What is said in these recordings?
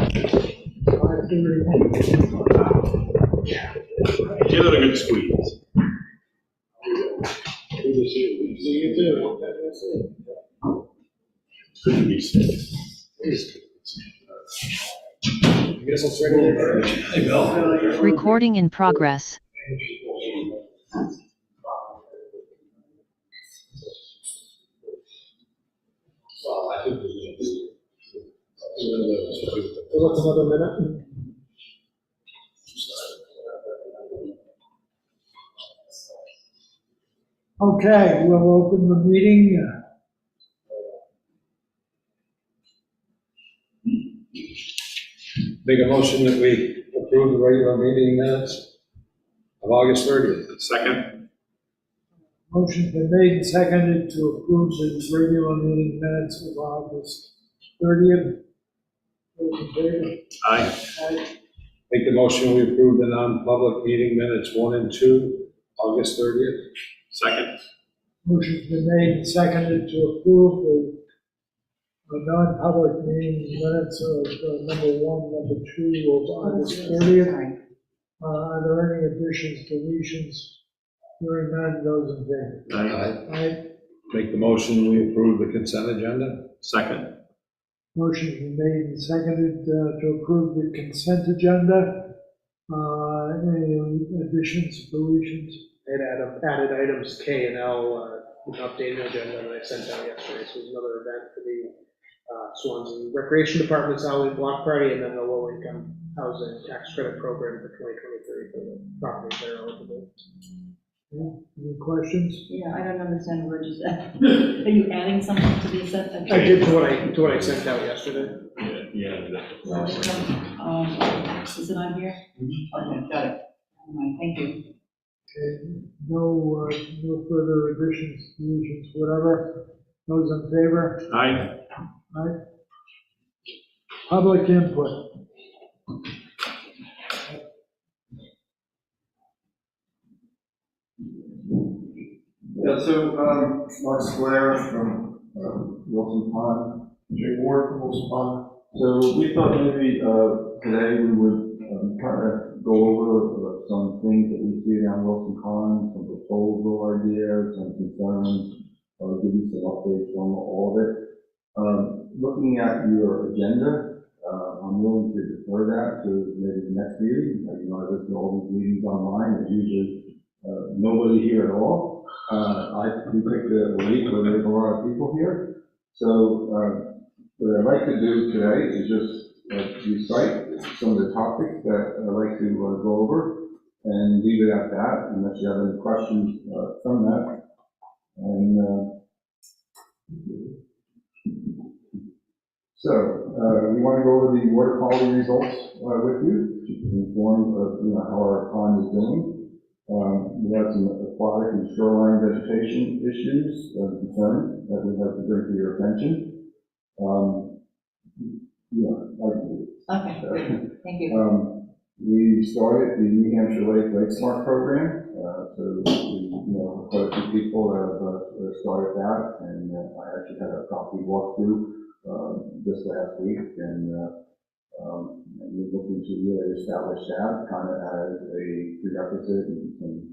Give it a good squeeze. Good to see you too. Good to be sick. Hey, Bill. Recording in progress. What's another minute? Okay, we'll open the meeting. Make a motion that we approve the regular meeting minutes of August 30th. Second. Motion's been made and seconded to approve the regular meeting minutes of August 30th. Those in favor? Aye. Aye. Make the motion we approve the non-public meeting minutes 1 and 2, August 30th. Second. Motion's been made and seconded to approve the non-public meeting minutes of number 1, number 2 of August 30th. Are there any additions, deletions? Hearing none, those in favor? Aye. Aye. Make the motion we approve the consent agenda. Second. Motion's been made and seconded to approve the consent agenda. Any additions, deletions? It added items K and L, an updated agenda that I sent out yesterday. So there's another event for the Swanzey Recreation Department's Halloween block party, and then the low income housing tax credit program for 2023 for the properties that are eligible. Any questions? Yeah, I don't understand what you said. Are you adding something to the set? I did to what I sent out yesterday. Low income, is it on here? Okay, got it. All right, thank you. Okay, no further additions, deletions, whatever. Those in favor? Aye. Aye. Public input. Yeah, so Mark Square from Wilson Pond, Jay Ward from Wilson Pond. So we thought maybe today we would kind of go over some things that we see down Wilson Pond, some proposal ideas, some concerns, give you some updates on all of it. Looking at your agenda, I'm willing to defer that to maybe the next meeting. I listen to all these meetings online, there's usually nobody here at all. We picked a week where there's a lot of people here. So what I'd like to do today is just recite some of the topics that I'd like to go over and leave it at that, unless you have any questions from that. And so we want to go over the water quality results with you, to be informed of how our pond is doing. We have some aquatic and shoreline vegetation issues and concerns that we have to bring to your attention. Okay, thank you. We started the New Hampshire Lake Smart program, so quite a few people have started that, and I actually had a property walkthrough just last week, and we're looking to really establish that kind of as a prerequisite and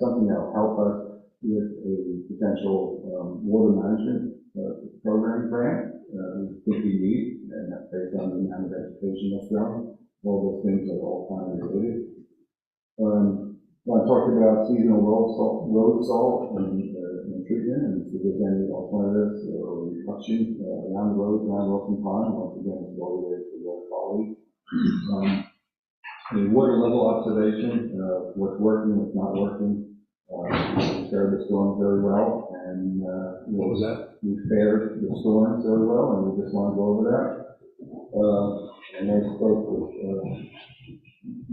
something that will help us with a potential water management program grant we think we need, and that's based on the amount of vegetation that's growing. All those things are all kind of related. I talked about seasonal road salt and treatment, and if there's any alternatives or reduction around the roads around Wilson Pond. Once again, it's all related to water quality. The water level observation, what's working, what's not working. We fared the storm very well, and What was that? we fared the storm very well, and we just want to go over that. And I spoke with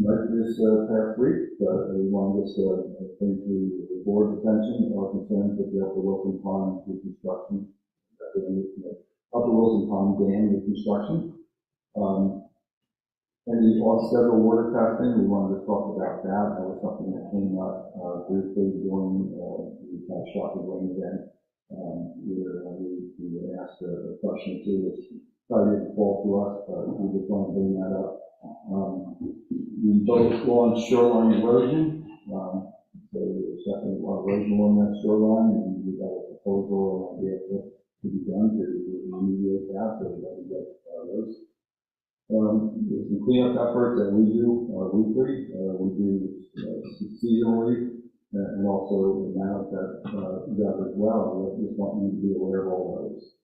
Mike this past week, but we want to just bring to the board's attention our concerns with the Upper Wilson Pond reconstruction, Upper Wilson Pond Dam reconstruction. Any off-schedule water testing, we wanted to talk about that. That was something that came up briefly during the catastrophic rain event. We asked a question or two, probably didn't fall to us, but we just want to bring that up. We both launched shoreline erosion, so there's definitely a lot of erosion on that shoreline, and we got a proposal, idea to be done to remediate that, so that we get those. There's some cleanup efforts that we do weekly, we do seasonally, and also now that does as well. We just want you to be aware of all those.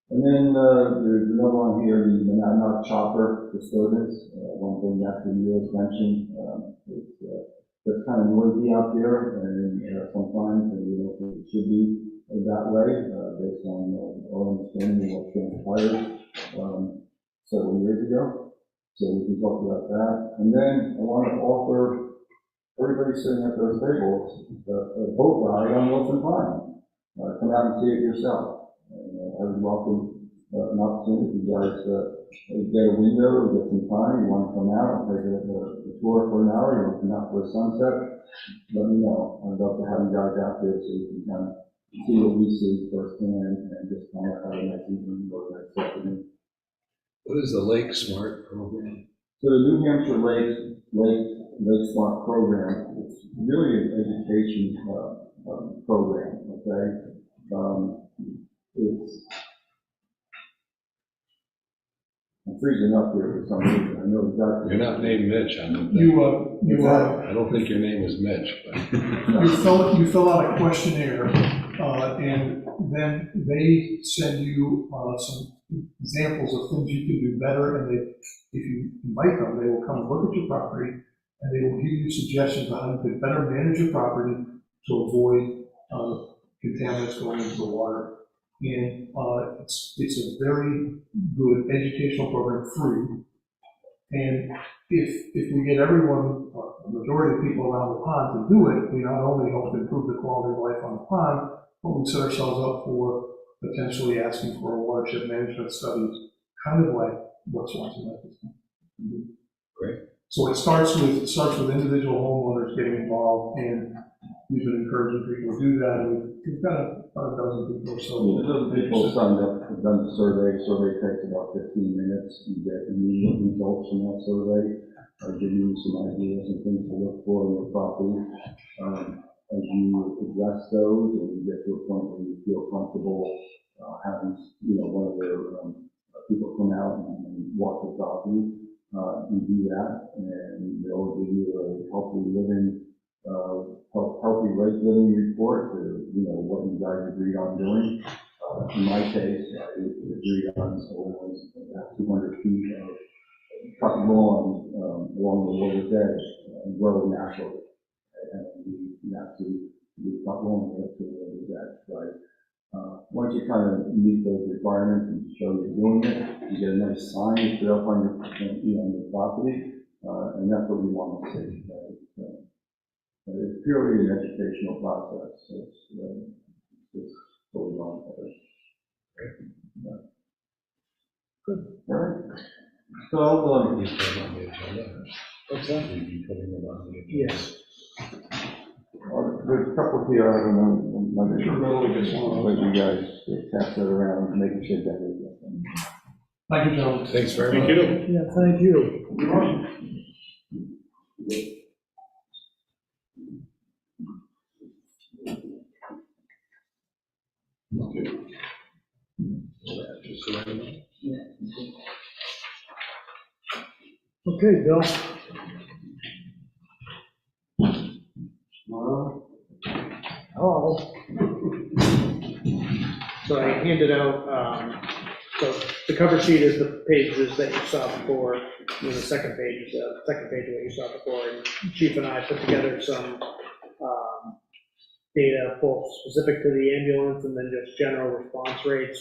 And then there's another one here, the Monadnock chopper disturbance. One thing after you guys mentioned, it's kind of noisy out there, and sometimes, and we don't think it should be that way, based on our understanding of what transpired several years ago. So we can talk about that. And then I want to offer everybody sitting at those tables a boat ride on Wilson Pond. Come out and see it yourself. I would welcome an opportunity if you guys get a window, get some time, you want to come out and take a tour for an hour, you want to come out for a sunset, let me know. I'd love to have you guys out there so you can kind of see what we see firsthand and just kind of have a nice evening or a nice afternoon. What is the Lake Smart program? So the New Hampshire Lake Smart program, it's really an education program, okay? I'm freezing up here for some reason. I know exactly. You're not named Mitch, I don't think. You I don't think your name is Mitch, but. You fill out a questionnaire, and then they send you some examples of things you can do better, and if you invite them, they will come and look at your property, and they will give you suggestions on how you can better manage your property to avoid contaminants going into the water. And it's a very good educational program, free. And if we get everyone, the majority of people around the pond to do it, we not only help improve the quality of life on the pond, but we set ourselves up for potentially asking for a watershed management study, kind of like what Swanzey might be. Great. So it starts with individual homeowners getting involved, and we've been encouraging people to do that. And we've got about a dozen people or so. Those people signed up, have done the survey. Survey takes about 15 minutes. You get immediate results from that survey. Give you some ideas and things to look for in your property. As you address those and you get to a point where you feel comfortable having, one of their people come out and walk the property, you do that, and they'll give you a healthy living report to, what you guys agreed on doing. In my case, I agreed on 200 feet of cut lawn along the water's edge and grow naturally. And we have to cut lawn up to the water's edge, right? Once you kind of meet those requirements and show you're doing it, you get a nice sign you put up on your property, and that's what we want to see. Right? It's purely an educational process. It's totally wrong. Good. All right. So, You put them on the agenda. What's that? You'd be putting them on the agenda. Yes. there's a couple here, I don't know, maybe but you guys pass that around and make sure that we get them. Thank you, gentlemen. Thanks very Thank much. you. Yeah, thank you. Okay, Bill. Oh, So I handed out, so the cover sheet is the pages that you saw before, and the second page is the second page of what you saw before, and Chief and I put together some data, both specific to the ambulance and then just general response rates.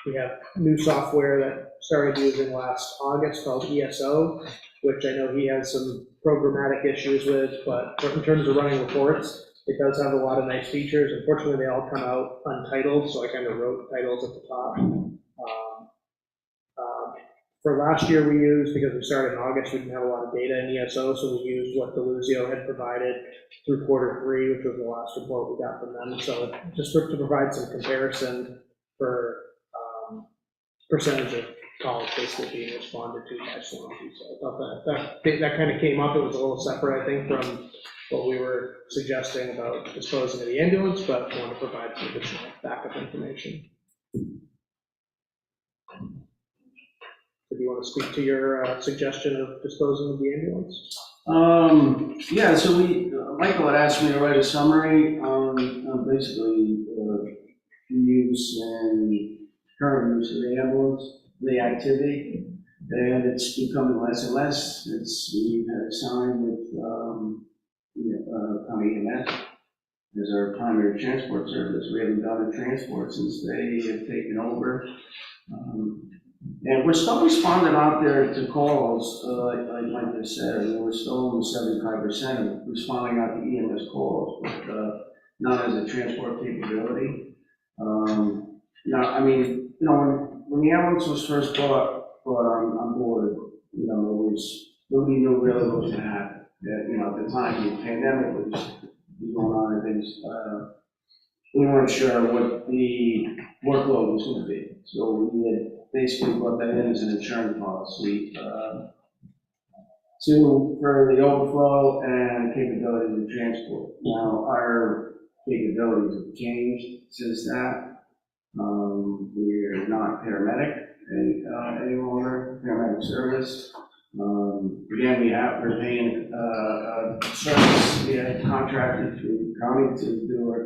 We have new software that started using last August called ESO, which I know he has some programmatic issues with, but in terms of running reports, it does have a lot of nice features. Unfortunately, they all come out untitled, so I kind of wrote titles at the top. For last year, we used, because we started in August, we didn't have a lot of data in ESO, so we used what Deluzio had provided through Q3, which was the last report we got from them. So just to provide some comparison for percentage of calls basically being responded to by Swanzey. So I thought that kind of came up. It was a little separate, I think, from what we were suggesting about disposing of the ambulance, but wanted to provide some additional backup information. So do you want to speak to your suggestion of disposing of the ambulance? Yeah, so Michael had asked me to write a summary on basically the use and current use of the ambulance, the activity, and it's becoming less and less. We've had a sign with County EMS as our primary transport service. We haven't done a transport since they have taken over. And we're still responding out there to calls, like I said, we're still on 75% of responding out to EMS calls, but not as a transport capability. Now, I mean, when the ambulance was first brought on board, nobody knew really what was going to happen. At the time, the pandemic was going on and things, we weren't sure what the workload was going to be. So we had basically brought that in as an insurance policy for the overflow and capabilities of transport. Now, our capabilities have changed since that. We're not paramedic any longer, paramedic service. Again, we're paying service, we had contracted through the county to do our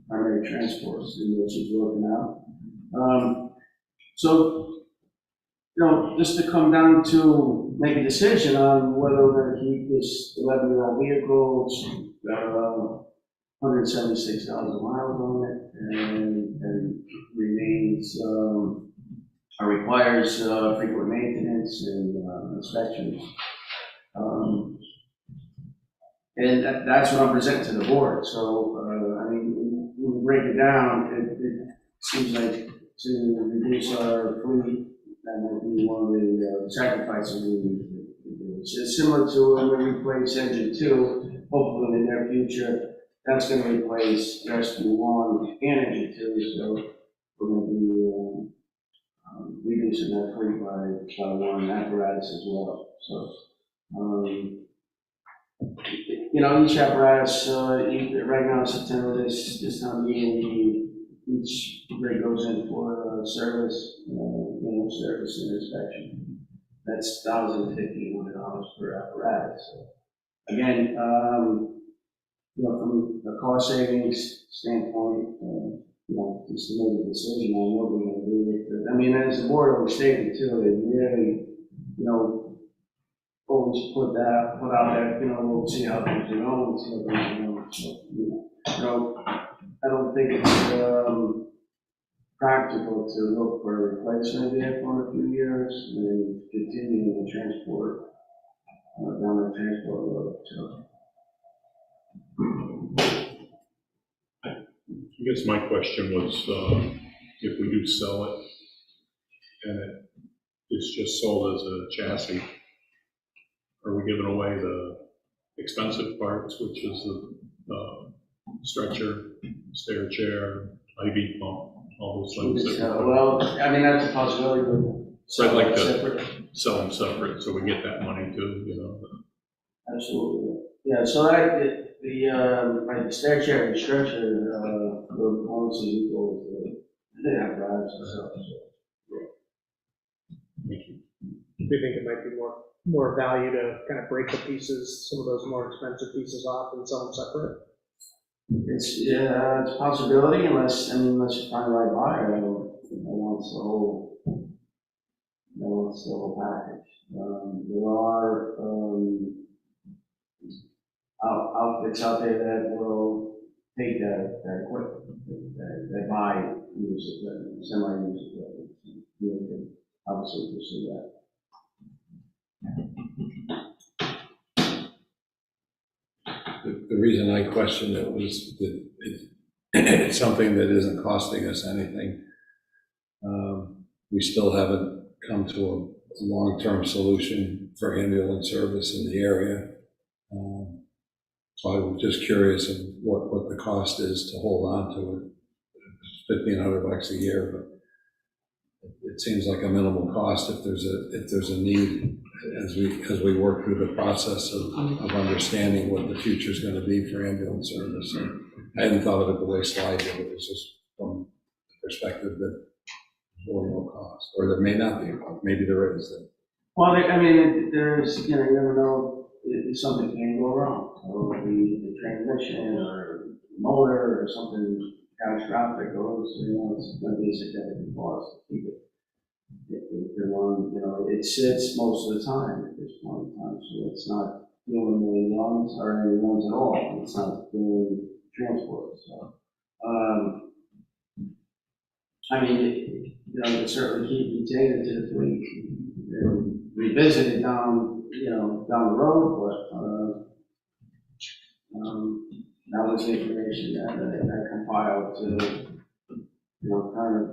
primary transports, which is working out. So, just to come down to make a decision on whether we're going to keep this 11-year-old vehicle, it's got 176,000 miles on it, and remains, requires frequent maintenance and inspections. And that's what I'm presenting to the board. So, I mean, when we break it down, it seems like to reduce our fleet, that might be one of the sacrifices we need to do. It's similar to when we replace engine 2, hopefully in the near future, that's going to replace rescue 1 and engine 2, so we're going to be reducing that fleet by 1 apparatus as well. So, each apparatus, right now in September, this time of year, each rig goes in for service, annual service and inspection. That's $1,000 to $1,500 per apparatus. So, again, from a cost savings standpoint, just to make a decision on what we're going to do with it. I mean, as the board overstated too, they really, always put out that, we'll see how things are going, we'll see how things are going. So, I don't think it's practical to look for a replacement vehicle in a few years and then continue to transport down the transport road. So. I guess my question was, if we do sell it and it's just sold as a chassis, are we giving away the expensive parts, which is the stretcher, stair chair, IV pump, all those things? Well, I mean, that's a possibility, but So I'd like to sell them separate so we get that money too, Absolutely. Yeah, so that, like the stair chair and stretcher, the components equal the apparatus and stuff. Thank you. Do you think it might be more value to kind of break the pieces, some of those more expensive pieces off and sell them separate? It's a possibility unless you find the right buyer that wants the whole package. There are outfits out there that will take that equipment, that buy used equipment, semi-used equipment. You can obviously pursue that. The reason I questioned it was that it's something that isn't costing us anything. We still haven't come to a long-term solution for ambulance service in the area. So I was just curious of what the cost is to hold on to it. It's $1,500 a year, it seems like a minimal cost if there's a need as we work through the process of understanding what the future is going to be for ambulance service. And I hadn't thought of it the way Sly did. It was just from the perspective that there's really no cost, or there may not be. Maybe there is. Well, I mean, there's, you never know if something can go wrong. So the transmission or motor or something catastrophic goes, it's going to be a significant cost to keep it. If they're on, it sits most of the time at this point in time, so it's not doing any runs or any runs at all. It's not doing transport. So, I mean, it certainly keep retained if we revisit it down the road, but that was the information that I compiled to, kind of.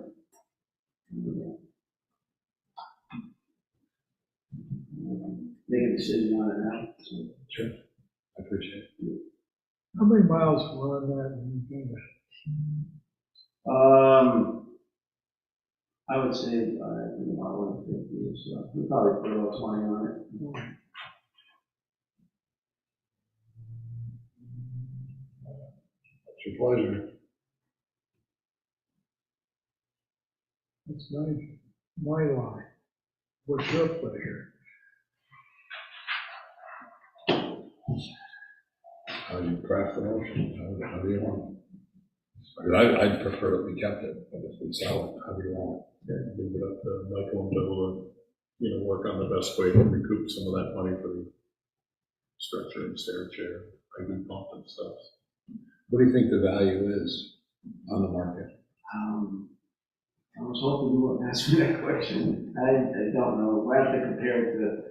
Make a decision on it now. So. Sure, I appreciate it. How many miles were on that? I would say about 150 or so. We probably put about 20 on it. It's your pleasure. That's my line. What's your pleasure? How do you craft the motion? How do you want it? I'd prefer that we kept it, but if we sell it, how do you want it? Leave it up to Michael and Bill to, work on the best way to recoup some of that money for the stretcher and stair chair, IV pump and stuff. What do you think the value is on the market? I was hoping you wouldn't ask me that question. I don't know. We have to compare it to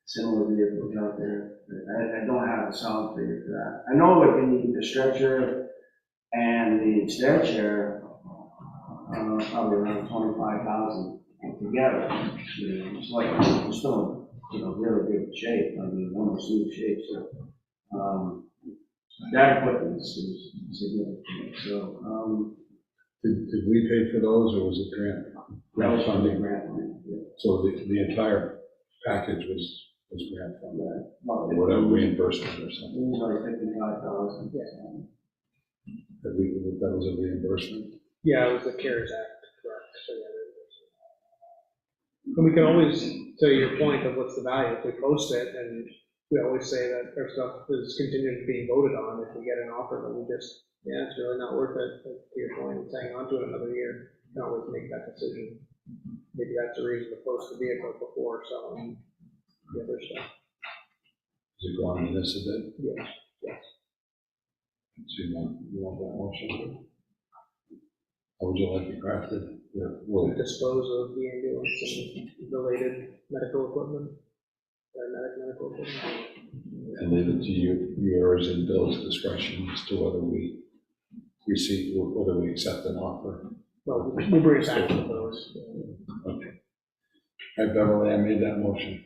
similar vehicles out there. I don't have a solid figure for that. I know what the stretcher and the stair chair, probably around 25,000 together. It's like we're still in really good shape. I mean, almost new shape. So that equipment is significant. So did we pay for those, or was it grant funding? Grant funding. Yeah. So the entire package was grant funded, or whatever, reimbursement or something. It was like 55,000. Yeah. That was a reimbursement. Yeah, it was the CARES Act, correct. So, yeah, and we can always, to your point of what's the value, if we post it, and we always say that our stuff is continuing being voted on, if we get an offer that we just, it's really not worth it, to your point, it's hanging on to it another year, you can always make that decision. Maybe that's a reason to post the vehicle before selling the other stuff. Does it go on this a bit? Yes, yes. So you want that motion? How would you like it crafted? We'll dispose of the ambulance and related medical equipment, medical equipment. And leave it to yours and Bill's discretion as to whether we whether we accept an offer. Well, we bring it back to those. Okay. All right, Beverly, I made that motion.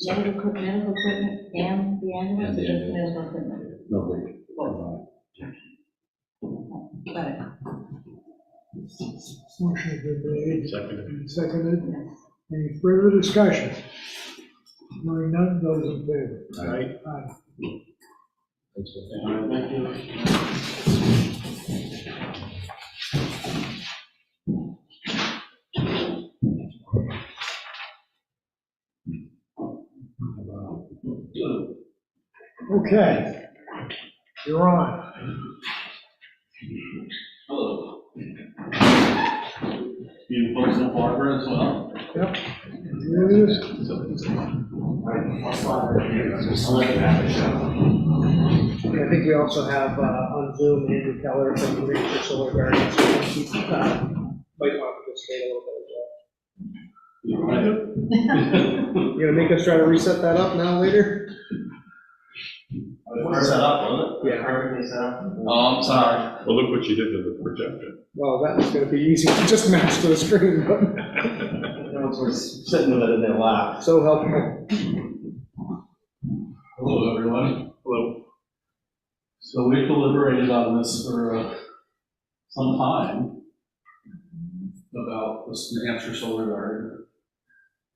Medical equipment and the ambulance, And the or just ambulance. medical equipment? No, Got it. Motion has been made. Seconded. And seconded. Yes. Any further discussion? Hearing none, those in favor? Right? Aye. Thanks, Bill. Thank you. Okay, you're on. Hello. You folks in Barber as well? Yep. Here it is. Yeah, I think we also have on Zoom Andrew Keller from Green for Solar Gardens. Might want to participate a little bit as well. You right? You gonna make us try to reset that up now later? Set up, wasn't it? Yeah. Perfectly set up. Oh, I'm sorry. Well, look what you did to the projector. Well, that was gonna be easy to just match to the screen, but We're sitting with it in their lap. so helpful. Hello, everyone. Hello. So we've deliberated on this for some time. about this New Hampshire Solar Garden.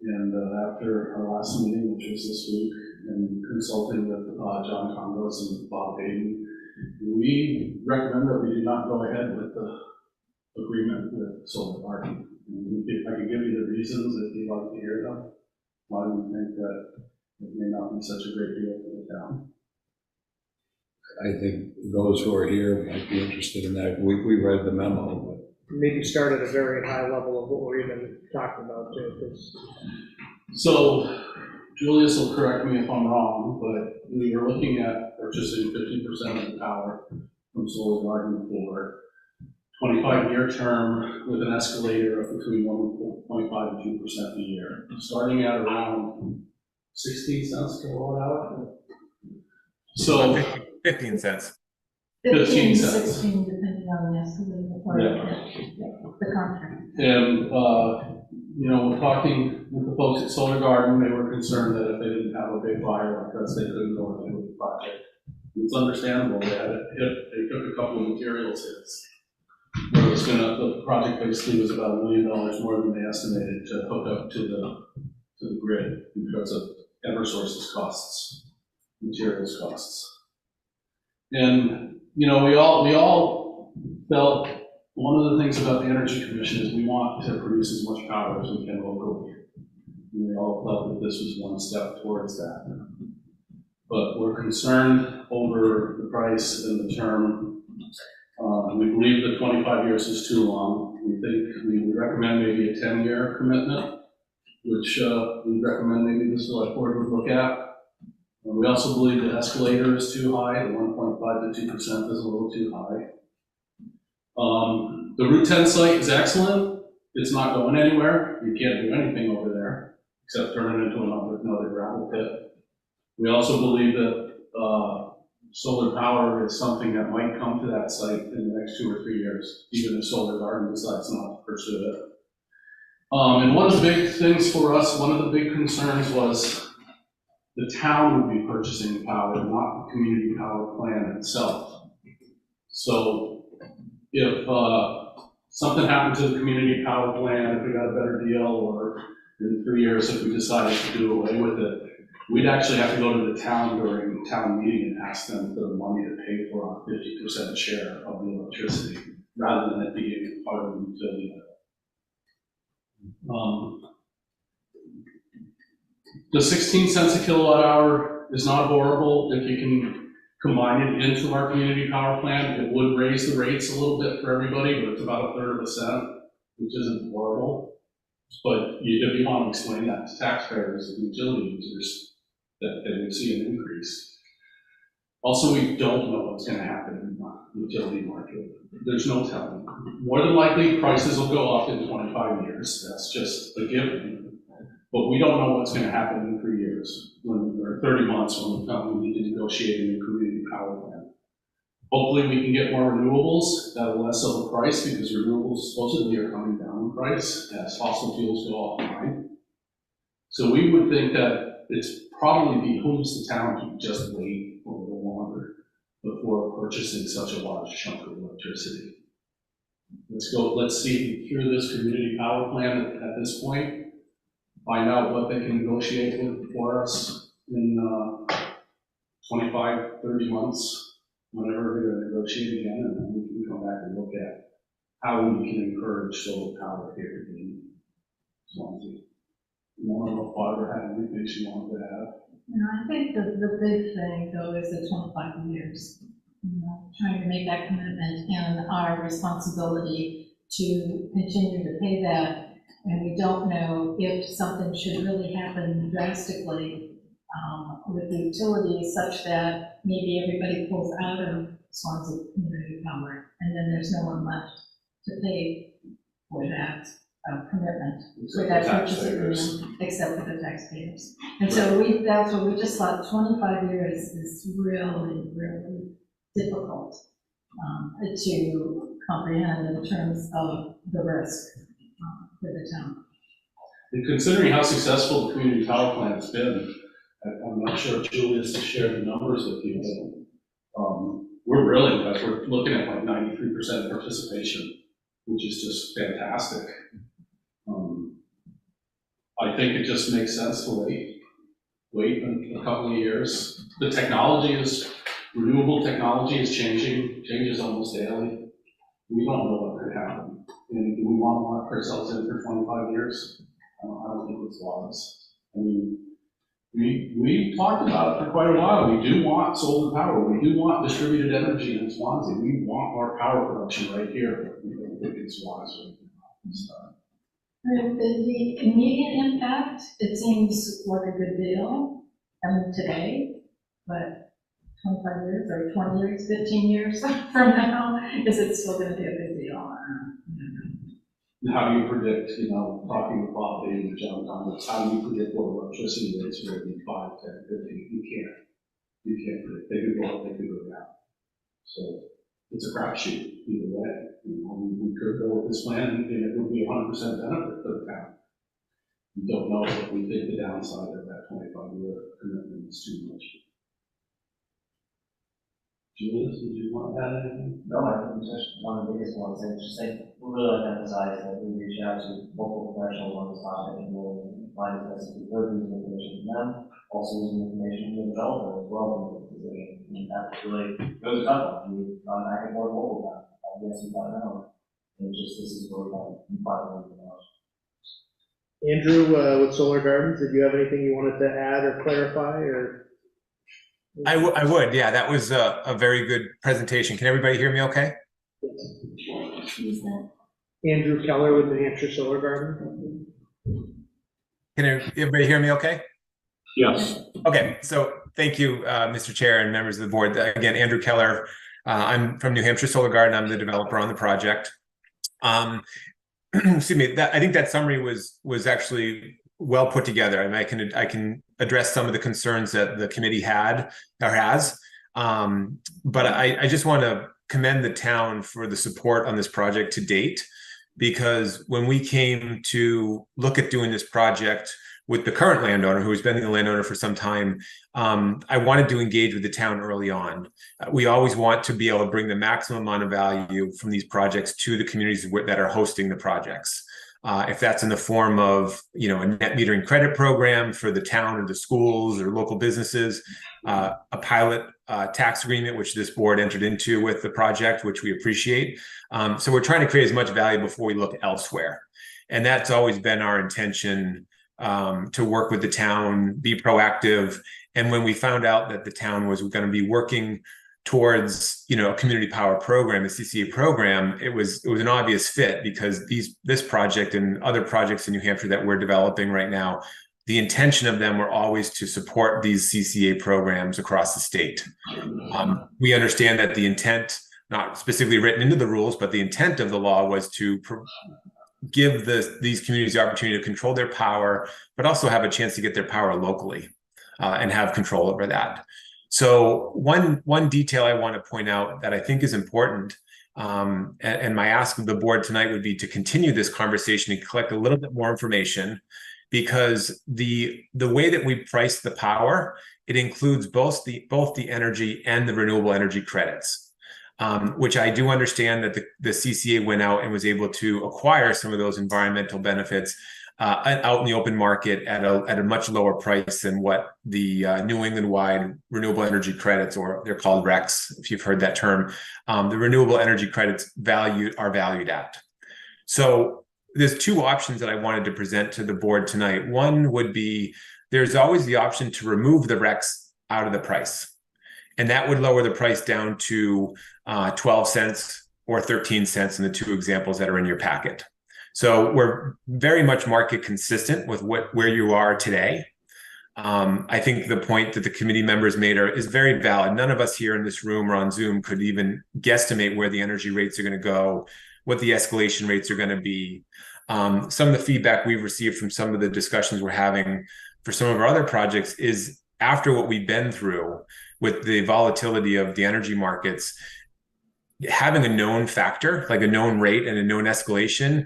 And after our last meeting, which was this week, and consulting with John Congos and Bob Hayden, we recommend that we do not go ahead with the agreement with Solar Garden. And I can give you the reasons if you'd like to hear them, why we think that it may not be such a great deal for the town. I think those who are here might be interested in that. We read the memo, but Maybe start at a very high level of what we're even talking about too, 'cause So Julius will correct me if I'm wrong, but we were looking at purchasing 50% of the power from Solar Garden for 25-year term with an escalator of between 1.5 and 2% a year, starting at around 16 cents kilowatt hour. So 15 cents. 15 cents. 16, depending on the escalator or the contract. And, we're talking with the folks at Solar Garden, they were concerned that if they didn't have a big buyer like us, they couldn't go ahead with the project. It's understandable, they took a couple of materials hits. The project basically was about $1 million more than they estimated to hook up to the grid because of Eversource's costs, materials costs. And, we all felt one of the things about the Energy Commission is we want to produce as much power as we can locally. And we all felt that this was one step towards that. But we're concerned over the price and the term. We believe that 25 years is too long. We would recommend maybe a 10-year commitment, which we recommend maybe the select board would look at. We also believe the escalator is too high. The 1.5 to 2% is a little too high. The Route 10 site is excellent. It's not going anywhere. You can't do anything over there except turn it into another gravel pit. We also believe that solar power is something that might come to that site in the next 2 or 3 years, even if Solar Garden decides not to pursue it. And one of the big things for us, one of the big concerns was the town would be purchasing the power, not the community power plant itself. So if something happened to the community power plant, if we got a better deal, or in 3 years if we decided to do away with it, we'd actually have to go to the town during the town meeting and ask them for the money to pay for our 50% share of the electricity, rather than it being part of the utility bill. The 16 cents a kilowatt hour is not horrible if you can combine it into our community power plant. It would raise the rates a little bit for everybody, but it's about 1/3 of a cent, which isn't horrible. But if you want to explain that to taxpayers and utility users, that they would see an increase. Also, we don't know what's going to happen in the utility market. There's no telling. More than likely, prices will go up in 25 years. That's just a given. But we don't know what's going to happen in 3 years, or 30 months when we need to negotiate a new community power plant. Hopefully, we can get more renewables at a less of a price, because renewables supposedly are coming down in price as fossil fuels go offline. So we would think that it's probably behooves the town to just wait a little longer before purchasing such a large chunk of electricity. Let's see through this community power plant at this point, find out what they can negotiate with for us in 25, 30 months, whenever they're going to negotiate again, and then we can come back and look at how we can encourage solar power here in Swanzey. I don't know if Barbara had anything she wanted to add. I think the big thing, though, is the 25 years. Trying to make that commitment and our responsibility to continue to pay that. And we don't know if something should really happen drastically with the utilities, such that maybe everybody pulls out of Swansea community power, and then there's no one left to pay for that commitment, for that purchase agreement, except for the taxpayers. And so that's what we just thought, 25 years is really, really difficult to comprehend in terms of the risk for the town. And considering how successful the community power plant has been, I'm not sure if Julius has shared the numbers with you, but we're really impressed. We're looking at like 93% participation which is just fantastic. I think it just makes sense to wait a couple of years. The renewable technology is changes almost daily. We don't know what could happen. And do we want to lock ourselves in for 25 years? I don't think it's wise. I mean, we talked about it for quite a while. We do want solar power. We do want distributed energy in Swansea. We want our power production right here. We don't think it's wise right now this time. The immediate impact, it seems like a good deal, today, but 25 years or 20 years, 15 years from now, is it still going to be a big deal? How do you predict, talking with Bob Day and John Thomas, how do you predict what electricity rates are going to be 5, 10, 15? You can't predict. They could go up, they could go down. So it's a crapshoot either way. We could go with this plan and it would be 100% benefit for the town. We don't know, but we think the downside of that 25-year commitment is too much. Julius, did you want to add anything? No, I think it's just one of the biggest ones, and just like, we really like to emphasize that we reach out to multiple professionals on this topic and we'll find the best to be using information from them, also using information from the developer as well in the position. And that's really, it was a tough one. We've gone back and forth multiple times. Yes, we got it out. And just, this is where we got $5 million. Andrew, with Solar Gardens, did you have anything you wanted to add or clarify, or? I would, yeah, that was a very good presentation. Can everybody hear me okay? Andrew Keller with New Hampshire Solar Garden. Can everybody hear me okay? Yes. Okay, so thank you, Mr. Chair and members of the board. Again, Andrew Keller. I'm from New Hampshire Solar Garden. I'm the developer on the project. Excuse me. I think that summary was actually well put together, and I can address some of the concerns that the committee had or has. But I just want to commend the town for the support on this project to date, because when we came to look at doing this project with the current landowner, who's been the landowner for some time, I wanted to engage with the town early on. We always want to be able to bring the maximum amount of value from these projects to the communities that are hosting the projects. If that's in the form of, a net metering credit program for the town or the schools or local businesses, a pilot tax agreement, which this board entered into with the project, which we appreciate. So we're trying to create as much value before we look elsewhere. And that's always been our intention, to work with the town, be proactive. And when we found out that the town was going to be working towards, a community power program, a CCA program, it was an obvious fit, because this project and other projects in New Hampshire that we're developing right now, the intention of them were always to support these CCA programs across the state. We understand that the intent, not specifically written into the rules, but the intent of the law was to give these communities the opportunity to control their power, but also have a chance to get their power locally and have control over that. So one detail I want to point out that I think is important, and my ask of the board tonight would be to continue this conversation and collect a little bit more information, because the way that we price the power, it includes both the energy and the renewable energy credits. Which I do understand that the CCA went out and was able to acquire some of those environmental benefits out in the open market at a much lower price than what the New England-wide renewable energy credits, or they're called RECs, if you've heard that term, the renewable energy credits are valued at. So there's two options that I wanted to present to the board tonight. One would be, there's always the option to remove the RECs out of the price. And that would lower the price down to 12 cents or 13 cents in the two examples that are in your packet. So we're very much market consistent with where you are today. I think the point that the committee members made is very valid. None of us here in this room or on Zoom could even guesstimate where the energy rates are going to go, what the escalation rates are going to be. Some of the feedback we've received from some of the discussions we're having for some of our other projects is, after what we've been through with the volatility of the energy markets, having a known factor, like a known rate and a known escalation,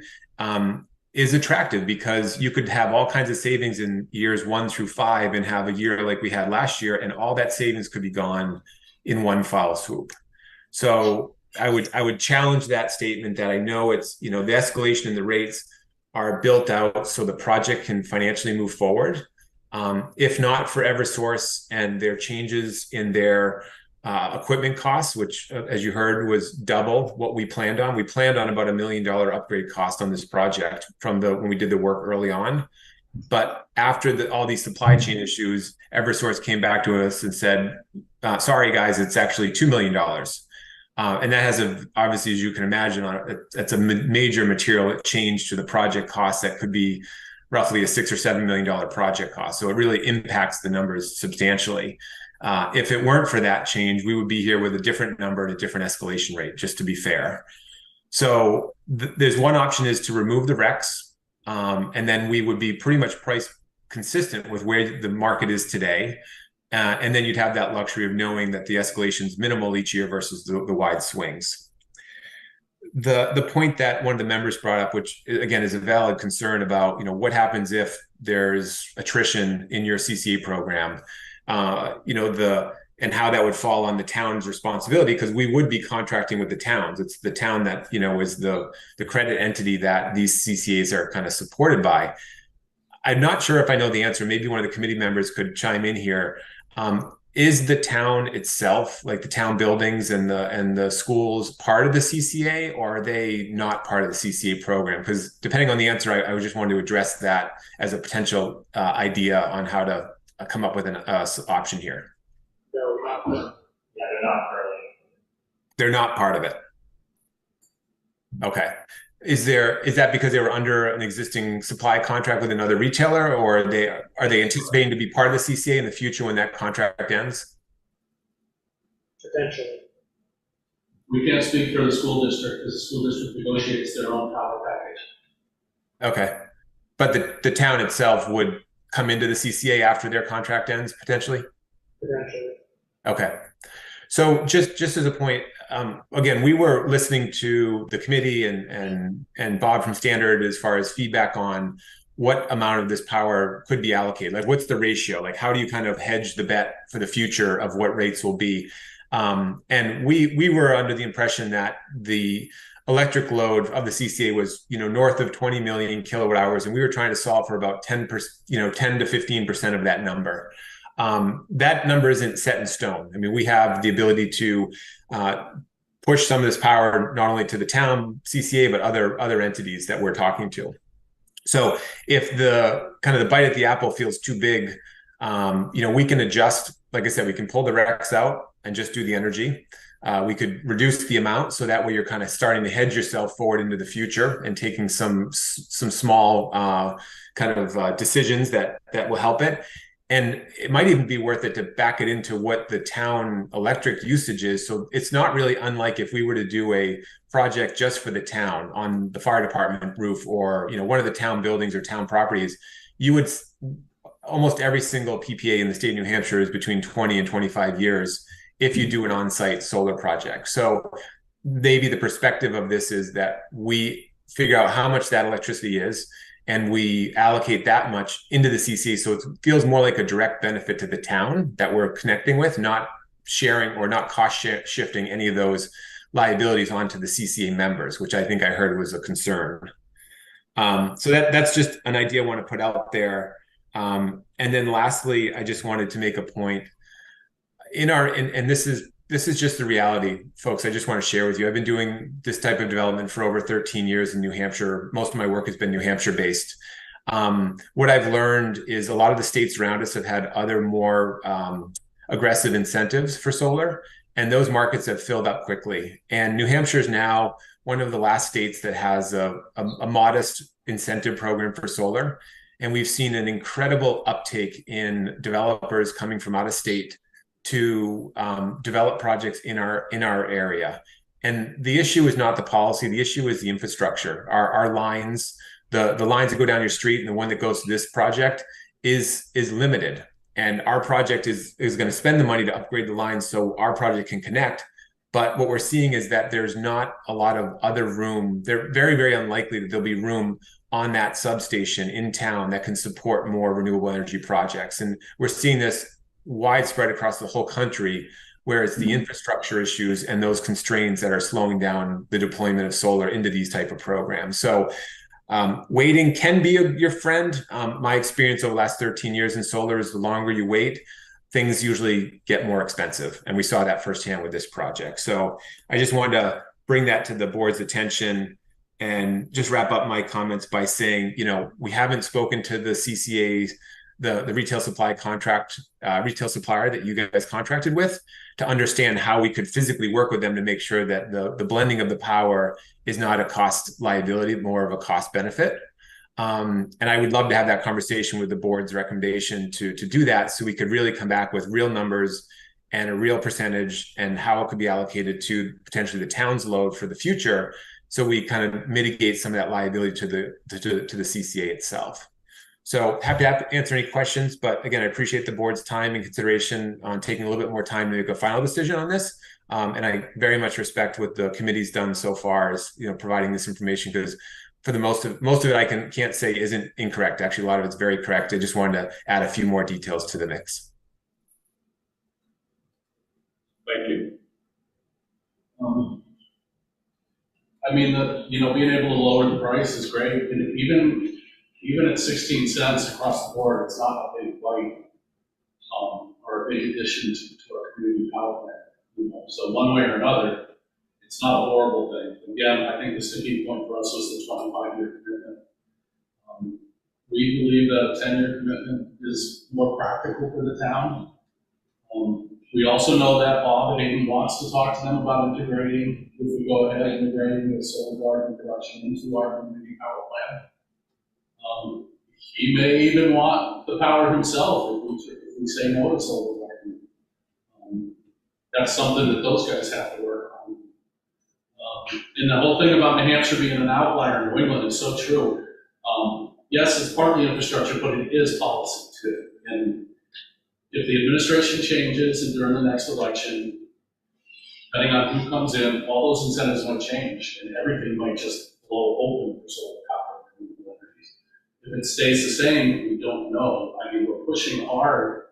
is attractive, because you could have all kinds of savings in years 1 through 5 and have a year like we had last year, and all that savings could be gone in one foul swoop. So I would challenge that statement that I know it's, the escalation in the rates are built out so the project can financially move forward. If not for Eversource and their changes in their equipment costs, which, as you heard, was double what we planned on. We planned on about $1 million upgrade cost on this project when we did the work early on. But after all these supply chain issues, Eversource came back to us and said, sorry, guys, it's actually $2 million. And that has obviously, as you can imagine, that's a major material change to the project cost that could be roughly a $6 or $7 million project cost. So it really impacts the numbers substantially. If it weren't for that change, we would be here with a different number and a different escalation rate, just to be fair. So there's one option is to remove the RECs, and then we would be pretty much price consistent with where the market is today. And then you'd have that luxury of knowing that the escalation is minimal each year versus the wide swings. The point that one of the members brought up, which again is a valid concern about, what happens if there's attrition in your CCA program, and how that would fall on the town's responsibility, because we would be contracting with the towns. It's the town that, is the credit entity that these CCAs are kind of supported by. I'm not sure if I know the answer. Maybe one of the committee members could chime in here. Is the town itself, like the town buildings and the schools, part of the CCA, or are they not part of the CCA program? Because depending on the answer, I just wanted to address that as a potential idea on how to come up with an option here. No, not for, Yeah, they're not currently. They're not part of it. Okay. Is that because they were under an existing supply contract with another retailer, or are they anticipating to be part of the CCA in the future when that contract ends? potentially. We can't speak for the school district, because the school district negotiates their own power package. Okay. But the town itself would come into the CCA after their contract ends, potentially? Potentially. Okay. So just as a point, again, we were listening to the committee and Bob from Standard as far as feedback on what amount of this power could be allocated. Like, what's the ratio? Like, how do you kind of hedge the bet for the future of what rates will be? And we were under the impression that the electric load of the CCA was, north of 20 million kilowatt hours, and we were trying to solve for about 10%, 10 to 15% of that number. That number isn't set in stone. I mean, we have the ability to push some of this power not only to the town CCA, but other entities that we're talking to. So if the bite at the apple feels too big, we can adjust. Like I said, we can pull the RECs out and just do the energy. We could reduce the amount, so that way you're kind of starting to hedge yourself forward into the future and taking some small decisions that will help it. And it might even be worth it to back it into what the town electric usage is. So it's not really unlike if we were to do a project just for the town on the fire department roof, or one of the town buildings or town properties. You would almost every single PPA in the state of New Hampshire is between 20 and 25 years if you do an on-site solar project. So maybe the perspective of this is that we figure out how much that electricity is, and we allocate that much into the CCA. So it feels more like a direct benefit to the town that we're connecting with, not sharing or not cost shifting any of those liabilities onto the CCA members, which I think I heard was a concern. So that's just an idea I want to put out there. And then lastly, I just wanted to make a point and this is just the reality, folks. I just want to share with you. I've been doing this type of development for over 13 years in New Hampshire. Most of my work has been New Hampshire based. What I've learned is a lot of the states around us have had other more aggressive incentives for solar, and those markets have filled up quickly. And New Hampshire is now one of the last states that has a modest incentive program for solar. And we've seen an incredible uptake in developers coming from out of state to develop projects in our area. And the issue is not the policy. The issue is the infrastructure. Our lines, the lines that go down your street, and the one that goes to this project is limited. And our project is going to spend the money to upgrade the lines so our project can connect. But what we're seeing is that there's not a lot of other room. They're very, very unlikely that there'll be room on that substation in town that can support more renewable energy projects. And we're seeing this widespread across the whole country, where it's the infrastructure issues and those constraints that are slowing down the deployment of solar into these type of programs. So waiting can be your friend. My experience over the last 13 years in solar is the longer you wait, things usually get more expensive. And we saw that firsthand with this project. So I just wanted to bring that to the board's attention and just wrap up my comments by saying, we haven't spoken to the CCA, the retail supplier that you guys contracted with, to understand how we could physically work with them to make sure that the blending of the power is not a cost liability, more of a cost benefit. And I would love to have that conversation with the board's recommendation to do that, so we could really come back with real numbers and a real percentage and how it could be allocated to potentially the town's load for the future. So we kind of mitigate some of that liability to the CCA itself. So happy to answer any questions, but again, I appreciate the board's time and consideration on taking a little bit more time to make a final decision on this. And I very much respect what the committee's done so far as providing this information, because for the most of it, I can't say isn't incorrect. Actually, a lot of it's very correct. I just wanted to add a few more details to the mix. Thank you. Being able to lower the price is great, and even at 16 cents across the board, it's not a big bite or a big addition to our community power plant. So one way or another, it's not a horrible thing. Again, I think the sticking point for us was the 25-year commitment. We believe that a 10-year commitment is more practical for the town. We also know that Bob at Aiton wants to talk to them about integrating, if we go ahead and integrating the solar garden production into our community power plant. He may even want the power himself if we say no to solar garden. That's something that those guys have to work on. And the whole thing about New Hampshire being an outlier in New England is so true. Yes, it's partly infrastructure, but it is policy too. And if the administration changes and during the next election, depending on who comes in, all those incentives might change and everything might just blow open for solar power and renewable energies. If it stays the same, we don't know. We're pushing hard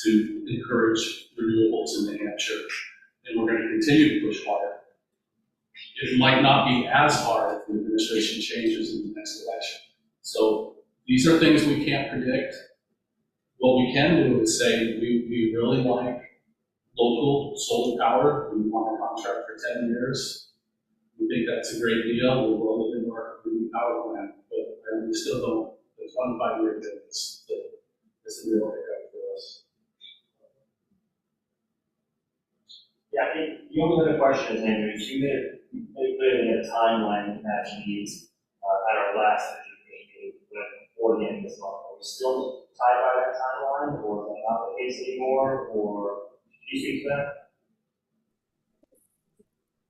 to encourage renewables in New Hampshire, and we're going to continue to push hard. It might not be as hard if the administration changes in the next election. So these are things we can't predict. What we can do is say we really like local solar power. We want a contract for 10 years. We think that's a great deal. We'll roll it into our community power plant, but we still don't. There's 1 5-year deal that's a real hiccup for us. Yeah, I think the only other question is, Andrew, is you made clearly a timeline that needs at our last meeting before the end of this month. Are we still tied by that timeline, or is that not the case anymore, or do you speak to that?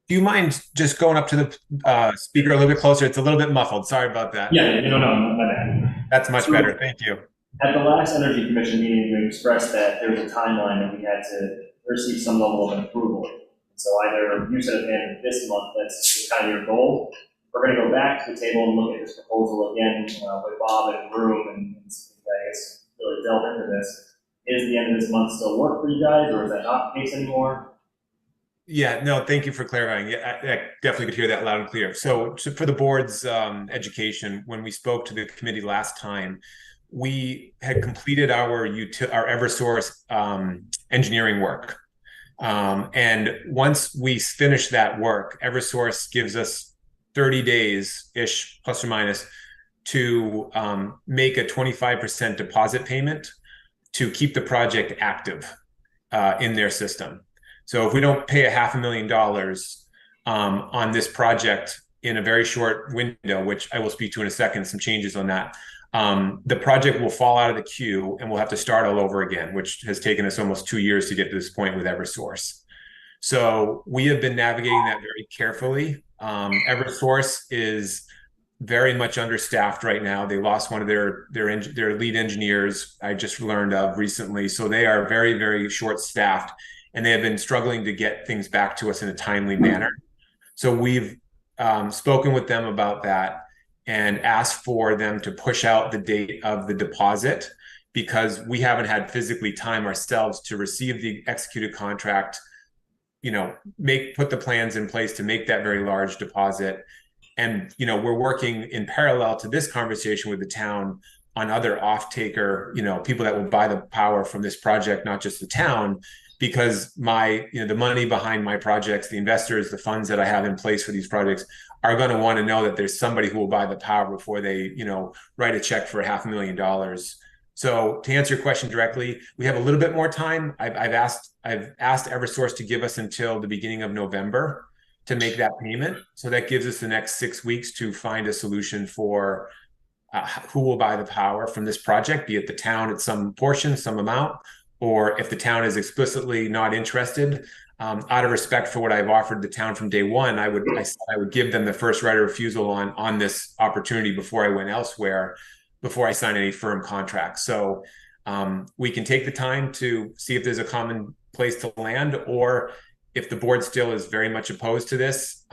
Do you mind just going up to the speaker a little bit closer? It's a little bit muffled. Sorry about that. Yeah, no, my bad. That's much better. Thank you. At the last Energy Commission meeting, you expressed that there was a timeline that we had to receive some level of approval. So either you said at the end of this month, that's kind of your goal. We're going to go back to the table and look at this proposal again with Bob and Broom and I guess really delve into this. Is the end of this month still work for you guys, or is that not the case anymore? Yeah, no, thank you for clarifying. Yeah, I definitely could hear that loud and clear. So for the board's education, when we spoke to the committee last time, we had completed our Eversource engineering work. And once we finish that work, Eversource gives us 30 days-ish, plus or minus, to make a 25% deposit payment to keep the project active in their system. So if we don't pay $500,000 on this project in a very short window, which I will speak to in a second, some changes on that, the project will fall out of the queue and we'll have to start all over again, which has taken us almost 2 years to get to this point with Eversource. So we have been navigating that very carefully. Eversource is very much understaffed right now. They lost one of their lead engineers, I just learned of recently. So they are very, very short-staffed, and they have been struggling to get things back to us in a timely manner. So we've spoken with them about that and asked for them to push out the date of the deposit, because we haven't had physically time ourselves to receive the executed contract, put the plans in place to make that very large deposit. And, we're working in parallel to this conversation with the town on other off-taker, people that will buy the power from this project, not just the town, because the money behind my projects, the investors, the funds that I have in place for these projects are going to want to know that there's somebody who will buy the power before they, write a check for $500,000. So to answer your question directly, we have a little bit more time. I've asked Eversource to give us until the beginning of November to make that payment. So that gives us the next 6 weeks to find a solution for who will buy the power from this project, be it the town at some portion, some amount, or if the town is explicitly not interested. Out of respect for what I've offered the town from day one, I would give them the first right of refusal on this opportunity before I went elsewhere, before I sign any firm contracts. So we can take the time to see if there's a common place to land, or if the board still is very much opposed to this,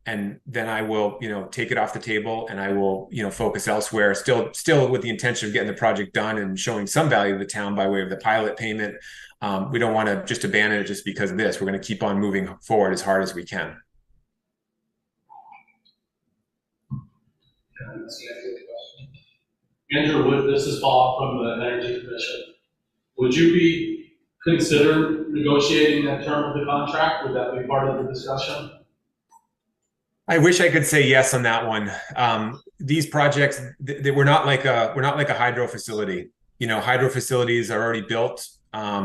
and then I will, take it off the table, and I will, focus elsewhere, still with the intention of getting the project done and showing some value to the town by way of the pilot payment. We don't want to just abandon it just because of this. We're going to keep on moving forward as hard as we can. Andrew, this is Bob from the Energy Commission. Would you be consider negotiating that term of the contract? Would that be part of the discussion? I wish I could say yes on that one. These projects, we're not like a hydro facility. Hydro facilities are already built.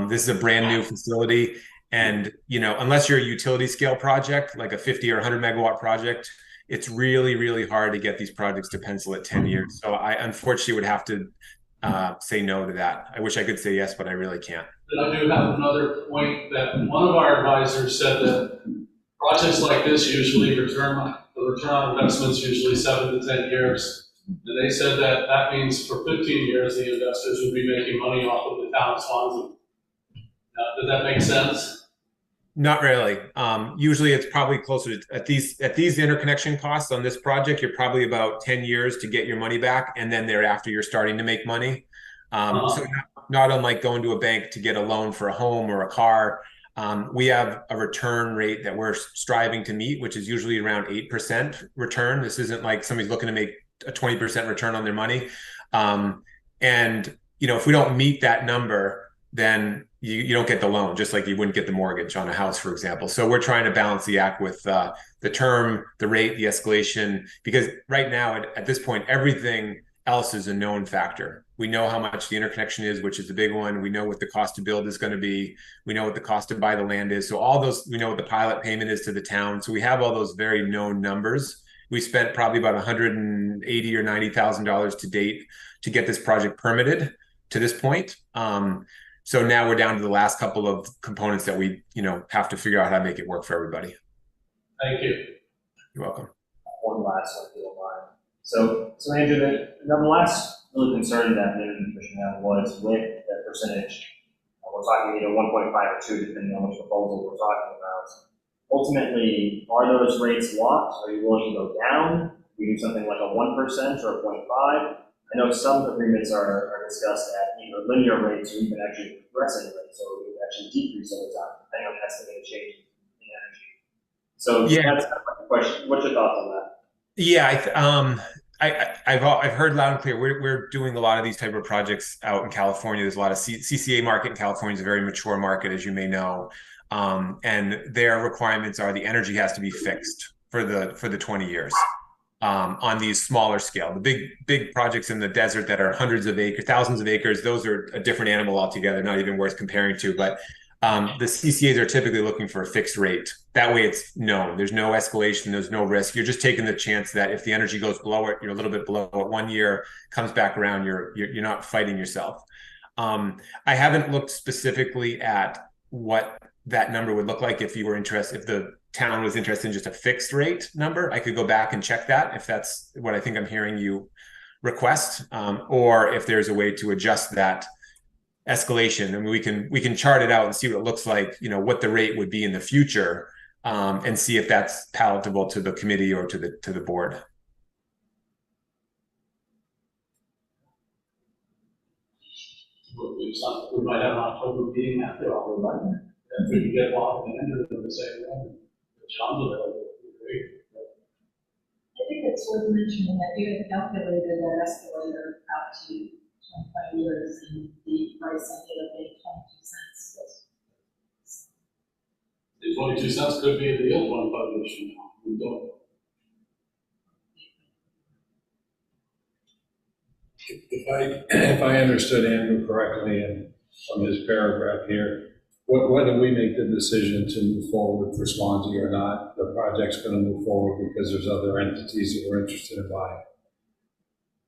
This is a brand new facility, and unless you're a utility scale project, like a 50 or 100 megawatt project, it's really, really hard to get these projects to pencil at 10 years. So I unfortunately would have to say no to that. I wish I could say yes, but I really can't. But I do have another point that one of our advisors said that projects like this usually the return on investment is usually 7 to 10 years. And they said that means for 15 years, the investors would be making money off of the town of Swanzey. Does that make sense? Not really. Usually it's probably closer to, at these interconnection costs on this project, you're probably about 10 years to get your money back. And then thereafter, you're starting to make money. So not unlike going to a bank to get a loan for a home or a car. We have a return rate that we're striving to meet, which is usually around 8% return. This isn't like somebody's looking to make a 20% return on their money. And, if we don't meet that number, then you don't get the loan, just like you wouldn't get the mortgage on a house, for example. So we're trying to balance the act with the term, the rate, the escalation, because right now at this point, everything else is a known factor. We know how much the interconnection is, which is the big one. We know what the cost to build is going to be. We know what the cost to buy the land is. So all those, we know what the pilot payment is to the town. So we have all those very known numbers. We spent probably about $180,000 or $90,000 to date to get this project permitted to this point. So now we're down to the last couple of components that we, have to figure out how to make it work for everybody. Thank you. You're welcome. One last one, if you don't mind. So Andrew, the last really concern that the Energy Commission had was with the percentage. We're talking 1.5 or 2, depending on which proposal we're talking about. Ultimately, are those rates locked? Are you willing to go down? We do something like a 1% or a 0.5? I know some agreements are discussed at either linear rates or even actually progressing rates, so it would actually decrease over time, depending on estimated changes in energy. So that's kind of my question. What's your thoughts on that? Yeah, I've heard loud and clear. We're doing a lot of these type of projects out in California. There's a lot of CCA market in California is a very mature market, as you may know, and their requirements are the energy has to be fixed for the 20 years. On these smaller scale, the big projects in the desert that are hundreds of acres, thousands of acres, those are a different animal altogether, not even worth comparing to. But the CCAs are typically looking for a fixed rate. That way it's known. There's no escalation. There's no risk. You're just taking the chance that if the energy goes below it, you're a little bit below it. 1 year comes back around, you're not fighting yourself. I haven't looked specifically at what that number would look like if you were interested, if the town was interested in just a fixed rate number. I could go back and check that if that's what I think I'm hearing you request, or if there's a way to adjust that escalation. I mean, we can chart it out and see what it looks like, what the rate would be in the future, and see if that's palatable to the committee or to the board. We might have an October meeting after all. if we could get locked in the same way, the John's available, would be great. I think it's worth mentioning that you had calculated that escalator out to 25 years, and the price ended up being 22 cents. The 22 cents could be a deal 25 years from now. We don't. If I understood Andrew correctly, and from his paragraph here, whether we make the decision to move forward for Swansea or not, the project's gonna move forward because there's other entities that we're interested in buying.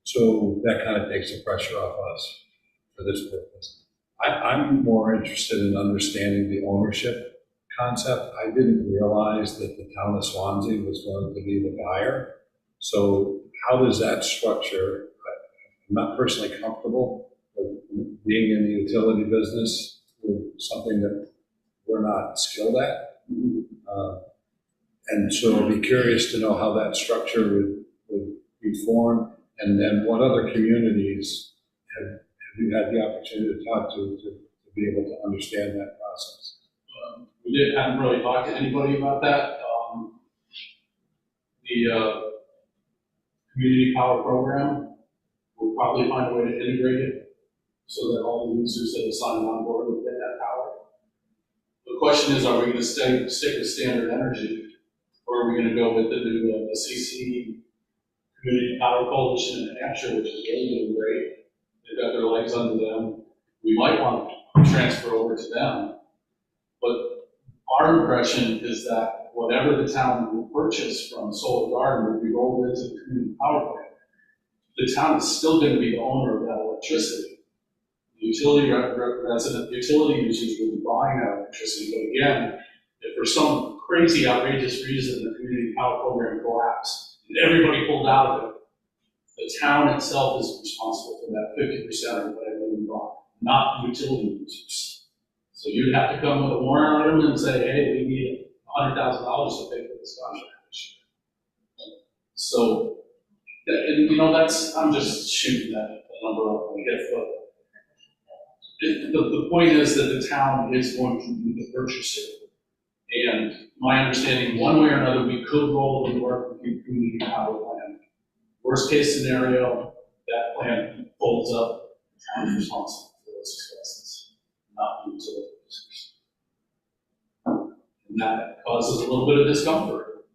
So that kind of takes the pressure off us for this purpose. I'm more interested in understanding the ownership concept. I didn't realize that the town of Swansea was going to be the buyer. So how does that structure? I'm not personally comfortable with being in the utility business with something that we're not skilled at. And so I'd be curious to know how that structure would be formed, and then what other communities have you had the opportunity to talk to be able to understand that process? We haven't really talked to anybody about that. The community power program, we'll probably find a way to integrate it so that all the users that are signed on board will get that power. The question is, are we going to stick with Standard Energy, or are we going to go with the new CC Community Power Coalition in New Hampshire, which is really doing great? They've got their legs under them. We might want to transfer over to them, but our impression is that whatever the town will purchase from Solar Garden will be rolled into the community power plant. The town is still going to be the owner of that electricity. The resident utility users will be buying that electricity, but again, if for some crazy, outrageous reason the community power program collapsed and everybody pulled out of it, the town itself is responsible for that 50% of whatever we bought, not the utility users. So you'd have to come with a warrant item and say, hey, we need $100,000 to pay for this contract this year. So, and, you know, I'm just shooting that number up in my head, but the point is that the town is going to be the purchaser. And my understanding, one way or another, we could roll into our community power plan. Worst case scenario, that plan folds up, the town is responsible for those expenses, not the utility users. And that causes a little bit of discomfort.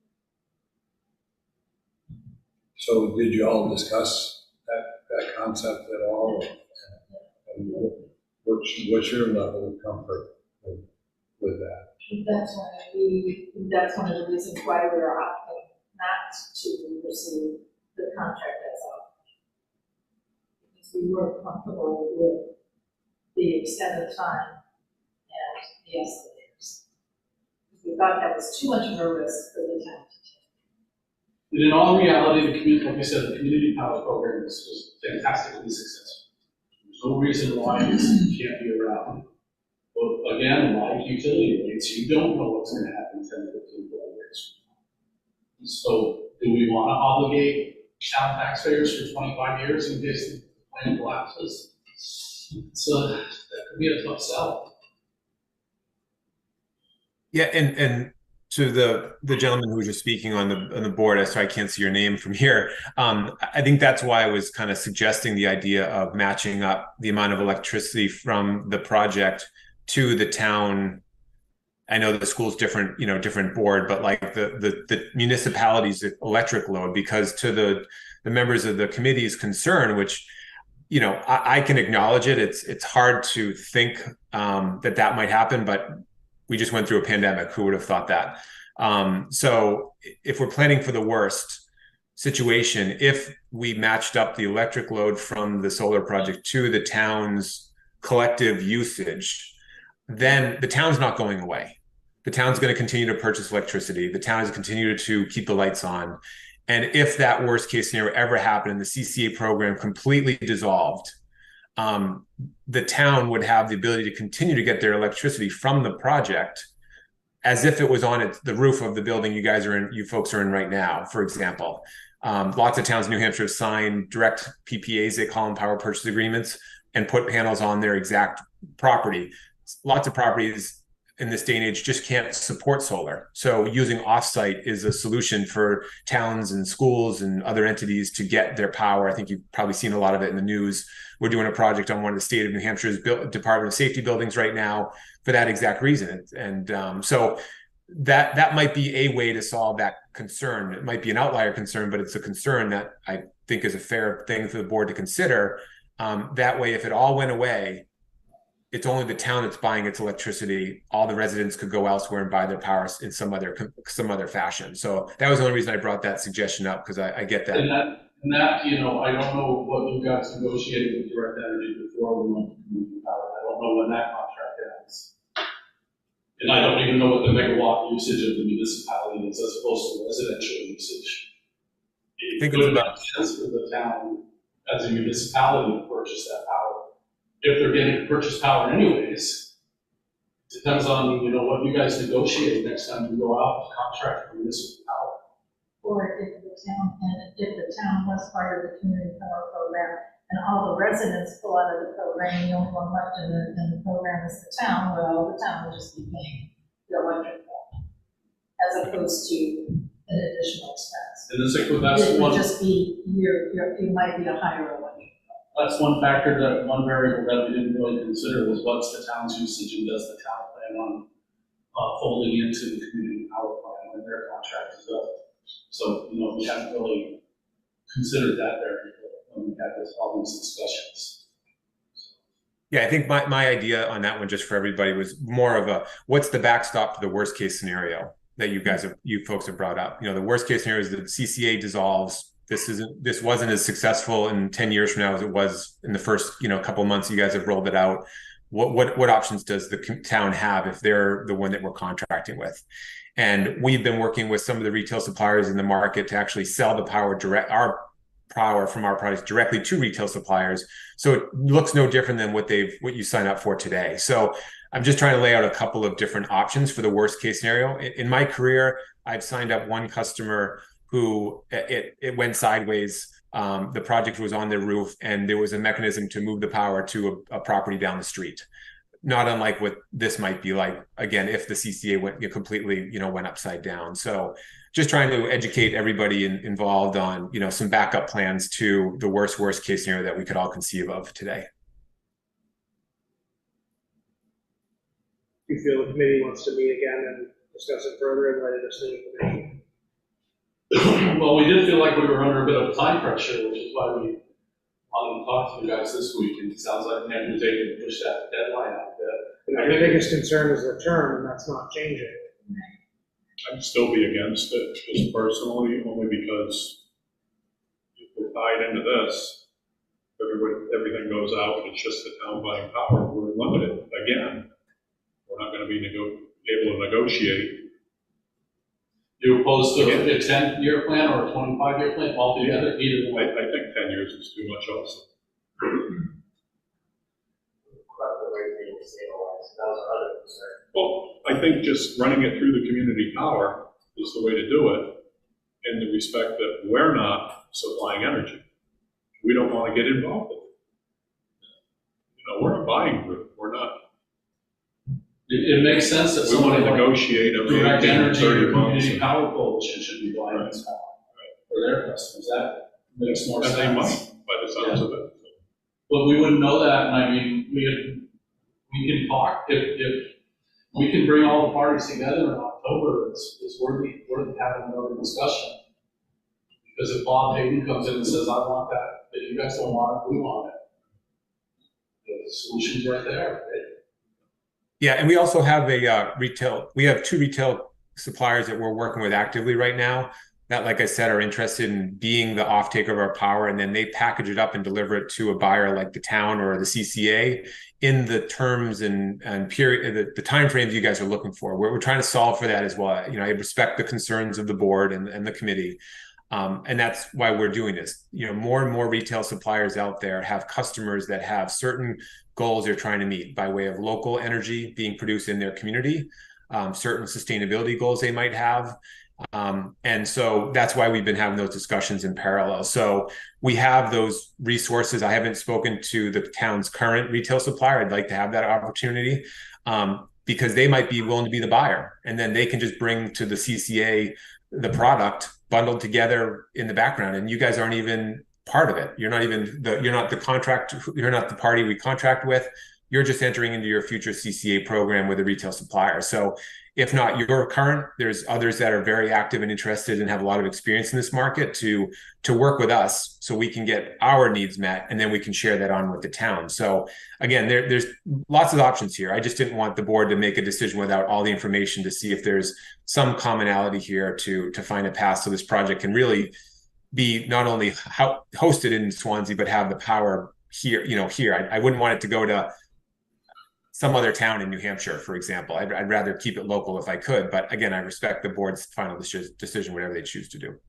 So did you all discuss that concept at all? And what's your level of comfort with that? That's one of the reasons why we're opting not to pursue the contract as of. Because we weren't comfortable with the extended time and the escalators. We thought that was too much of a risk for the town to take. And in all reality, the community, like I said, the community power program is fantastically successful. There's no reason why this can't be around. But again, like utility rates, you don't know what's going to happen 10, 15, 20 years from now. So do we want to obligate town taxpayers for 25 years in case the plan collapses? So that could be a tough sell. Yeah, and to the gentleman who was just speaking on the board, so I can't see your name from here. I think that's why I was kind of suggesting the idea of matching up the amount of electricity from the project to the town. I know the school's different, different board, but like the municipality's electric load, because to the members of the committee's concern, which, I can acknowledge it. It's hard to think that might happen, but we just went through a pandemic. Who would have thought that? So if we're planning for the worst situation, if we matched up the electric load from the solar project to the town's collective usage, then the town's not going away. The town's going to continue to purchase electricity. The town is continue to keep the lights on. And if that worst case scenario ever happened and the CCA program completely dissolved, the town would have the ability to continue to get their electricity from the project as if it was on the roof of the building you folks are in right now, for example. Lots of towns in New Hampshire have signed direct PPAs, they call them power purchase agreements, and put panels on their exact property. Lots of properties in this day and age just can't support solar. So using offsite is a solution for towns and schools and other entities to get their power. I think you've probably seen a lot of it in the news. We're doing a project on one of the state of New Hampshire's Department of Safety buildings right now for that exact reason. And so that might be a way to solve that concern. It might be an outlier concern, but it's a concern that I think is a fair thing for the board to consider. That way, if it all went away, it's only the town that's buying its electricity. All the residents could go elsewhere and buy their power in some other fashion. So that was the only reason I brought that suggestion up, because I get that. And that, you know, I don't know what you guys negotiated with Direct Energy before we went to community power. I don't know when that contract ends. And I don't even know what the megawatt usage of the municipality is as opposed to residential usage. It would make sense for the town as a municipality to purchase that power. If they're getting purchase power anyways, it depends on, you know, what you guys negotiate next time you go out to contract for municipal power. Or if the town was part of the community power program, and all the residents pull out of the program, the only one left in the program is the town, well, the town would just be paying the electric bill, as opposed to an additional expense. And that's It one. would just be, you might be a higher electric bill. That's one factor, that one variable that we didn't really consider was what's the town's usage, and does the town plan on folding into the community power plan when their contract is up? So, you know, we haven't really considered that variable when we had all these discussions. Yeah, I think my idea on that one, just for everybody, was more of a, what's the backstop to the worst case scenario that you folks have brought up? You know, the worst case scenario is that CCA dissolves. This wasn't as successful in 10 years from now as it was in the first, you know, couple of months you guys have rolled it out. What options does the town have if they're the one that we're contracting with? And we've been working with some of the retail suppliers in the market to actually sell the power our power from our products directly to retail suppliers. So it looks no different than what you sign up for today. So I'm just trying to lay out a couple of different options for the worst case scenario. In my career, I've signed up one customer who it went sideways. The project was on their roof, and there was a mechanism to move the power to a property down the street. Not unlike what this might be like, again, if the CCA went upside down. So just trying to educate everybody involved on, you know, some backup plans to the worst case scenario that we could all conceive of today. Do you feel the committee wants to meet again and discuss it further in light of this new information? Well, we did feel like we were under a bit of time pressure, which is why we wanted to talk to you guys this week, and it sounds like Andrew's able to push that deadline out a bit. And the biggest concern is the term, and that's not changing. I'd still be against it, just personally, only because if we're tied into this, everything goes out, it's just the town buying power, we're limited again. We're not gonna be able to negotiate. You opposed to a 10-year plan or a 25-year plan altogether? Either way. I think 10 years is too much also. Well, I think just running it through the community power is the way to do it, in the respect that we're not supplying energy. We don't want to get involved in it. You know, we're a buying group, we're not. It makes sense that We want somebody to negotiate every Direct 18 to Energy 30 or months. Community Power Coalition should be buying this power for their customers. That makes more And sense. they might, by the sounds of it. But we wouldn't know that, and I mean, we can talk, if we can bring all the parties together in October, it's worthy having another discussion. Because if Bob Hayden comes in and says, I want that, if you guys don't want it, we want it. The solution's right there, right? Yeah, and we also have we have 2 retail suppliers that we're working with actively right now that, like I said, are interested in being the off-taker of our power, and then they package it up and deliver it to a buyer like the town or the CCA in the terms and period, the timeframes you guys are looking for. We're trying to solve for that as well. You know, I respect the concerns of the board and the committee. And that's why we're doing this. You know, more and more retail suppliers out there have customers that have certain goals they're trying to meet by way of local energy being produced in their community, certain sustainability goals they might have. And so that's why we've been having those discussions in parallel. So we have those resources. I haven't spoken to the town's current retail supplier. I'd like to have that opportunity, because they might be willing to be the buyer, and then they can just bring to the CCA the product bundled together in the background. And you guys aren't even part of it. You're not the party we contract with. You're just entering into your future CCA program with a retail supplier. So if not your current, there's others that are very active and interested and have a lot of experience in this market to work with us so we can get our needs met, and then we can share that on with the town. So again, there's lots of options here. I just didn't want the board to make a decision without all the information to see if there's some commonality here to find a path so this project can really be not only hosted in Swanzey, but have the power here, here. I wouldn't want it to go to some other town in New Hampshire, for example. I'd rather keep it local if I could, but again, I respect the board's final decision, whatever they choose to do.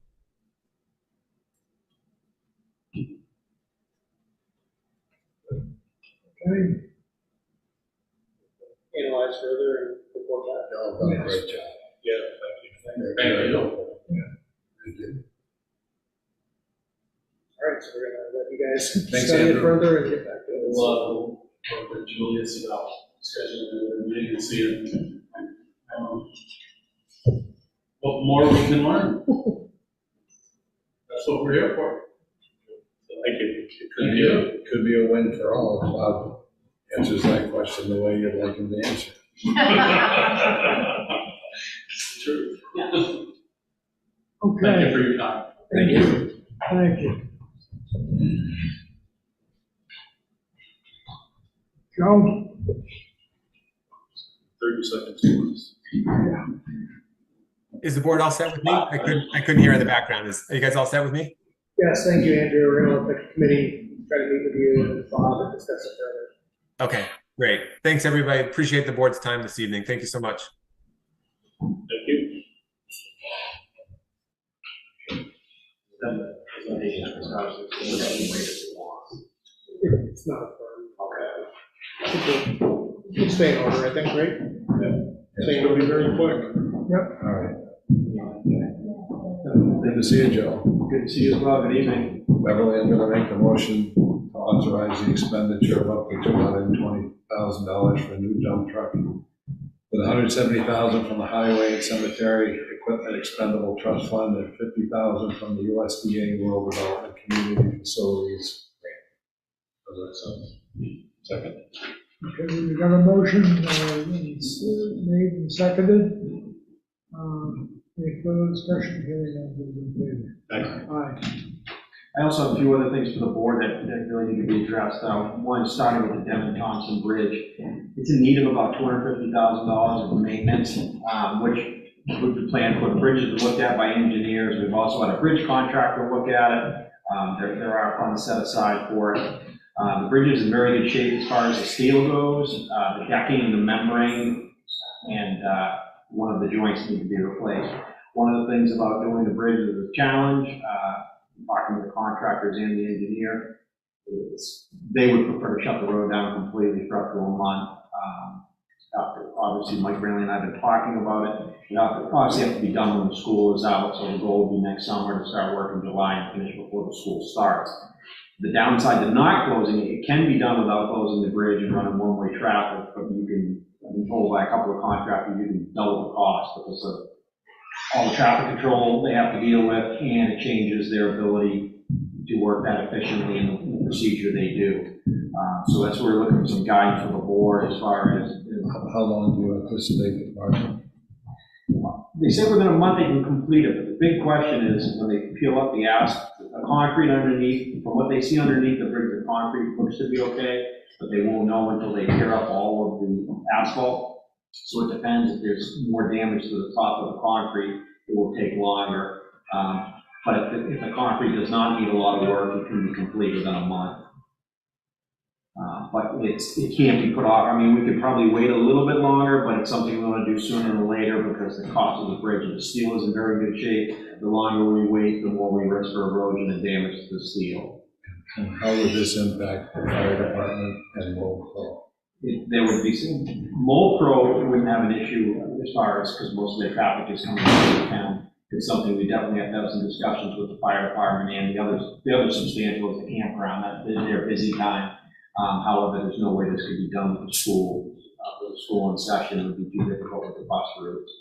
Okay, Analyze further and report back. Y'all have done a great job. Yeah, thank you. Thank you. Thank you. All right, so we're gonna let you guys Thanks, study it Andrew. further and get back to it. We'll work with Julius about scheduling a meeting and see what more we can learn. That's what we're here for. Thank you. Could be a win for all if Bob answers that question the way you'd like him to answer. True. Thank you okay, for your time. Thank you. thank you. Joe? 30 seconds. Is the board all set with me? I couldn't hear in the background. Are you guys all set with me? Yes, thank you, Andrew. We're gonna let the committee try to meet with you and Bob and discuss it further. Okay, great. Thanks, everybody. Appreciate the board's time this evening. Thank you so much. Thank you. It's not a problem. Okay. We'll stay in order, I think, right? I think it'll be very quick. All right. Good to see you, Joe. Good to see you as well, good evening. Beverly, I'm gonna make the motion to authorize the expenditure of up to $220,000 for a new dump truck, with $170,000 from the Highway and Cemetery Equipment Expendable Trust Fund and $50,000 from the USDA Rural Development Community Facilities Grant. How's that sound? Second. Okay, we got a motion, it's made and seconded. Any further discussion, hearing none, those in favor? Aye. I also have a few other things for the board that really need to be addressed. One, starting with the Devon Thompson Bridge. It's in need of about $250,000 of maintenance, which we plan for. The bridge has been looked at by engineers. We've also had a bridge contractor look at it. There are funds set aside for it. The bridge is in very good shape as far as the steel goes, the decking and the membrane, and one of the joints need to be replaced. One of the things about doing the bridge is a challenge, talking to the contractors and the engineer, is they would prefer to shut the road down completely for up to a month. Obviously, Mike Brantley and I have been talking about it. It obviously have to be done when the school is out, so the goal will be next summer to start work in July and finish before the school starts. The downside to not closing it can be done without closing the bridge and running one-way traffic, but you can, I've been told by a couple of contractors, you can double the cost because of all the traffic control they have to deal with, and it changes their ability to work that efficiently in the procedure they do. So that's where we're looking for some guidance from the board as far as. How long do you anticipate the project? They said within a month they can complete it, but the big question is when they peel up the concrete underneath, from what they see underneath the bridge, the concrete looks to be okay, but they won't know until they tear up all of the asphalt. So it depends. If there's more damage to the top of the concrete, it will take longer. But if the concrete does not need a lot of work, it can be complete within a month. But it can't be put off. I mean, we could probably wait a little bit longer, but it's something we want to do sooner than later because the cost of the bridge and the steel is in very good shape. The longer we wait, the more we risk for erosion and damage to the steel. And how would this impact the fire department and Pro? There would be some, Pro wouldn't have an issue as far as, because most of their traffic is coming out of the town. it's something we definitely have to have some discussions with the fire department and the other substantial is the campground. That's their busy time. However, there's no way this could be done with the school. With the school in session, it would be too difficult with the bus routes.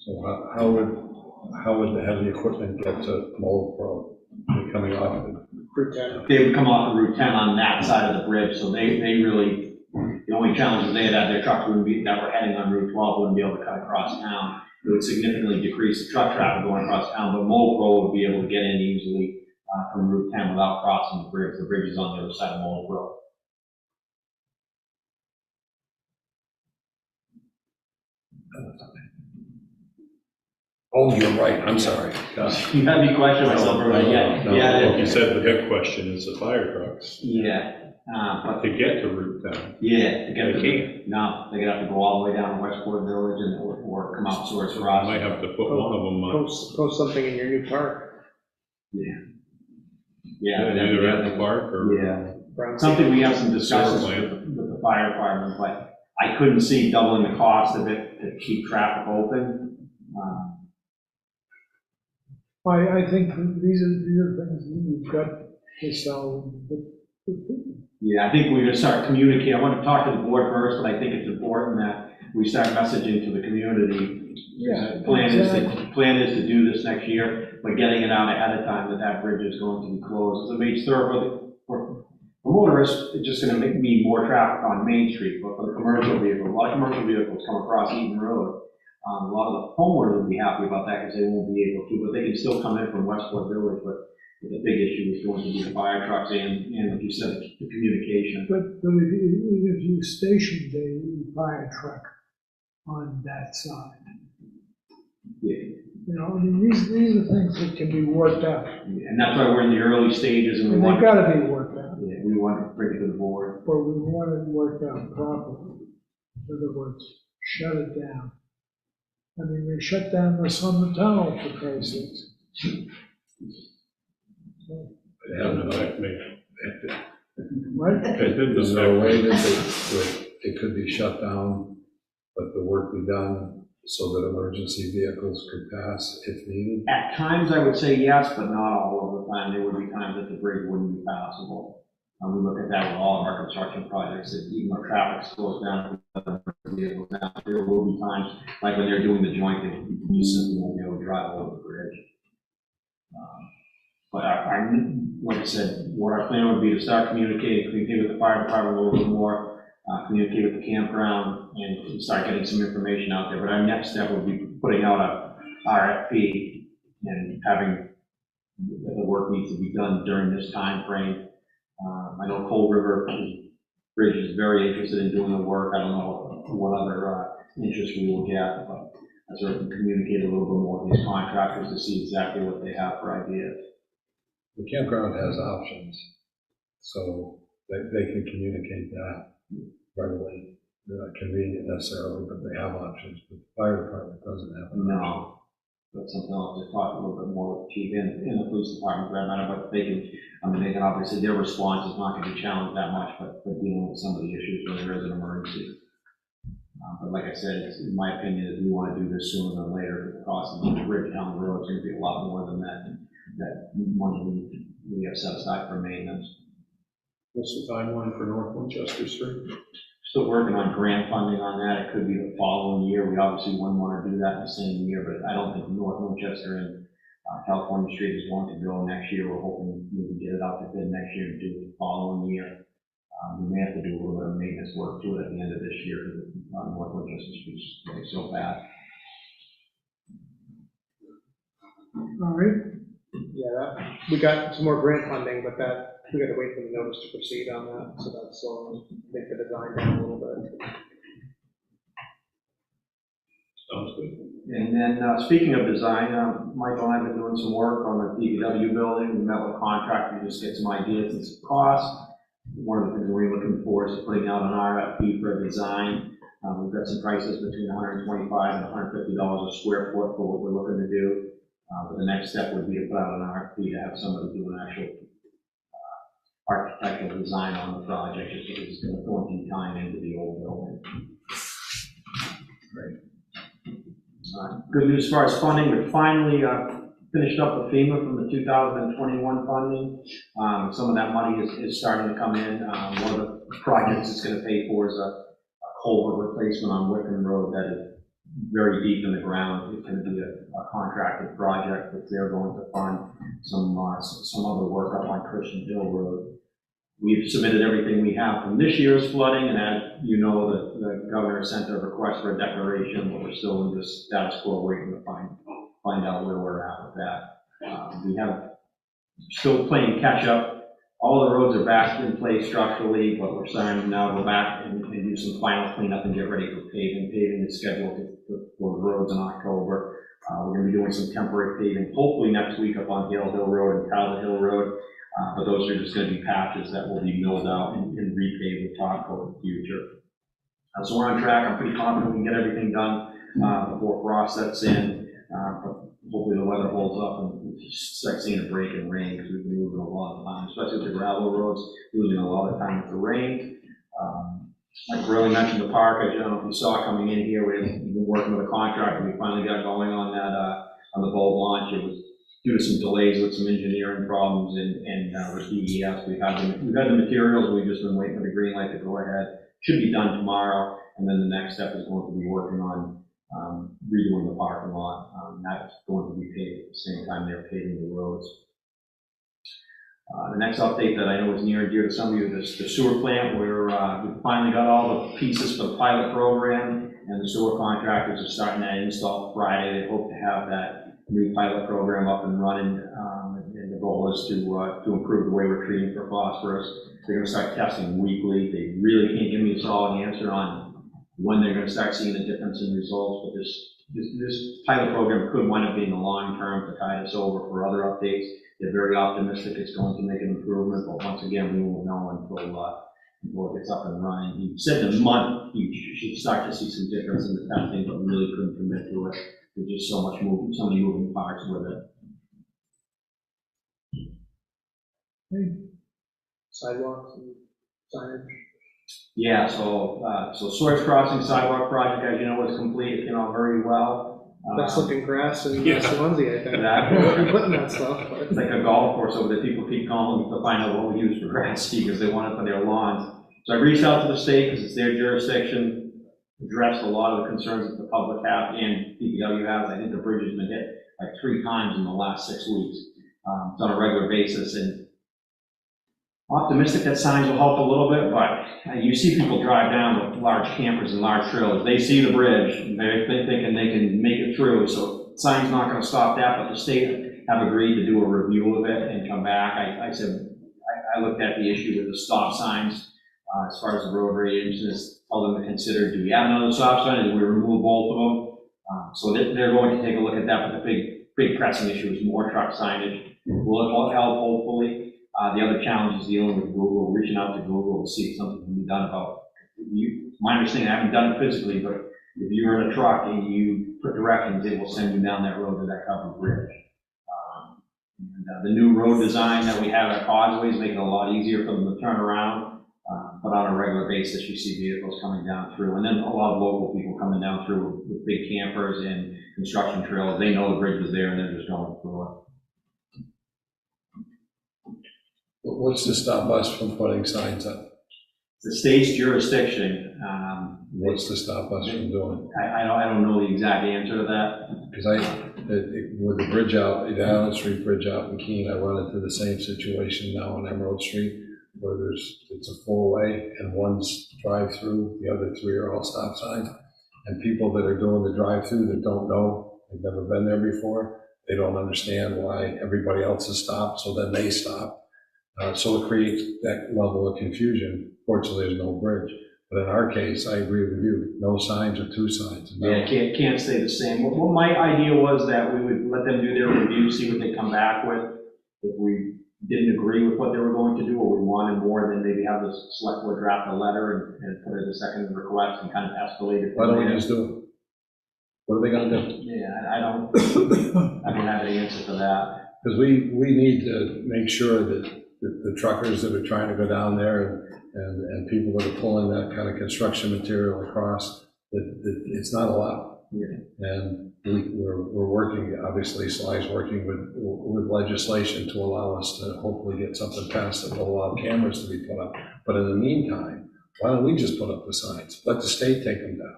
So how would the heavy equipment get to Mold Pro? Coming off of Route 10. They would come off of Route 10 on that side of the bridge, so they really, the only challenge is they had their trucks that were heading on Route 12 wouldn't be able to cut across town. It would significantly decrease the truck traffic going across town, but Mold Pro would be able to get in easily from Route 10 without crossing the bridge. The bridge is on the other side of Mold Pro. Oh, you're right, I'm sorry. You had me question myself for a minute. Like you said, the big question is the fire trucks. Yeah. But To get to Route 10. yeah, to get They to, can't. no, they're gonna have to go all the way down to Westport Village or come out Source I Cross. might have to put one of them on. Post something in your new park. Yeah, Either at the park or. yeah. Brown Something we have some Sewer discussions plant. with the fire department, but I couldn't see doubling the cost of it to keep traffic open. I think these are things you've got to sell. Yeah, I think we're gonna start communicating. I want to talk to the board first, but I think it's important that we start messaging to the community. Yeah, The plan is to do this next year, but getting it out ahead of time that bridge is going to be closed. It's a major thoroughfare for motorists, it's just gonna mean more traffic on Main Street, but for the commercial vehicles, a lot of commercial vehicles come across Eaton Road. A lot of the homeowners will be happy about that because they won't be able to, but they can still come in from Westport Village, but the big issue is going to be the fire trucks and like you said, the communication. But if you stationed a fire truck on that side, Yeah. you know, I mean, these are things that can be worked out. And that's why we're in the early stages and we And want, they've got to be worked out, yeah, we want to bring it to the board. but we want it worked out properly. In other words, shut it down. I mean, they shut down the Summer Tunnel for Christ's sakes. It hasn't affected me. Right? It didn't Is there a affect way me. that it could be shut down, but the work be done so that emergency vehicles could pass if needed? At times I would say yes, but not all of the time. There would be times that the bridge wouldn't be passable. We look at that with all of our construction projects, that even though traffic slows down, vehicles down, there will be times, like when they're doing the joint, they just simply won't be able to drive over the bridge. But like I said, what our plan would be to start communicate with the fire department a little bit more, communicate with the campground, and start getting some information out there. But our next step would be putting out a RFP and having the work needs to be done during this time frame. I know Cold River Bridge is very interested in doing the work. I don't know what other interest we will get, but I sort of communicate a little bit more with these contractors to see exactly what they have for ideas. The campground has options, so they can communicate that right away. They're not convenient necessarily, but they have options, but the fire department doesn't have an option. No, that's something I'll just talk a little bit more with the chief and the police department for that matter, but they can, they can obviously, their response is not gonna be challenged that much, but dealing with some of the issues when there is an emergency. But like I said, in my opinion, if we wanna do this sooner than later, crossing the bridge down the road, it's gonna be a lot more than that money we have set aside for maintenance. What's the timeline for North Winchester Street? Still working on grant funding on that. It could be the following year. We obviously wouldn't want to do that in the same year, but I don't think North Winchester and California Street is going to go next year. We're hoping we can get it out to bid next year and do it the following year. We may have to do a little bit of maintenance work to it at the end of this year because North Winchester Street is so bad. All right, Yeah, we got some more grant funding, but we gotta wait for the notice to proceed on that, so that's slowing, make the design down a little bit. Sounds good. And then, speaking of design, Michael and I have been doing some work on the DPW building. We met with a contractor to just get some ideas and some costs. One of the things we're looking for is putting out an RFP for a design. We've got some prices between $125 and $150 a square foot for what we're looking to do. But the next step would be to put out an RFP to have somebody do an actual architectural design on the project, just because it's going to be tying into the old building. Right. Good news as far as funding, we finally finished up the FEMA from the 2021 funding. Some of that money is starting to come in. One of the projects it's going to pay for is a culvert replacement on Wickham Road that is very deep in the ground. It's going to be a contracted project that they're going to fund. Some other work up on Christian Hill Road. We've submitted everything we have from this year's flooding, and as you know, the governor sent a request for a declaration, but we're still in this status quo waiting to find out where we're at with that. We have still playing catch up. All the roads are back in place structurally, but we're starting to now go back and do some final cleanup and get ready for paving. Paving is scheduled for the roads in October. We're going to be doing some temporary paving, hopefully next week up on Hill Road and Talbot Hill Road. But those are just going to be patches that will be milled out and repaved with top coat in the future. So we're on track. I'm pretty confident we can get everything done before frost sets in. But hopefully the weather holds up and we start seeing a break in rain, because we've been moving a lot of time, especially with the gravel roads, losing a lot of time with the rain. Like really mentioned the park, I don't know if you saw coming in here, we've been working with a contractor. We finally got going on that on the bulb launch. It was due to some delays with some engineering problems and with DES. We've had the materials, we've just been waiting for the green light to go ahead. Should be done tomorrow, and then the next step is going to be working on redoing the parking lot. That's going to be paved at the same time they're paving the roads. The next update that I know is near and dear to some of you is the sewer plant, where we finally got all the pieces for the pilot program, and the sewer contractors are starting that install Friday. They hope to have that new pilot program up and running, and the goal is to improve the way we're treating for phosphorus. They're going to start testing weekly. They really can't give me a solid answer on when they're going to start seeing a difference in results, but this pilot program could wind up being the long term to tide us over for other updates. They're very optimistic it's going to make an improvement, but once again, we won't know until it gets up and running. He said in a month you should start to see some difference in the testing, but really couldn't commit to it. There's just so many moving parts with it. Sidewalks and signage. Yeah, so Swords Crossing sidewalk project, as you know, was complete. It came out very well. Best looking grass in Yeah. Swanzey, I think. Exactly. We're putting that stuff. But It's like a golf course over there. People keep calling to find out what we use for grass seed because they want it for their lawns. So I reached out to the state because it's their jurisdiction, addressed a lot of the concerns that the public have and DPW has. I think the bridge has been hit like 3 times in the last 6 weeks. It's on a regular basis, and optimistic that signs will help a little bit, but you see people drive down with large campers and large trailers. They see the bridge, they're thinking they can make it through, so sign's not going to stop that, but the state have agreed to do a review of it and come back. I said, I looked at the issue with the stop signs as far as the road rage, and tell them to consider, do we have another stop sign, or do we remove both of them? So they're going to take a look at that, but the big pressing issue is more truck signage. Will it help, hopefully? The other challenge is dealing with Google, reaching out to Google to see if something can be done about it. My understanding, I haven't done it physically, but if you're in a truck and you put directions, it will send you down that road to that covered bridge. The new road design that we have at Causeways make it a lot easier for them to turn around, but on a regular basis, you see vehicles coming down through, and then a lot of local people coming down through with big campers and construction trailers. They know the bridge is there and they're just going through it. What's to stop us from putting signs up? The state's jurisdiction. What's to stop us from doing it? I don't know the exact answer to that. Because with the bridge out, the Island Street Bridge out in Keene, I run into the same situation now on Emerald Street, where it's a 4-way and one's drive-through, the other 3 are all stop signs. And people that are doing the drive-through that don't know, they've never been there before, they don't understand why everybody else has stopped, so then they stop. So it creates that level of confusion. Fortunately, there's no bridge. But in our case, I agree with you. No signs or 2 signs. No. Yeah, it can't stay the same. Well, my idea was that we would let them do their review, see what they come back with. If we didn't agree with what they were going to do, or we wanted more, then maybe have the select board draft a letter and put it as a second request and kind of escalate it. Why don't we just do it? What are they going to do? Yeah, I don't have an answer for that. Because we need to make sure that the truckers that are trying to go down there and people that are pulling that kind of construction material across, that it's not allowed. And we're working, obviously Sly's working with legislation to allow us to hopefully get something passed that will allow cameras to be put up. But in the meantime, why don't we just put up the signs? Let the state take them down.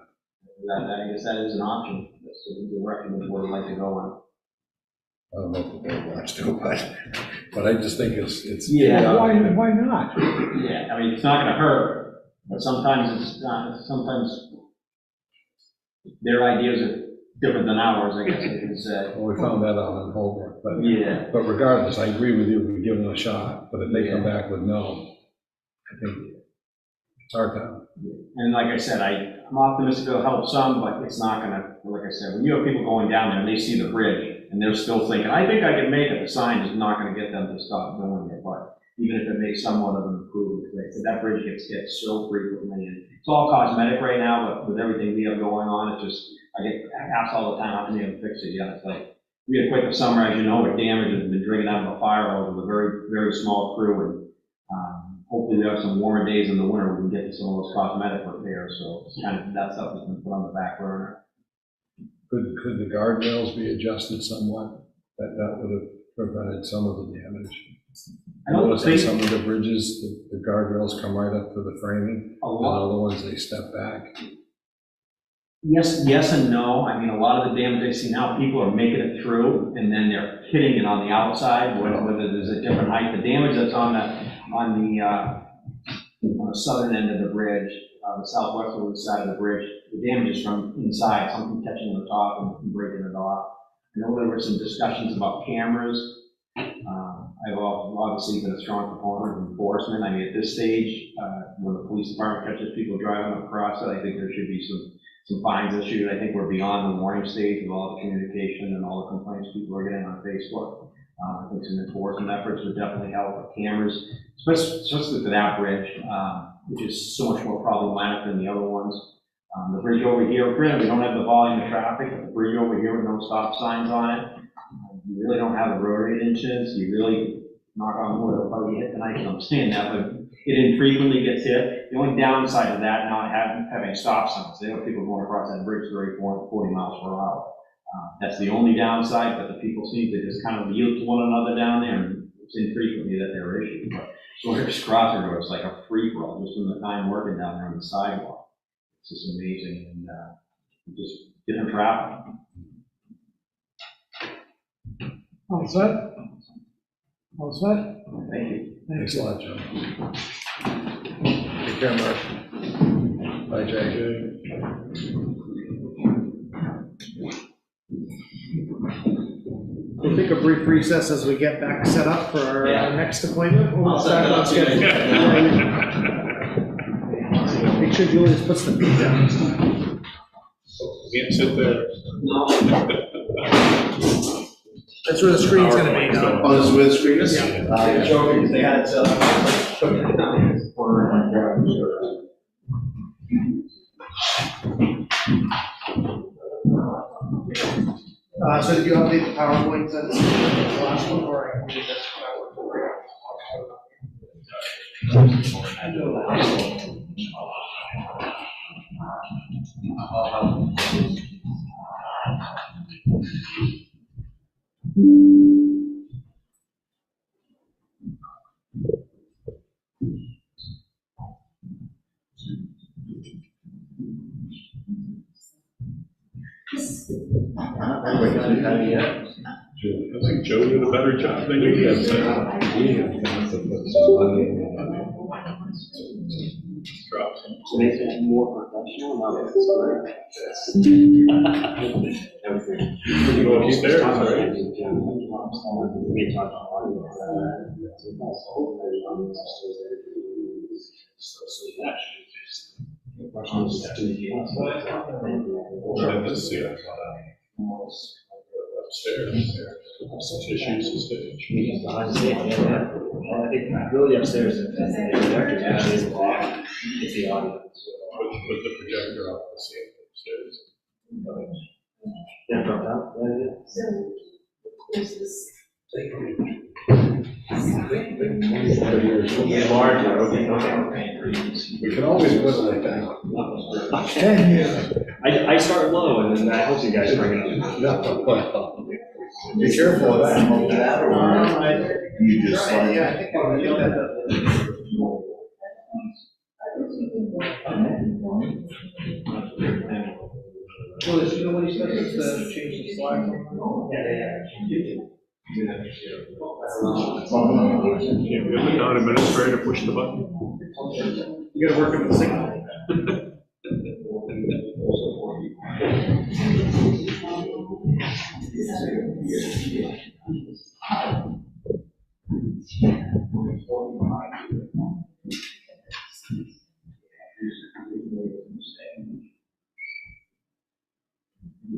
I guess that is an option, that's the direction the board would like to go on. I don't know if the board wants to, but I just think it's. Yeah. Why not? Yeah, I mean, it's not gonna hurt, but sometimes sometimes their ideas are different than ours, I guess you could say. Well, we found that out in Holbrook, but. Yeah. But regardless, I agree with you, we give them a shot, but if they come back with no, I think it's our town. And like I said, I'm optimistic it'll help some, but it's not gonna, like I said, when you have people going down there and they see the bridge, and they're still thinking, I think I can make it, the sign is not gonna get them to stop doing it, but even if it makes somewhat of an improvement, that bridge gets hit so frequently, and it's all cosmetic right now, but with everything we have going on, it's just, I get asked all the time, how can you fix it yet? It's like, we had quite the summer, as you know, with damage has been drinking out of a fire hose with a very, very small crew, and hopefully we have some warmer days in the winter, we can get to some of those cosmetic repairs, so it's kind of, that stuff has been put on the back burner. Could the guardrails be adjusted somewhat? That would have prevented some of the damage. I don't Notice think, some of the bridges, the guardrails come right up to the framing, a and lot, other ones, they step back. yes and no. I mean, a lot of the damage I see now, people are making it through, and then they're hitting it on the outside, whether there's a different height. The damage that's on the southern end of the bridge, the southwesterly side of the bridge, the damage is from inside, something catching on the top and breaking it off. I know there were some discussions about cameras. I've obviously been a strong proponent of enforcement. I mean, at this stage, when the police department catches people driving across it, I think there should be some fines issued. I think we're beyond the warning stage with all the communication and all the complaints people are getting on Facebook. I think some enforcement efforts would definitely help with cameras, especially for that bridge, which is so much more problematic than the other ones. The bridge over here, granted, we don't have the volume of traffic, but the bridge over here with no stop signs on it, you really don't have the rotary incidents. You really, knock on wood, it'll probably get hit tonight, I'm saying that, but it infrequently gets hit. The only downside of that, not having stop signs, they have people going across that bridge 30, 40 miles per hour. That's the only downside, but the people seem to just kind of yield to one another down there, and it's infrequently that they're issued. But Sawyer's Crossing Road is like a free-for-all, just from the time working down there on the sidewalk. It's just amazing, and just different traffic. All set? All set? Thank you. Thanks a lot, John. Take care, Mark. Bye, Jay. We'll take a brief recess as we get back set up for our next appointment. I'll set it up too. Make sure Julius puts the feet down. Can't sit there. That's where the screen's gonna be now. Oh, this is where the screen is? Yeah. Joking, because they had it set up. So did you update the PowerPoint since the last one, or I can do this? I think Joe did a better job than you did. We have got to put some money in it. Drop some. To make it more professional, now it's You go upstairs, right? Upstairs. Tissues to stage. I think really upstairs, it's the audience. Put the projector up and see it upstairs. Yeah, drop down. So, there's this. Yeah, larger, okay. We can always put it like that. 10 years. I start low and then that helps you guys bring it up. No, well, Be careful of that. You just like. Well, you know what he says, is change the slide. Yeah, we have a town administrator push the button. You gotta work on the signal.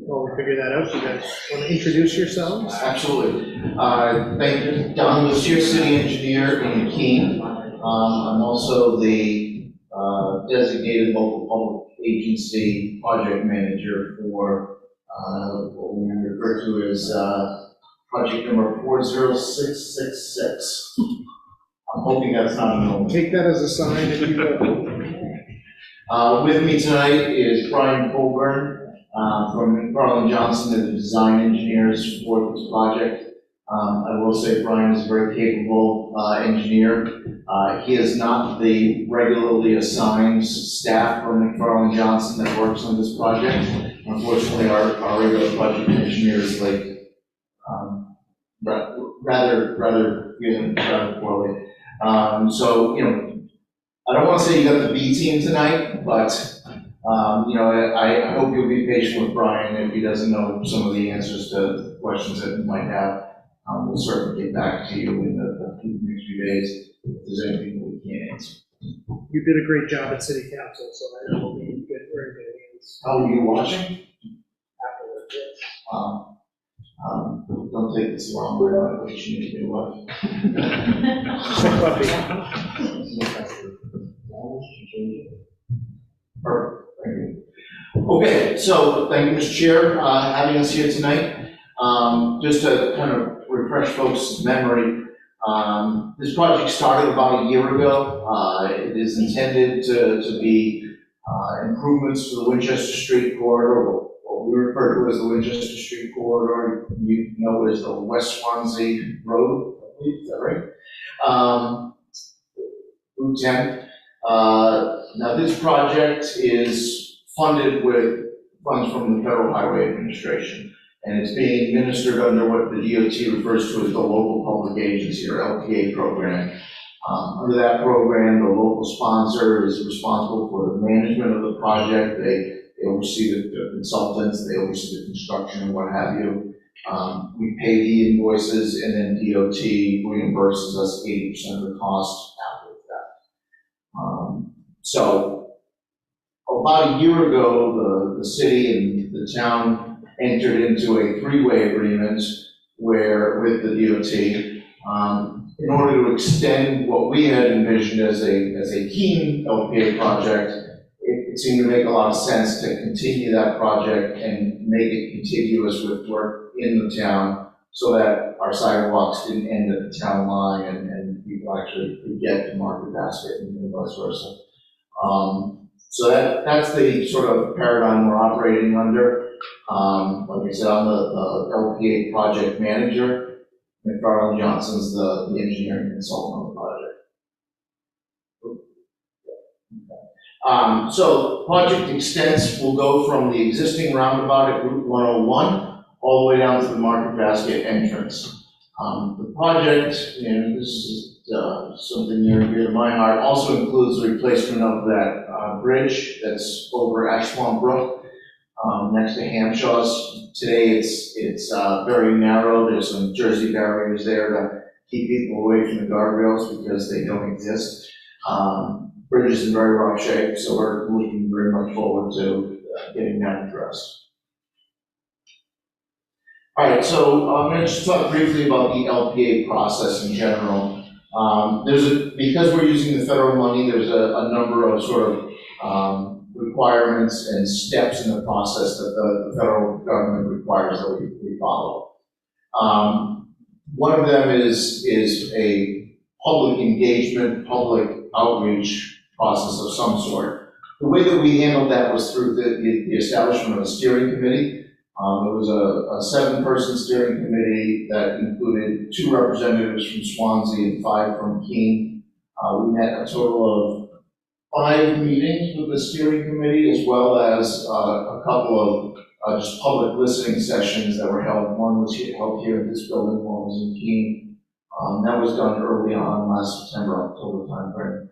While we figure that out, you guys want to introduce yourselves? Absolutely. Thank you. Don Lucier, city engineer in Keene. I'm also the designated local public agency project manager for what we refer to as project number 40666. I'm hoping that's not a no. Take that as a sign if you will. With me tonight is Brian Colburn from McFarland Johnson, the design engineers for this project. I will say Brian is a very capable engineer. He is not the regularly assigned staff from McFarland Johnson that works on this project. Unfortunately, our regular project engineer is like rather poorly. So, you know, I don't want to say you got the B team tonight, but you know, I hope you'll be patient with Brian if he doesn't know some of the answers to questions that you might have. We'll certainly get back to you in the next few days if there's anything that we can't answer. You did a great job at city council, so I know we'll be in good, very good hands. How are you watching? Afterwards, yes. Don't take this the wrong way, I wish you knew what. Perfect, thank you. Okay, so thank you, Mr. Chair, having us here tonight. Just to kind of refresh folks' memory, this project started about a year ago. It is intended to be improvements to the Winchester Street corridor, what we refer to as the Winchester Street corridor. You know it as the West Swanzey Road, I believe, is that right? Route 10. Now this project is funded with funds from the Federal Highway Administration, and it's being administered under what the DOT refers to as the local public agency or LPA program. Under that program, the local sponsor is responsible for the management of the project. They oversee the consultants, they oversee the construction and what have you. We pay the invoices, and then DOT reimburses us 80% of the cost after that. So about a year ago, the city and the town entered into a three-way agreement with the DOT in order to extend what we had envisioned as a Keene LPA project. It seemed to make a lot of sense to continue that project and make it contiguous with work in the town so that our sidewalks didn't end at the town line and people actually could get to Market Basket and vice versa. So that's the sort of paradigm we're operating under. Like I said, I'm the LPA project manager. McFarland Johnson's the engineering consultant on the project. So project extents will go from the existing roundabout at Route 101 all the way down to the Market Basket entrance. The project, and this is something near and dear to my heart, also includes the replacement of that bridge that's over Ash Swamp Brook next to Hamshaw's. Today it's very narrow. There's some Jersey barriers there to keep people away from the guardrails because they don't exist. Bridge is in very rough shape, so we're looking very much forward to getting that addressed. All right, so I'm going to just talk briefly about the LPA process in general. Because we're using the federal money, there's a number of sort of requirements and steps in the process that the federal government requires that we follow. One of them is a public engagement, public outreach process of some sort. The way that we handled that was through the establishment of a steering committee. It was a 7-person steering committee that included 2 representatives from Swanzey and 5 from Keene. We met a total of 5 meetings with the steering committee, as well as a couple of just public listening sessions that were held. One was held here in this building, one was in Keene. That was done early on last September, October timeframe.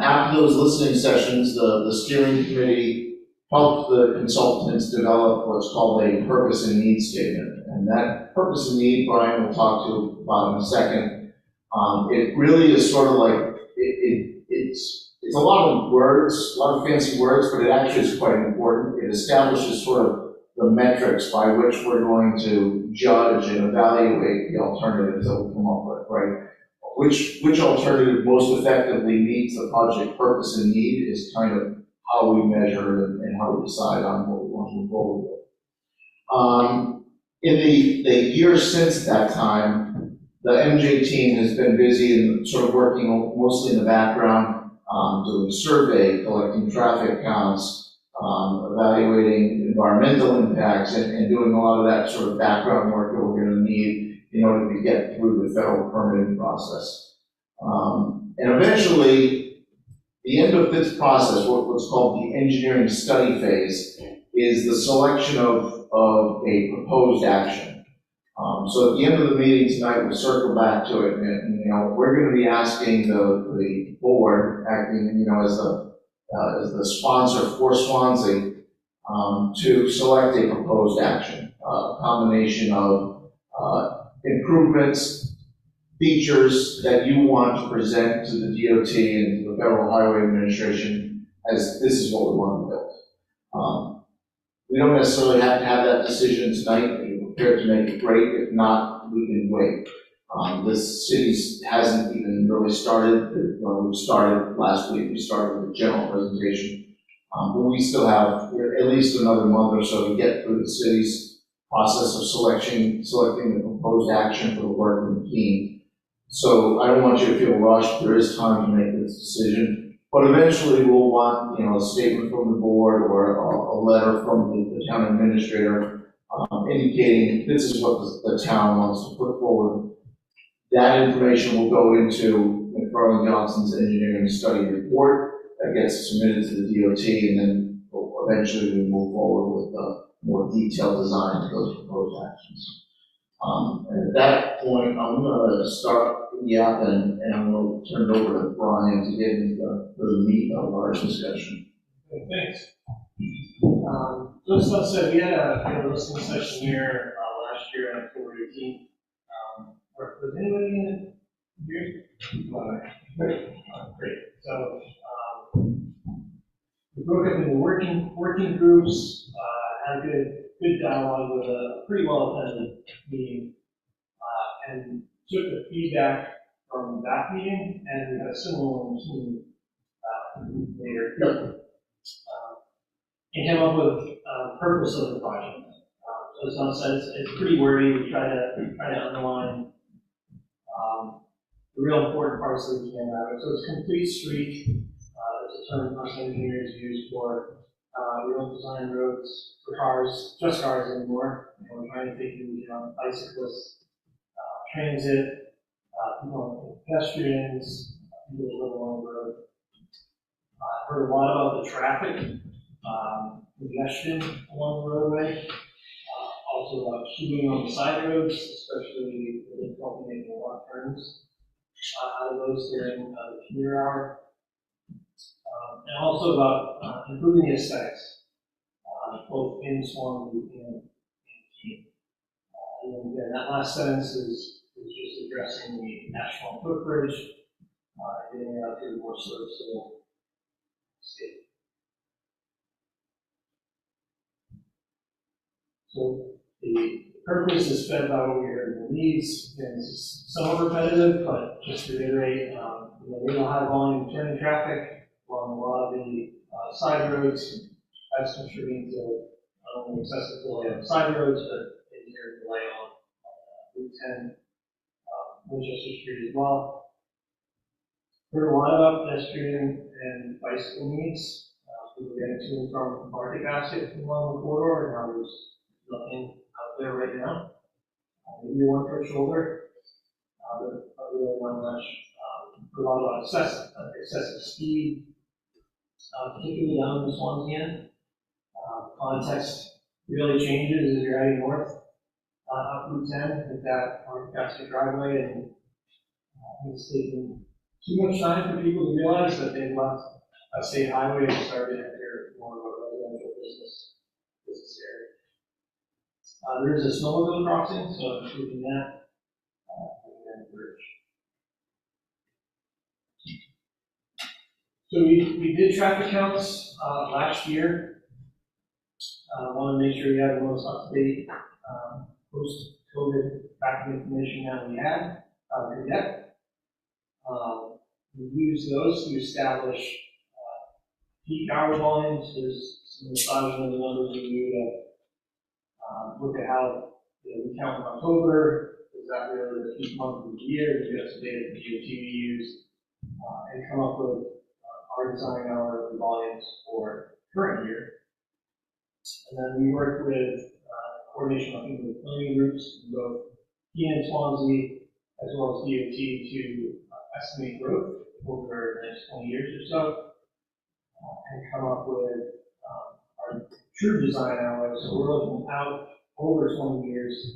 After those listening sessions, the steering committee helped the consultants develop what's called a purpose and need statement. And that purpose and need, Brian will talk to about in a second. It really is sort of like, it's a lot of words, a lot of fancy words, but it actually is quite important. It establishes sort of the metrics by which we're going to judge and evaluate the alternatives that we come up with, right? Which alternative most effectively meets the project purpose and need is kind of how we measure and how we decide on what we want to move forward with. In the years since that time, the MJ team has been busy and sort of working mostly in the background, doing a survey, collecting traffic counts, evaluating environmental impacts, and doing a lot of that sort of background work that we're going to need in order to get through the federal permitting process. And eventually, the end of this process, what's called the engineering study phase, is the selection of a proposed action. So at the end of the meeting tonight, we'll circle back to it, and we're going to be asking the board, acting as the sponsor for Swanzey, to select a proposed action, a combination of improvements, features that you want to present to the DOT and to the Federal Highway Administration as this is what we want to build. We don't necessarily have to have that decision tonight. If you're prepared to make it great. If not, we can wait. This city hasn't even really started. Well, we started last week. We started with a general presentation. But we still have at least another month or so to get through the city's process of selecting the proposed action for the work in Keene. So I don't want you to feel rushed. There is time to make this decision. But eventually we'll want, a statement from the board or a letter from the town administrator indicating this is what the town wants to put forward. That information will go into McFarland Johnson's engineering study report that gets submitted to the DOT, and then eventually we move forward with a more detailed design of those proposed actions. And at that point, I'm going to start and I'm going to turn it over to Brian to get into the meat of our discussion. Okay, thanks. So as Scott said, we had a listening session here last year on October 18th. Was anybody in it here? Great. So we broke up into working groups, had a good dialogue with a pretty well attended meeting, and took the feedback from that meeting, and we had a similar one later. And came up with the purpose of the project. So as Don said, it's pretty wordy. We try to underline the real important parts that we can out of it. So it's complete street. It's a term us engineers use for we don't design roads for cars, just cars anymore. We're trying to think of bicyclists, transit, pedestrians, people who live along the road. I heard a lot about the traffic, congestion along the roadway, also about queuing on the side roads, especially the difficulty making a lot of turns out of those during the commuter hour, and also about improving the aesthetics, both in Swanzey and Keene. And then again, that last sentence is just addressing the national footbridge, getting it out to the more serviceable state. So the purpose is fed by what we heard in the needs. Again, this is somewhat repetitive, but just to reiterate, we have high volume turning traffic along a lot of the side roads. That's contributing to not only excessive delay on side roads, but inherent delay on Route 10, Winchester Street as well. Heard a lot about pedestrian and bicycle needs. people getting to and from market basket along the corridor, and now there's nothing out there right now. Maybe one for a shoulder, but really not much. A lot of excessive speed, particularly down the Swanzey end. Context really changes as you're heading north up Route 10 with that market basket driveway, and it's taken too much time for people to realize that they've left a state highway and started to enter more of a residential business area. There's a snowmobile crossing, so including that, and the bridge. So we did traffic counts last year. Want to make sure we have the most up-to-date post-COVID traffic information that we had could get. We use those to establish peak hour volumes. There's some massaging of the numbers we do to look at how we count in October. Is that really the peak month of the year? We get some data from DOT we use and come up with our design hour volumes for current year. And then we work with coordination with planning groups in both and Swanzey as well as DOT to estimate growth over the next 20 years or so, and come up with our true design hours. So we're looking out over 20 years to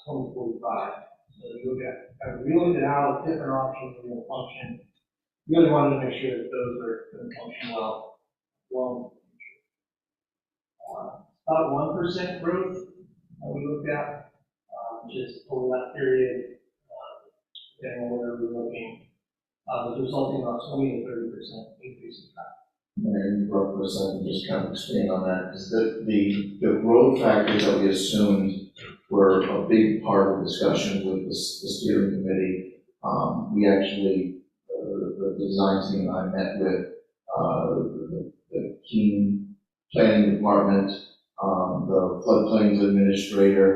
2045. So we looked at how different options were going to function. We really wanted to make sure that those were going to function well in the future. About 1% growth that we looked at, just over that period, depending on where we're looking, was resulting in about 20 to 30% increase in traffic. And for a second, just kind of expand on that, because the growth factors that we assumed were a big part of the discussion with the steering committee. We actually, the design team and I met with the Keene Planning Department, the floodplains administrator.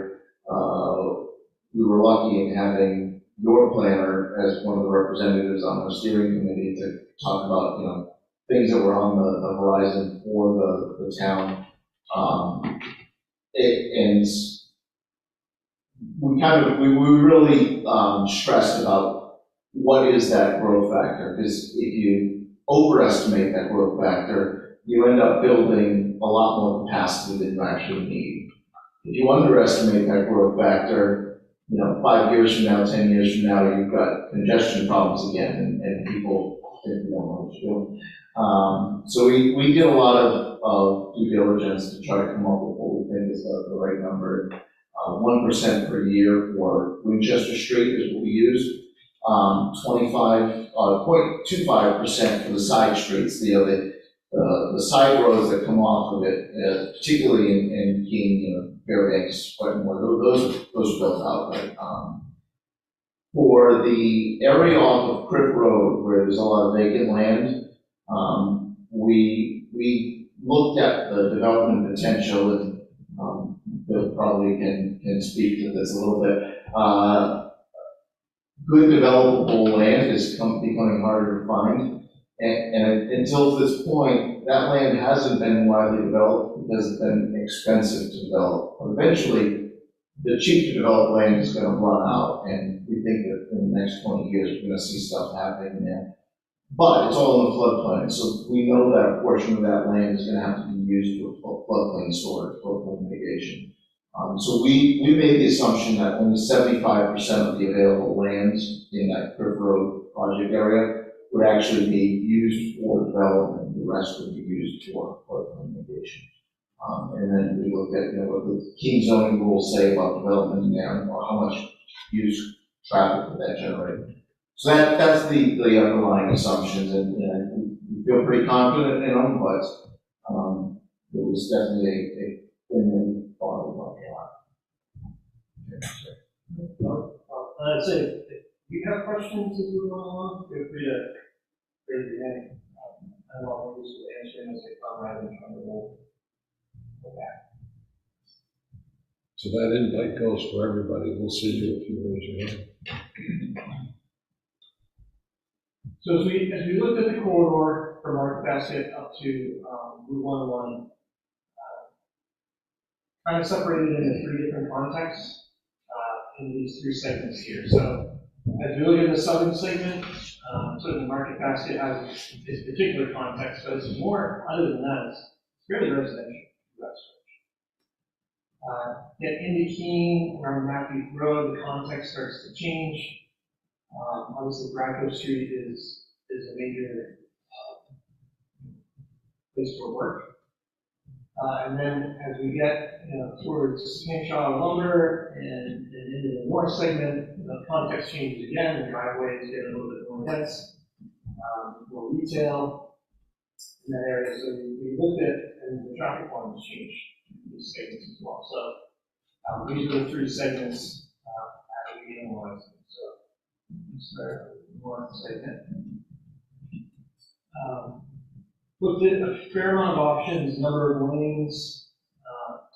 We were lucky in having your planner as one of the representatives on the steering committee to talk about, things that were on the horizon for the town. And we really stressed about what is that growth factor, because if you overestimate that growth factor, you end up building a lot more capacity than you actually need. If you underestimate that growth factor, 5 years from now, 10 years from now, you've got congestion problems again, and people think you don't know what you're doing. So we did a lot of due diligence to try to come up with what we think is the right number. 1% per year for Winchester Street is what we used. 0.25% for the side streets, the side roads that come off of it, particularly in Keene, Fairbanks, Wetmore, those are built out. Right? For the area off of Crick Road, where there's a lot of vacant land, we looked at the development potential, and Bill probably can speak to this a little bit. Good developable land is becoming harder to find. And until this point, that land hasn't been widely developed because it's been expensive to develop. Eventually, the cheap to develop land is going to run out, and we think that in the next 20 years, we're going to see stuff happening there. But it's all in the floodplain, so we know that a portion of that land is going to have to be used for floodplain storage, floodplain mitigation. So we made the assumption that only 75% of the available lands in that Crick Road project area would actually be used for development. The rest would be used for floodplain mitigation. And then we looked at what the Keene zoning rules say about development in there, or how much use traffic would that generate. So that's the underlying assumptions, and we feel pretty confident in them, but it was definitely a thing that we thought about a lot. I'd say if you have questions as we go along, feel free to raise your hand. I'm not used to answering as they come rather than trying to go back. So that invite goes for everybody. We'll see you if you raise your hand. So as we looked at the corridor, from Market Basket up to Route 101, kind of separated into 3 different contexts in these 3 segments here. So as we look at the southern segment, certainly Market Basket has its particular context, but it's more, other than that, it's fairly residential. Get into Keene, around Matthews Road, the context starts to change. Obviously, Bradford Street is a major place for work. And then as we get towards Kinshaw Lumber and into the north segment, the context changes again. The driveways get a little bit more dense, more retail in that area. So we looked at, and the traffic volumes change in these segments as well. So these are the 3 segments that we analyzed. So let's start with the north segment. Looked at a fair amount of options, number of lanes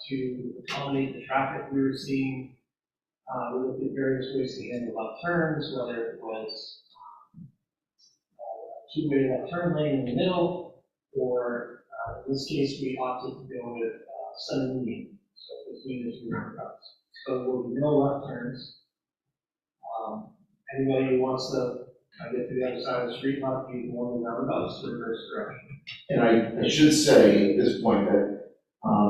to accommodate the traffic we were seeing. We looked at various ways to handle left turns, whether it was a 2-way left turn lane in the middle, or in this case, we opted to go with center median. So between the 2 roundabouts. So there will be no left turns. Anybody who wants to get to the other side of the street, not be one of the roundabouts to reverse direction. And I should say at this point that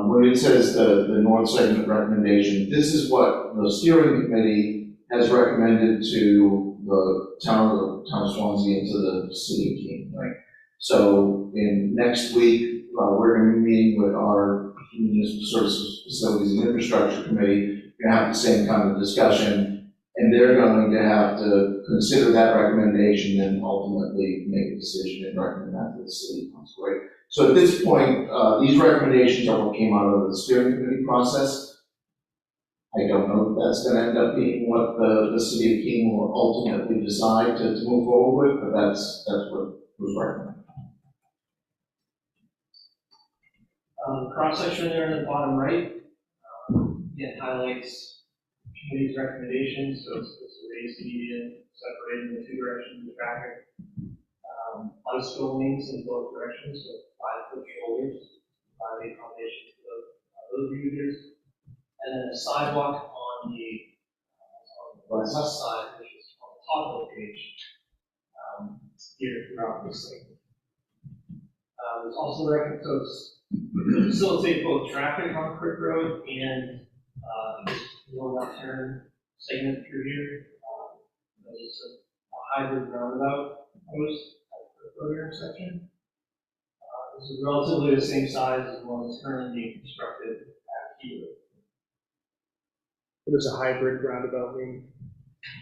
when it says the north segment recommendation, this is what the steering committee has recommended to the town of Swanzey and to the city of Keene, right? So in next week, we're going to be meeting with our municipal services, facilities and infrastructure committee. We're going to have the same kind of discussion, and they're going to have to consider that recommendation and ultimately make a decision and recommend that to the city council, right? So at this point, these recommendations are what came out of the steering committee process. I don't know if that's going to end up being what the city of Keene will ultimately decide to move forward with, but that's what was recommended. Cross section there in the bottom right, it highlights committee's recommendations. So it's a raised median separating the 2 directions of the traffic. Bicycle lanes in both directions with 5-foot shoulders, by the accommodation of those users. And then a sidewalk on the west side, which is on the top of the page, here throughout this thing. There's also recommendations to facilitate both traffic on Crick Road and no left turn segment through here. There's a hybrid roundabout proposed at the Crick Road intersection. This is relatively the same size as the one that's currently being constructed at Key Road. What does a hybrid roundabout mean?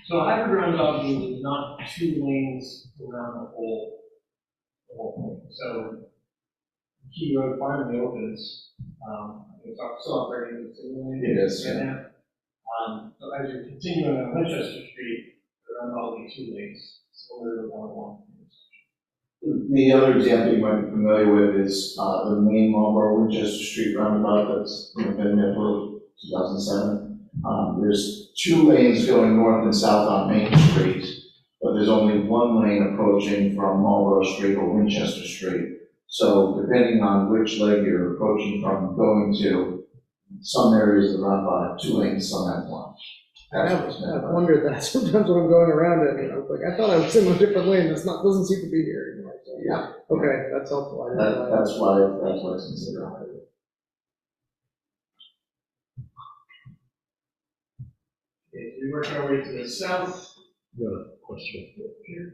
So a hybrid roundabout means there's not 2 lanes around the whole thing. So Key Road finally opens. It's still operating as a single lane. It is, right yeah. now. So as you're continuing on Winchester Street, there are only 2 lanes, similar to the 101. The other example you might be familiar with is the main Marlboro Winchester Street roundabout that's been there for 2007. There's 2 lanes going north and south on Main Street, but there's only 1 lane approaching from Marlboro Street or Winchester Street. So depending on which leg you're approaching from going to, some areas of the roundabout have 2 lanes on that one. I've wondered that sometimes when I'm going around it, I was like, I thought I was in a different lane, doesn't seem to be here anymore. So, Yeah. Okay, that's helpful. I didn't know That's why it's considered hybrid. Okay, so we work our way to the south. Got a question. Here.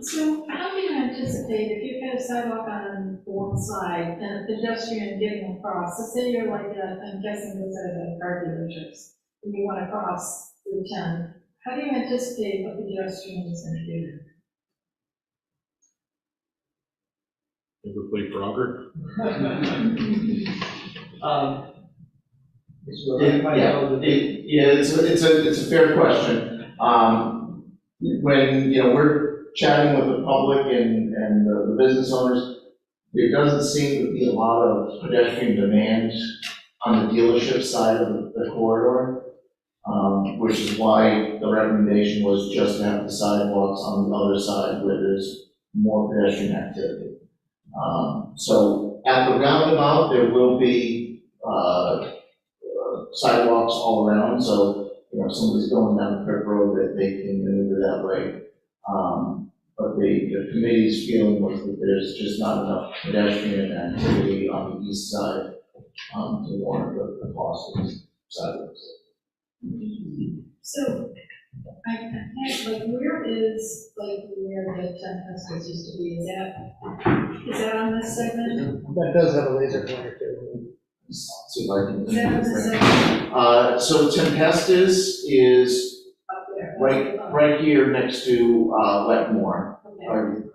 So how do you anticipate if you've got a sidewalk on one side and a pedestrian getting across, let's say you're like, I'm guessing those are the car dealerships, and you want to cross Route 10, how do you anticipate a pedestrian is going to do? Ever play Frogger? It's a fair question. When we're chatting with the public and the business owners, there doesn't seem to be a lot of pedestrian demand on the dealership side of the corridor, which is why the recommendation was just to have the sidewalks on the other side where there's more pedestrian activity. So at the roundabout, there will be sidewalks all around, so, you know, if somebody's going down the Kirk Road, that they can maneuver that way. But the committee's feeling was that there's just not enough pedestrian activity on the east side to warrant the cost of these sidewalks. So, I can't, like, where is, like, where the 10 Pescos used to be, is that on this segment? That does have a laser pointer too. See if I can. Is that on this segment? So Tempestus is Up there? right here next to Wetmore. Okay.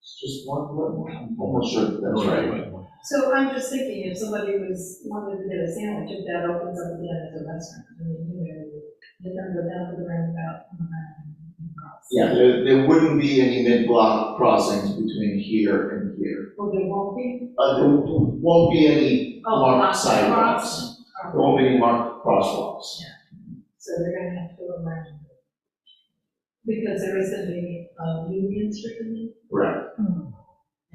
It's just one Wetmore? I'm almost sure that's right. So I'm just thinking, if somebody wanted to get a sandwich, if that opens up again as a restaurant, I mean, you know, they're gonna go down to the roundabout. Yeah, there wouldn't be any mid-block crossings between here and here. Or there won't be? There won't be any marked cross- sidewalks. cross- There won't be any marked crosswalks. So they're gonna have to go around. Because there is gonna be Union Street in there. Correct.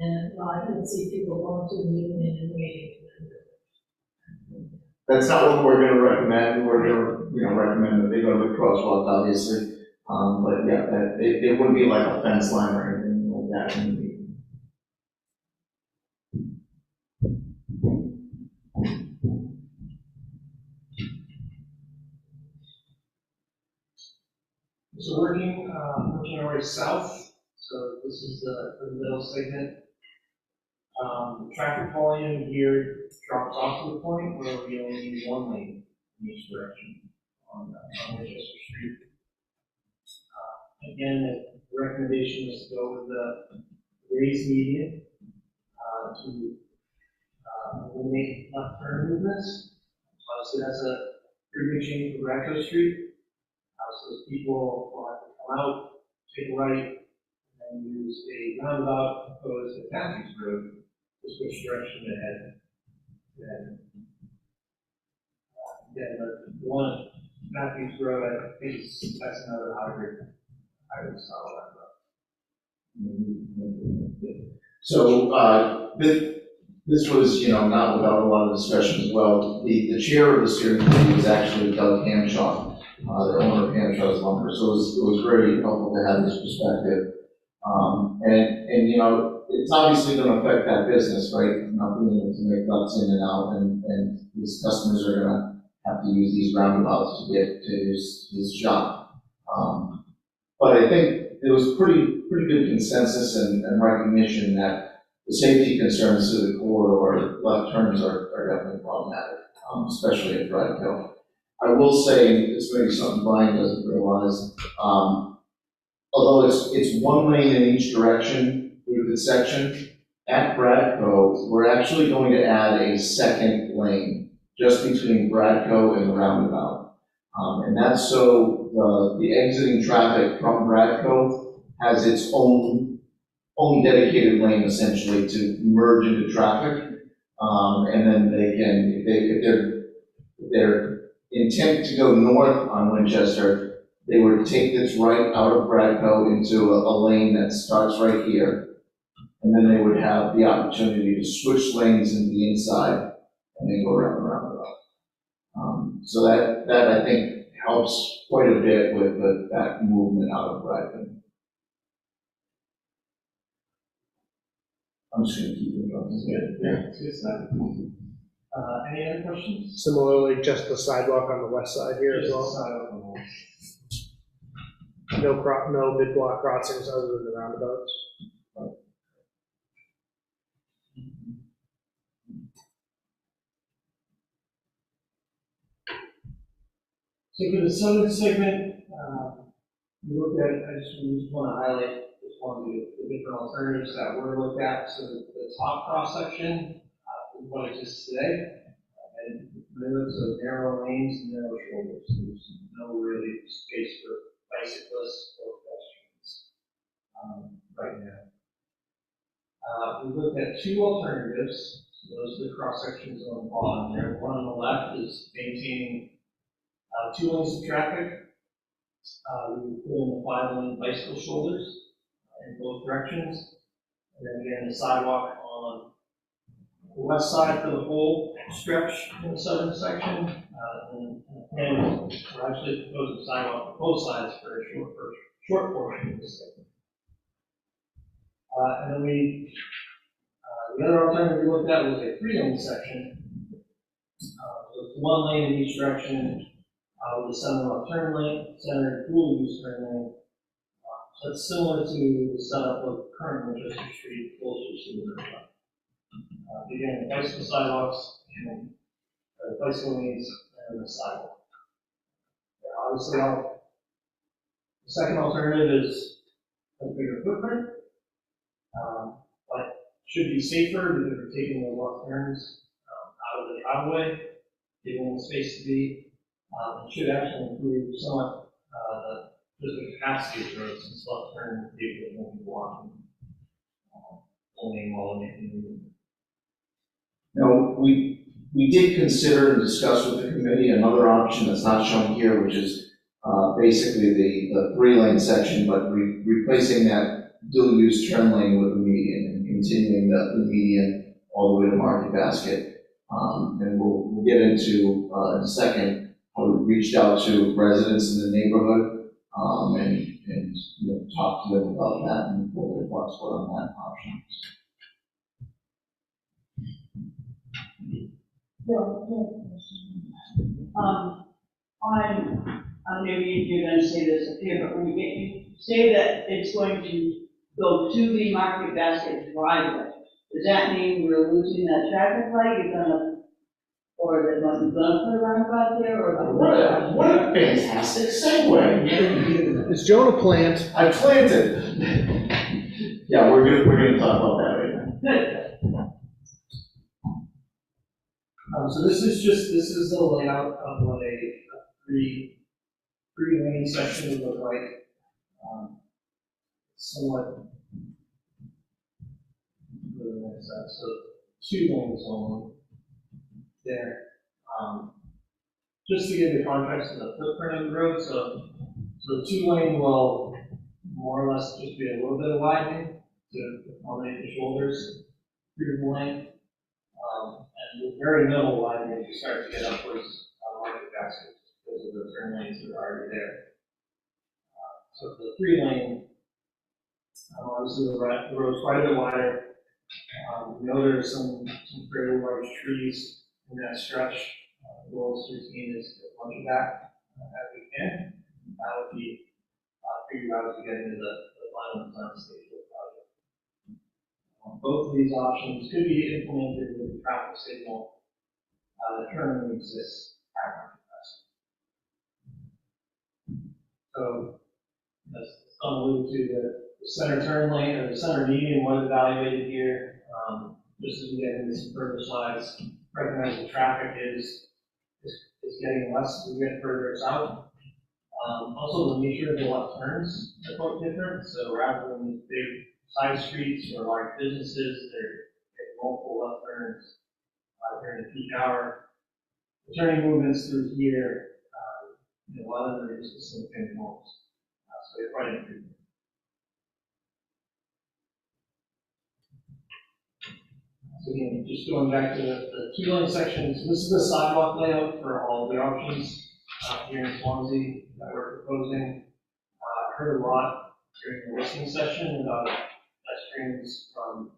And, well, I can see people going to the Union and waiting. That's not what we're gonna recommend. We're gonna, you know, recommend that they go to the crosswalk, obviously. But yeah, there wouldn't be like a fence line or anything like that. So working our way south, so this is the middle segment. Traffic volume here drops off to the point where we only need one lane in each direction on Winchester Street. Again, the recommendation is to go with the raised median to eliminate left turn movements. So that's a pretty big change for Bradco Street. So if people will have to come out, take a right, and then use a roundabout opposed to Matthews Road to switch direction ahead. Then the one Matthews Road, I think that's another hybrid style roundabout. So, this was, you know, not without a lot of discussion as well. The chair of the steering committee was actually Doug Hamshaw, the owner of Hamshaw's Lumber, so it was very helpful to have his perspective. And you know, it's obviously going to affect that business, right? Not being able to make lots in and out, and his customers are going to have to use these roundabouts to get to his shop. But I think there was pretty good consensus and recognition that the safety concerns to the corridor left turns are definitely problematic, especially at Bradco. I will say, it's maybe something Brian doesn't realize, although it's one lane in each direction through the section, at Bradco, we're actually going to add a second lane just between Bradco and the roundabout. And that's so the exiting traffic from Bradco has its own dedicated lane essentially to merge into traffic. And then they can, if they're intent to go north on Winchester, they would take this right out of Bradco into a lane that starts right here. And then they would have the opportunity to switch lanes into the inside and then go around the roundabout. So that I think helps quite a bit with that movement out of Bradco. I'm just gonna keep it going. Yeah, it's good stuff. Any other questions? Similarly, just the sidewalk on the west side here as Just well. sidewalk on the wall. No mid-block crossings other than the roundabouts. So for the southern segment, we looked at, we just want to highlight just one of the different alternatives that were looked at. So the top cross section, is what it is today. And limits of narrow lanes and narrow shoulders. There's no really space for bicyclists or pedestrians right now. We looked at two alternatives. So those are the cross sections on the bottom there. One on the left is maintaining 2 lanes of traffic. We would put in the 5-lane bicycle shoulders in both directions. And then again, the sidewalk on the west side for the whole stretch in the southern section. And we're actually proposing sidewalk on both sides for a short portion of the segment. And then the other alternative we looked at was a 3-lane section. So it's 1 lane in each direction with a center left turn lane, center dual use turn lane. So it's similar to the setup of current Winchester Street closer to the river. Again, bicycle sidewalks and bicycle lanes and the sidewalk. Obviously, the second alternative is a bigger footprint, but should be safer because we're taking the left turns out of the driveway, giving the space to be. It should actually improve somewhat just the capacity of the road, since left turn vehicles won't be walking only while making the movement. No, we did consider and discuss with the committee another option that's not shown here, which is basically the 3-lane section, but replacing that dual-use turn lane with a median and continuing the median all the way to Market Basket. And we'll get into in a second how we reached out to residents in the neighborhood and talked to them about that and what their thoughts were on that option. Maybe you're going to say this up here, but when you say that it's going to go to the Market Basket driveway, does that mean we're losing that traffic light? You're gonna, or is it going to put a roundabout there, or? What a fantastic segue. Is Jonah plant? I planted. Yeah, we're gonna talk about that right now. So this is the layout of what a three-lane section would look like. Somewhat. So 2 lanes only there. Just to give the context of the footprint of the road, so the 2-lane will more or less just be a little bit of widening to accommodate the shoulders through the lane. And with very minimal widening, you start to get upwards on the Market Basket because of the turn lanes that are already there. So for the 3-lane, obviously the road's quite a bit wider. We know there's some fairly large trees in that stretch. The goal is routine is to punch it back as we can. That would be figured out as we get into the final design stage of the project. Both of these options could be implemented with the traffic signal that currently exists at Market Basket. So, as Don alluded to, the center turn lane or the center median was evaluated here. Just as we get into some further slides, recognize the traffic is getting less as we get further south. Also, the nature of the left turns are quite different. So rather than big side streets or large businesses, they're multiple left turns during the peak hour. The turning movements through here, a lot of them are just the same homes. So they're quite improved. So again, just going back to the 2-lane sections, this is the sidewalk layout for all of the options here in Swanzey that we're proposing. I heard a lot during the listening session about pedestrians from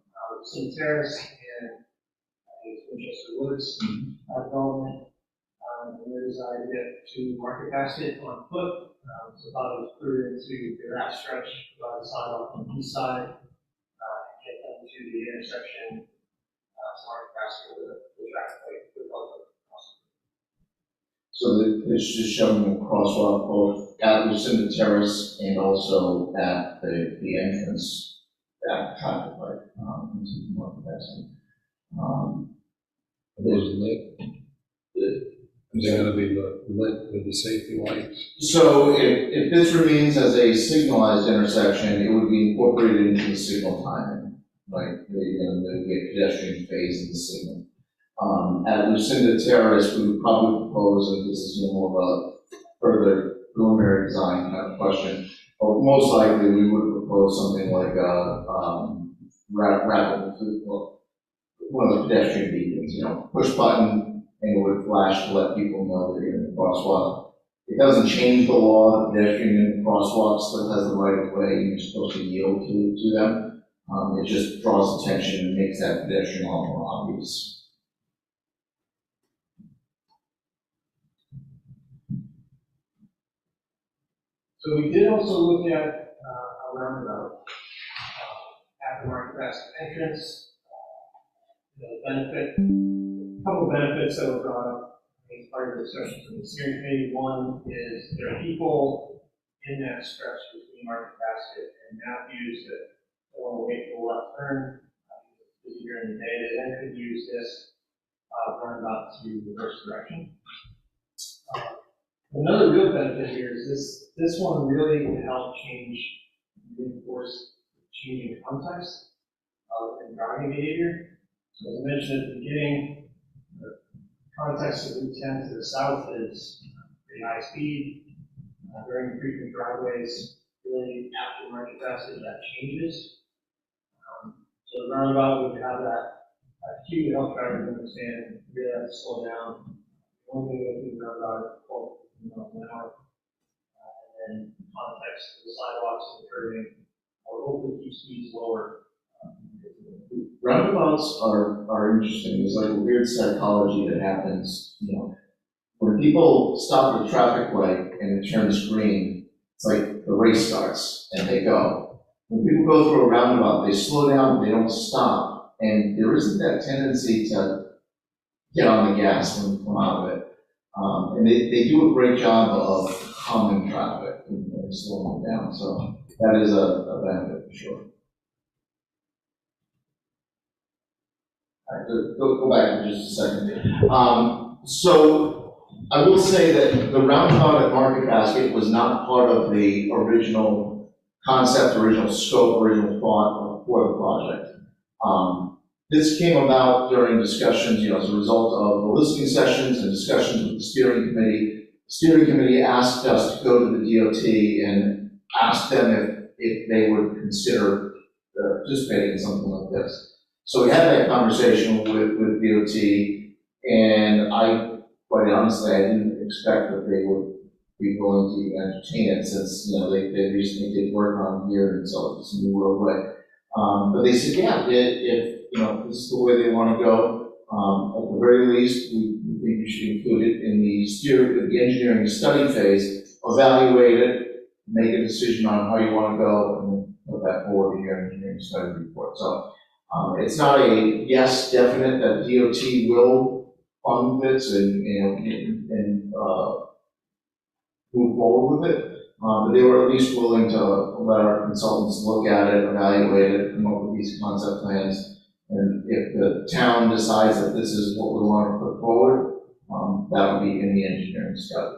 St. Terrace and Winchester Woods development. And their desire to get to Market Basket on foot. So I thought it was prudent to do that stretch, provide the sidewalk on the east side, get them to the intersection. Market Basket with the traffic light with all the So it's just showing a crosswalk both at Lucinda Terrace and also at the entrance, that traffic light into the Market Basket. Are those lit? Is it going to be lit with the safety lights? So if this remains as a signalized intersection, it would be incorporated into the signal timing. Like the pedestrian phase in the signal. At Lucinda Terrace, we would probably propose, and this is more of a further preliminary design kind of question, but most likely we would propose something like one of the pedestrian beacons, push button, and it would flash to let people know that you're in the crosswalk. It doesn't change the law. The pedestrian in the crosswalk still has the right of way, and you're supposed to yield to them. It just draws attention and makes that pedestrian a lot more obvious. So we did also look at a roundabout at the Market Basket entrance. The benefit, a couple of benefits that were brought up as part of the discussion from the steering committee. One is there are people in that stretch between Market Basket and Matthews that want to wait for the left turn, busy during the day. They then could use this roundabout to reverse direction. Another real benefit here is this one really can help reinforce changing context and driving behavior. So as I mentioned at the beginning, the context of Route 10 to the south is pretty high speed, very frequent driveways. Really, after Market Basket, that changes. So the roundabout would have that cue to help drivers understand you really have to slow down. The only way to go through the roundabout is 12 miles an hour. And then context of the sidewalks and curving, or hopefully keep speeds lower. Roundabouts are interesting. There's like a weird psychology that happens, when people stop at a traffic light and it turns green, it's like the race starts and they go. When people go through a roundabout, they slow down, they don't stop, and there isn't that tendency to get on the gas when you come out of it. And they do a great job of calming traffic and slowing it down, so that is a benefit for sure. All right, go back for just a second. So I will say that the roundabout at Market Basket was not part of the original concept, original scope, original thought for the project. This came about during discussions, as a result of the listening sessions and discussions with the steering committee. The steering committee asked us to go to the DOT and ask them if they would consider participating in something like this. So we had that conversation with DOT, and quite honestly, I didn't expect that they would be willing to even entertain it, since, they recently did work on here and so it's a new roadway. But they said, yeah, if this is the way they want to go, at the very least, we think you should include it in the engineering study phase, evaluate it, make a decision on how you want to go, and then put that forward in your engineering study report. So it's not a yes definite that DOT will fund this and move forward with it, but they were at least willing to let our consultants look at it, evaluate it, come up with these concept plans. And if the town decides that this is what we want to put forward, that would be in the engineering study.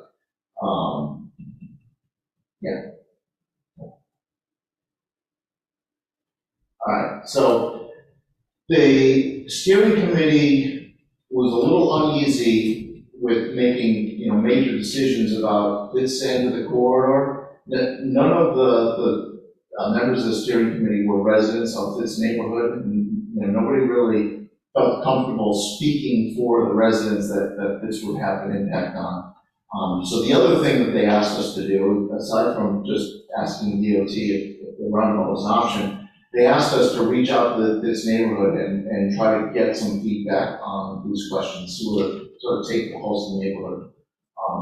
Yeah. All right, so the steering committee was a little uneasy with making, major decisions about this end of the corridor. None of the members of the steering committee were residents of this neighborhood, and nobody really felt comfortable speaking for the residents that this would have an impact on. So the other thing that they asked us to do, aside from just asking DOT if the roundabout was an option, they asked us to reach out to this neighborhood and try to get some feedback on these questions, sort of take the pulse of the neighborhood.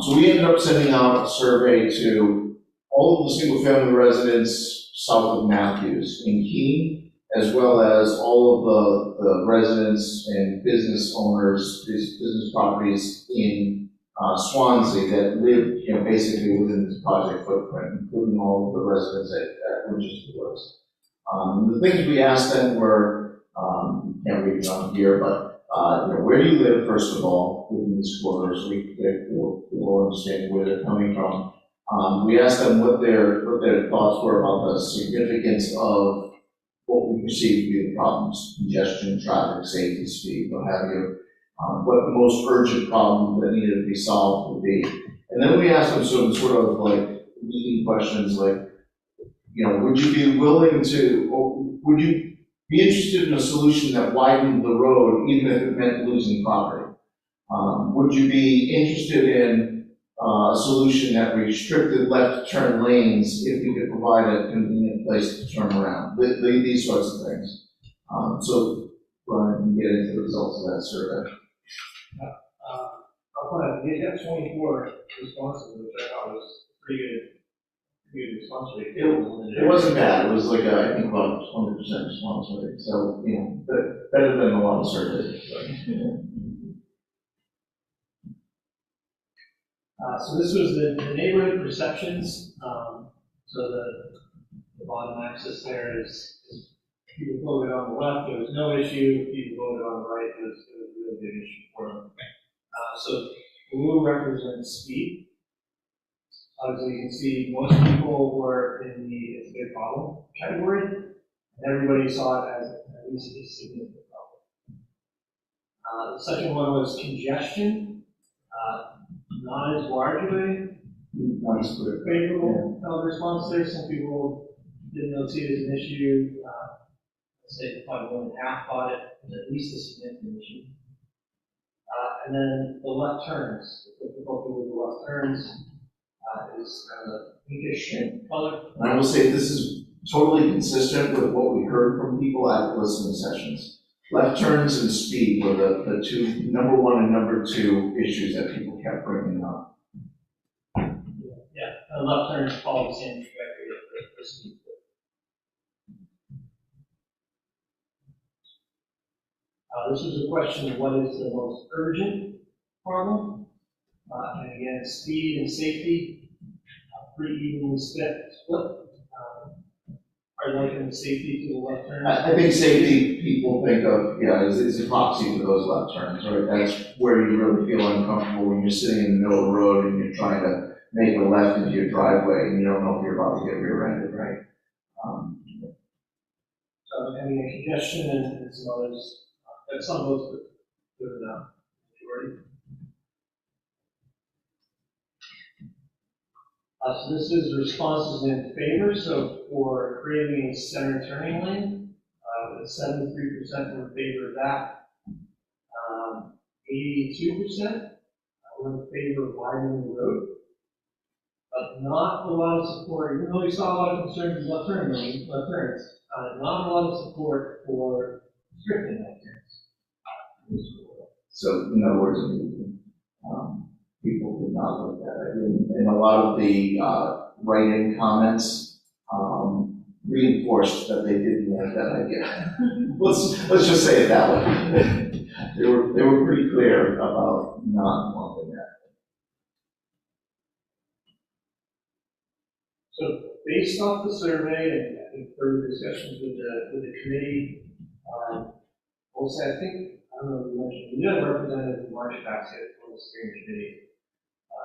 So we ended up sending out a survey to all of the single-family residents south of Matthews in Keene, as well as all of the residents and business owners, business properties in Swanzey that live, basically within this project footprint, including all of the residents at Winchester Woods. The things we asked them were, can't read it on here, but where do you live, first of all, within this corridor, so we'll understand where they're coming from. We asked them what their thoughts were about the significance of what we perceive to be the problems: congestion, traffic, safety, speed, what have you. What the most urgent problem that needed to be solved would be. And then we asked them sort of like leading questions like, would you be willing to, or would you be interested in a solution that widened the road, even if it meant losing property? Would you be interested in a solution that restricted left turn lanes if we could provide a convenient place to turn around? These sorts of things. So Brian can get into the results of that survey. I'll put it, you got 24 responses, which I thought was pretty good response rate. It wasn't bad. It was like, I think about 20% response rate. So, better than a lot of surveys. So this was the neighborhood perceptions. So the bottom axis there is people voted on the left, there was no issue. People voted on the right, there was a really big issue for them. So blue represents speed. Obviously, you can see most people were in the it's a big problem category, and everybody saw it as at least a significant problem. The second one was congestion. Not as large of a favorable response there. Some people didn't really see it as an issue. Let's say probably 1.5 thought it was at least a significant issue. And then the left turns. The difficulty with the left turns is kind of a pinkish color. And I will say this is totally consistent with what we heard from people at the listening sessions. Left turns and speed were the two, number one and number two issues that people kept bringing up. Yeah, left turns follow the same trajectory of the speed. This was a question of what is the most urgent problem. And again, speed and safety, pretty evenly split. Are liking safety to the left turn? I think safety people think of, is a proxy for those left turns, right? That's where you really feel uncomfortable when you're sitting in the middle of the road and you're trying to make a left into your driveway and you don't know if you're about to get rear-ended, right? So, I mean, congestion and some others, some of those good enough, majority. So this is responses in favor. So for creating a center turning lane, 73% were in favor of that. 82% were in favor of widening the road. But not a lot of support, even though we saw a lot of concerns with left turns, not a lot of support for restricting left turns. So in other words, people did not like that. And a lot of the write-in comments reinforced that they didn't like that idea. let's just say it that way. they were pretty clear about not wanting that. So based off the survey and I think further discussions with the committee, also I think, I don't know if you mentioned, we have a representative from Market Basket on the steering committee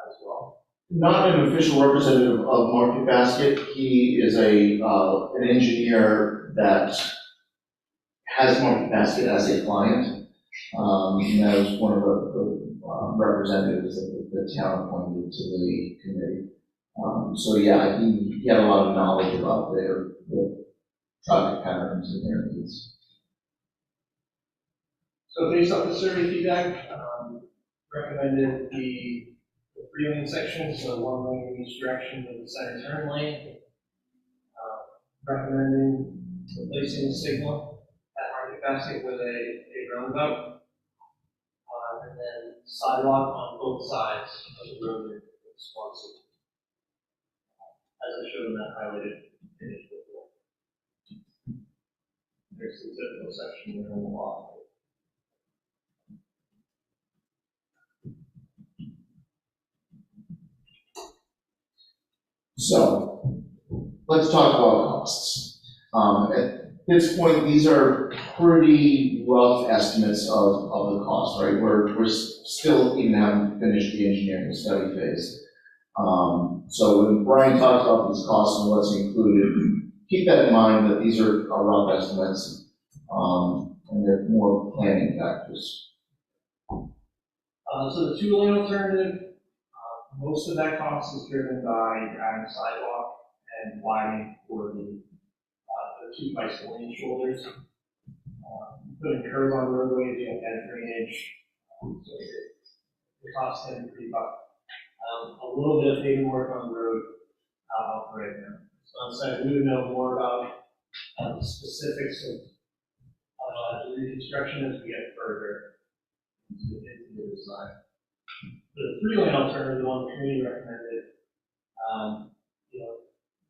as well. Not an official representative of Market Basket. He is an engineer that has Market Basket as a client. And that was one of the representatives that the town appointed to the committee. So yeah, he had a lot of knowledge about their traffic patterns and their needs. So based off the survey feedback, recommended the three-lane sections, so one lane in each direction with the center turn lane. Recommending replacing the signal at Market Basket with a roundabout. And then sidewalk on both sides of the road in Swanzey. As I showed in that highlighted image before. There's the typical section there on the lot. So, let's talk about costs. At this point, these are pretty rough estimates of the cost, right? We're still even haven't finished the engineering study phase. So when Brian talks about these costs and what's included, keep that in mind that these are rough estimates, and they're more planning factors. So the two-lane alternative, most of that cost is driven by adding sidewalk and widening for the two bicycle lane shoulders. Putting curb on roadways, you have better drainage, so the cost can be pretty buck. A little bit of paving work on the road right now. So on site, we would know more about the specifics of the reconstruction as we get further into the design. The three-lane alternative, the one the community recommended,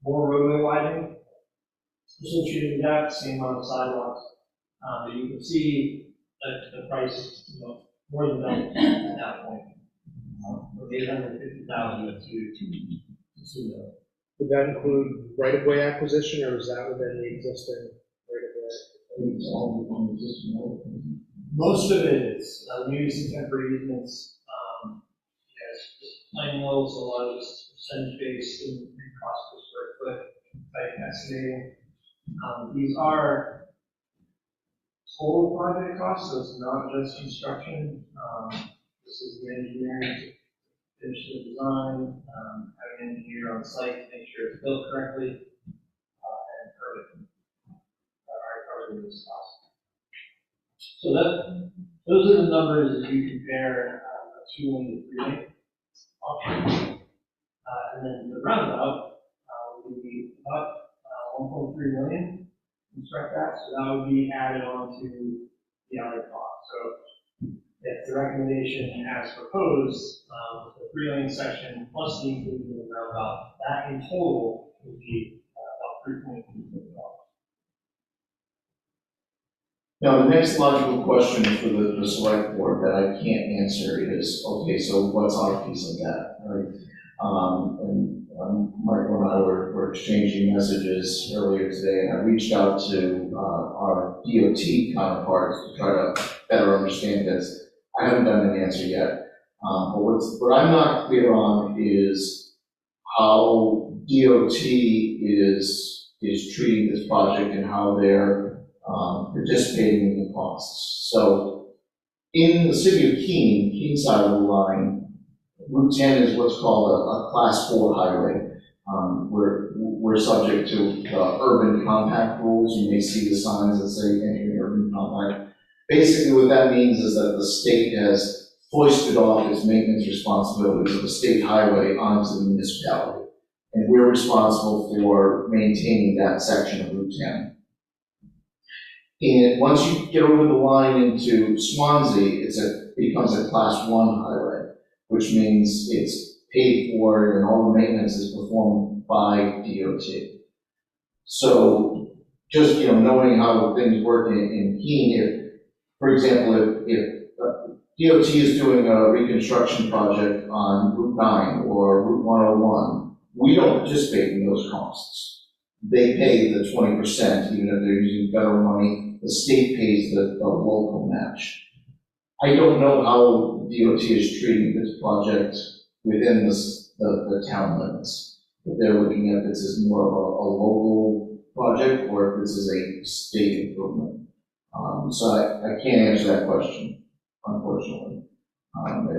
more roadway widening, associated with that, same amount of sidewalks. But you can see that the price, more than doubled at that point, from $850,000 to $2 million. Would that include right-of-way acquisition, or is that within the existing right-of-way? Most of it is, maybe some temporary easements, plain mills, a lot of this percentage based in cost per square foot by estimating. These are total project costs, so it's not just construction. This is the engineering to finish the design, having an engineer on site to make sure it's built correctly, and permitting are covering these costs. So those are the numbers as you compare a 2-lane to 3-lane option. And then the roundabout would be about 1.3 million to construct that, so that would be added on to the other cost. So if the recommendation as proposed, the 3-lane section plus the inclusion of the roundabout, that in total would be about $3.2 million. Now, the next logical question for the select board that I can't answer is, okay, so what's our piece of that, right? Michael and I were exchanging messages earlier today, and I reached out to our DOT counterparts to try to better understand this. I haven't done an answer yet, but what I'm not clear on is how DOT is treating this project and how they're participating in the costs. So in the city of Keene side of the line, Route 10 is what's called a Class 4 highway. We're subject to urban compact rules. You may see the signs that say entering urban compact. Basically what that means is that the state has foisted off its maintenance responsibilities of the state highway onto the municipality. And we're responsible for maintaining that section of Route 10. And once you get over the line into Swanzey, it becomes a Class 1 highway, which means it's paid for and all the maintenance is performed by DOT. So just, knowing how things work in Keene, if, for example, if DOT is doing a reconstruction project on Route 9 or Route 101, we don't participate in those costs. They pay the 20%, even if they're using federal money. The state pays the local match. I don't know how DOT is treating this project within the town limits. If they're looking at this as more of a local project or if this is a state improvement. So I can't answer that question, unfortunately.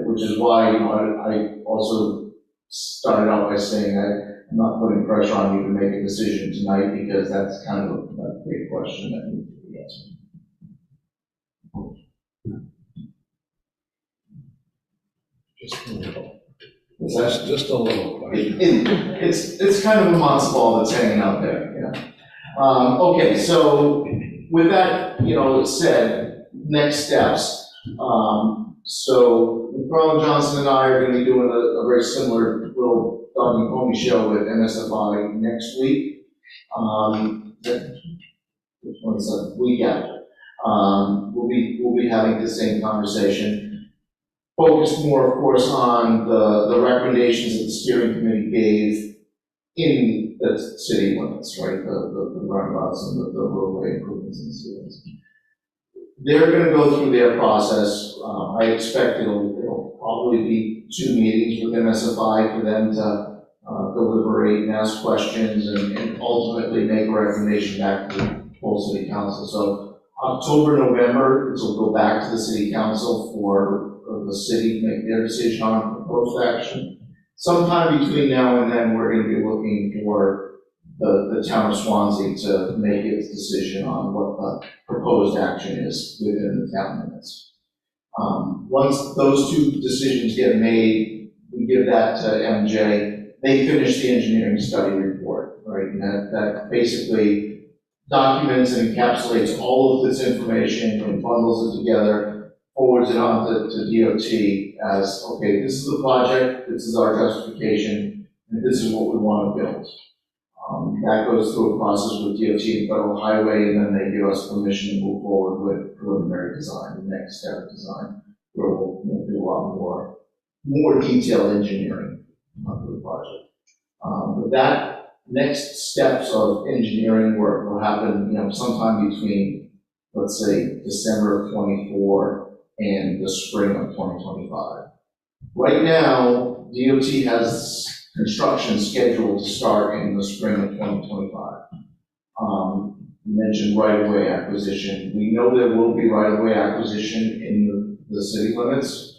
Which is why I also started out by saying I'm not putting pressure on you to make a decision tonight because that's kind of a big question that needs to be answered. That's just a little question. It's kind of a monster ball that's hanging out there, okay, so with that, said, next steps. So Carl Johnson and I are going to be doing a very similar little dog and pony show with MSFI next week. The 27th, week after. We'll be having the same conversation. Focused more, of course, on the recommendations that the steering committee gave in the city limits, right? The roundabouts and the roadway improvements in the city limits. They're going to go through their process. I expect it'll probably be 2 meetings with MSFI for them to deliberate and ask questions and ultimately make a recommendation back to the whole city council. So October, November, this will go back to the city council for the city to make their decision on proposed action. Sometime between now and then, we're going to be looking for the town of Swanzey to make its decision on what the proposed action is within the town limits. Once those two decisions get made, we give that to MJ. They finish the engineering study report, right? And that basically documents and encapsulates all of this information and bundles it together, forwards it on to DOT as, okay, this is the project, this is our justification, and this is what we want to build. That goes through a process with DOT and Federal Highway, and then they give us permission to move forward with preliminary design, the next step of design, where we'll do a lot more detailed engineering for the project. But that next steps of engineering work will happen, sometime between, let's say, December of '24 and the spring of 2025. Right now, DOT has construction scheduled to start in the spring of 2025. You mentioned right-of-way acquisition. We know there will be right-of-way acquisition in the city limits,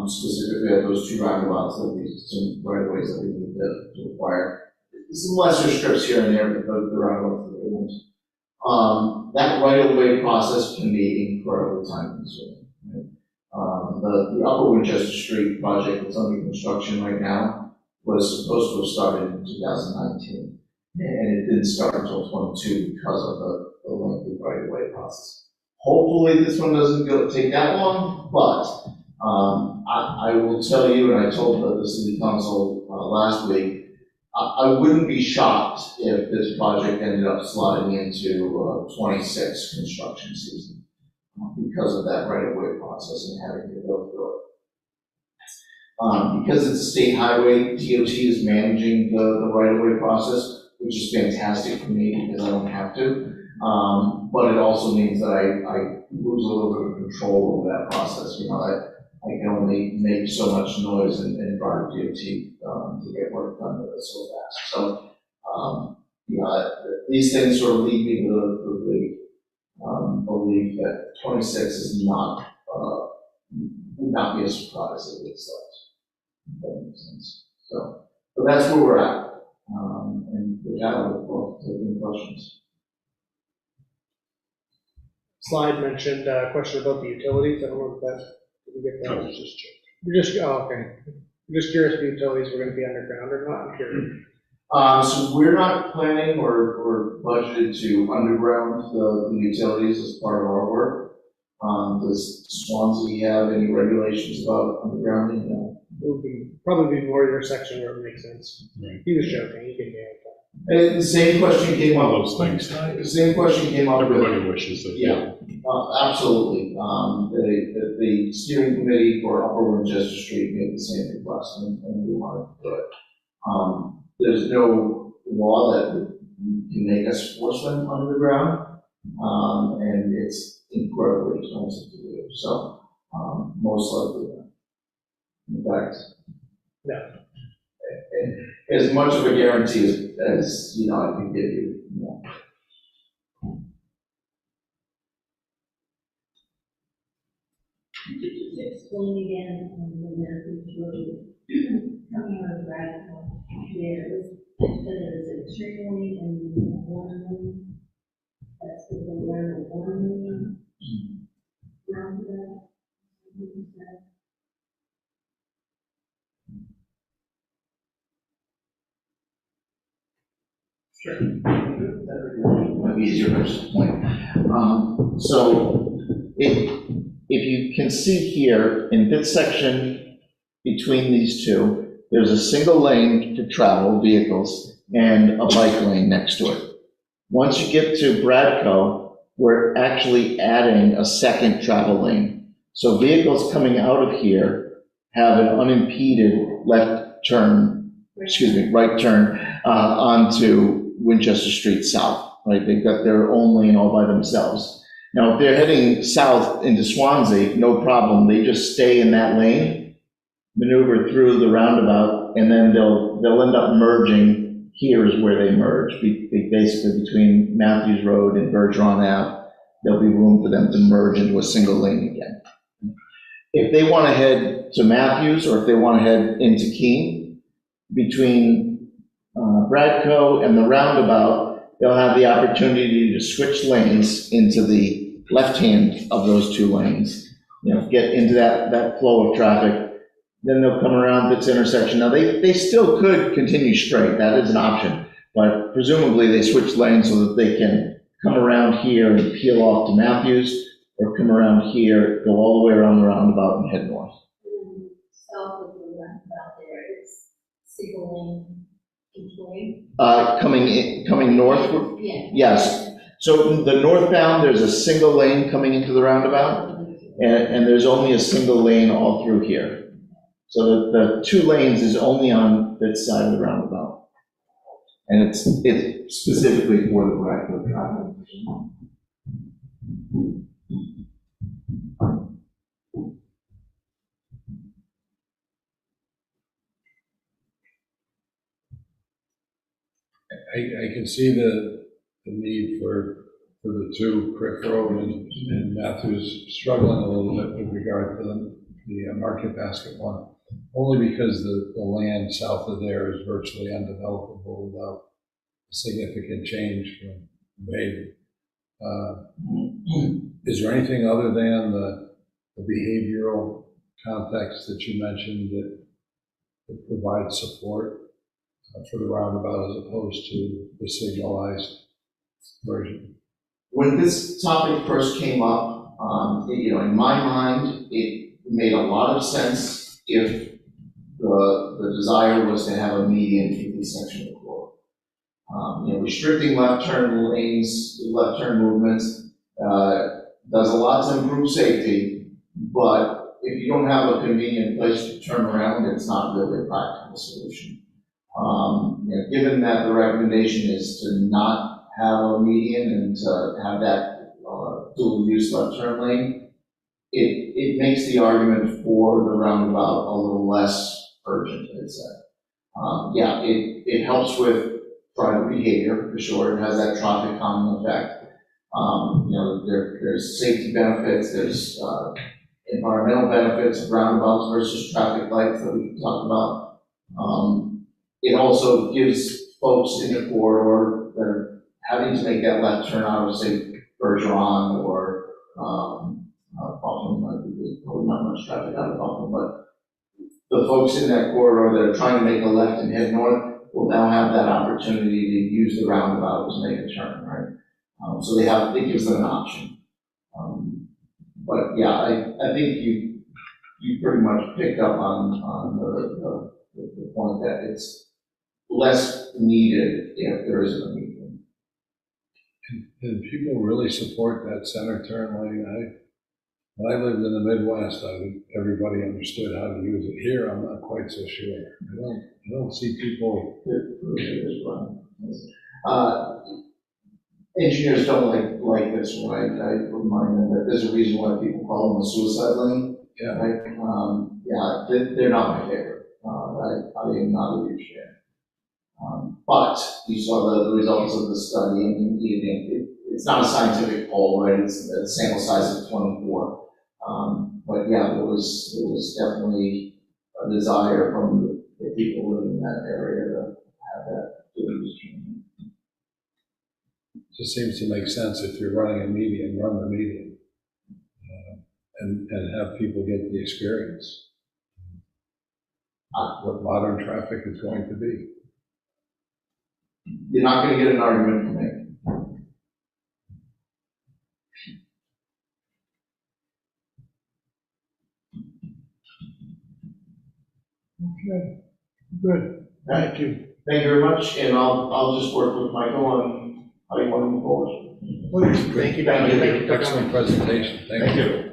specifically at those two roundabouts. There'll be some right-of-ways that we need to acquire. Some lesser strips here and there, but the roundabouts are the big ones. That right-of-way process can be incredibly time-consuming. Right? The Upper Winchester Street project that's under construction right now was supposed to have started in 2019, and it didn't start until 22 because of the lengthy right-of-way process. Hopefully this one doesn't take that long, but I will tell you, and I told the city council last week, I wouldn't be shocked if this project ended up sliding into 26 construction season because of that right-of-way process and having to go through it. Because it's a state highway, DOT is managing the right-of-way process, which is fantastic for me because I don't have to. But it also means that I lose a little bit of control over that process. I can only make so much noise and drive DOT to get work done with it so fast. So, these things sort of lead me to the belief that 26 is not, would not be a surprise if it starts. If that makes sense. So that's where we're at. And with that, I will take any questions. Slide mentioned a question about the utilities. I don't know if that, did we get that? I was just checking. Okay. I'm just curious if the utilities were going to be underground or not. I'm curious. So we're not planning or budgeted to underground the utilities as part of our work. Does Swanzey have any regulations about undergrounding? No. It would probably be more your section where it makes sense. Right. He was joking. He can get it. And the same question came One up. of those things. The same question came up. Everybody wishes that. Yeah, absolutely. The steering committee for Upper Winchester Street made the same request, and we wanted to do it. There's no law that can make us force them underground, and it's incredibly expensive to do. So most likely not. In fact, no. As much of a guarantee as I can give you. Could you just explain again on the Matthews Road, coming out of Bradford, there is, there's a tree lane and one lane, that's the around the one lane, around that. Sure. Might be easier to explain. So if you can see here in this section between these two, there's a single lane for travel vehicles and a bike lane next to it. Once you get to Bradco, we're actually adding a second travel lane. So vehicles coming out of here have an unimpeded right turn onto Winchester Street South, right? They've got their own lane all by themselves. Now, if they're heading south into Swanzey, no problem. They just stay in that lane, maneuver through the roundabout, and then they'll end up merging. Here is where they merge, basically between Matthews Road and Bergeron Ave. There'll be room for them to merge into a single lane again. If they want to head to Matthews, or if they want to head into Keene, between Bradco and the roundabout, they'll have the opportunity to switch lanes into the left hand of those two lanes, get into that flow of traffic. Then they'll come around this intersection. Now, they still could continue straight, that is an option, but presumably they switch lanes so that they can come around here and peel off to Matthews, or come around here, go all the way around the roundabout and head north. South of the roundabout there is single lane each way. Coming north, Yeah. yes. So the northbound, there's a single lane coming into the roundabout, and there's only a single lane all through here. So the 2 lanes is only on this side of the roundabout. And it's specifically for the Bradco traffic. I can see the need for the 2, Crick Road and Matthews, struggling a little bit with regard to the Market Basket one, only because the land south of there is virtually undevelopable without significant change from paving. Is there anything other than the behavioral context that you mentioned that provides support for the roundabout as opposed to the signalized version? When this topic first came up, in my mind, it made a lot of sense if the desire was to have a median through this section of the corridor. Restricting left turn lanes, left turn movements, does a lot to improve safety, but if you don't have a convenient place to turn around, it's not really a practical solution. Given that the recommendation is to not have a median and to have that dual use left turn lane, it makes the argument for the roundabout a little less urgent, I'd say. It helps with private behavior, for sure. It has that traffic calming effect. There's safety benefits, there's environmental benefits of roundabouts versus traffic lights that we can talk about. It also gives folks in the corridor that are having to make that left turn out of, say, Bergeron or Buffalo, there's probably not much traffic out of Buffalo, but the folks in that corridor that are trying to make a left and head north will now have that opportunity to use the roundabout to make a turn, right? So it gives them an option. But yeah, I think you pretty much picked up on the point that it's less needed if there isn't a median. And people really support that center turn lane. When I lived in the Midwest, everybody understood how to use it. Here, I'm not quite so sure. I don't see people. Engineers don't like this one. I remind them that there's a reason why people call them a suicide lane. Yeah. Right? They're not my favorite. I am not a huge fan. But you saw the results of the study, and it's not a scientific poll, right? It's a sample size of 24. But yeah, there was definitely a desire from the people living in that area to have that. It just seems to make sense if you're running a median, run the median, and have people get the experience. What modern traffic is going to be. You're not going to get an argument from me. Okay, good, thank you. Thank you very much, and I'll just work with Michael on how you want to move forward. Please. Thank you. Excellent presentation. Thank you.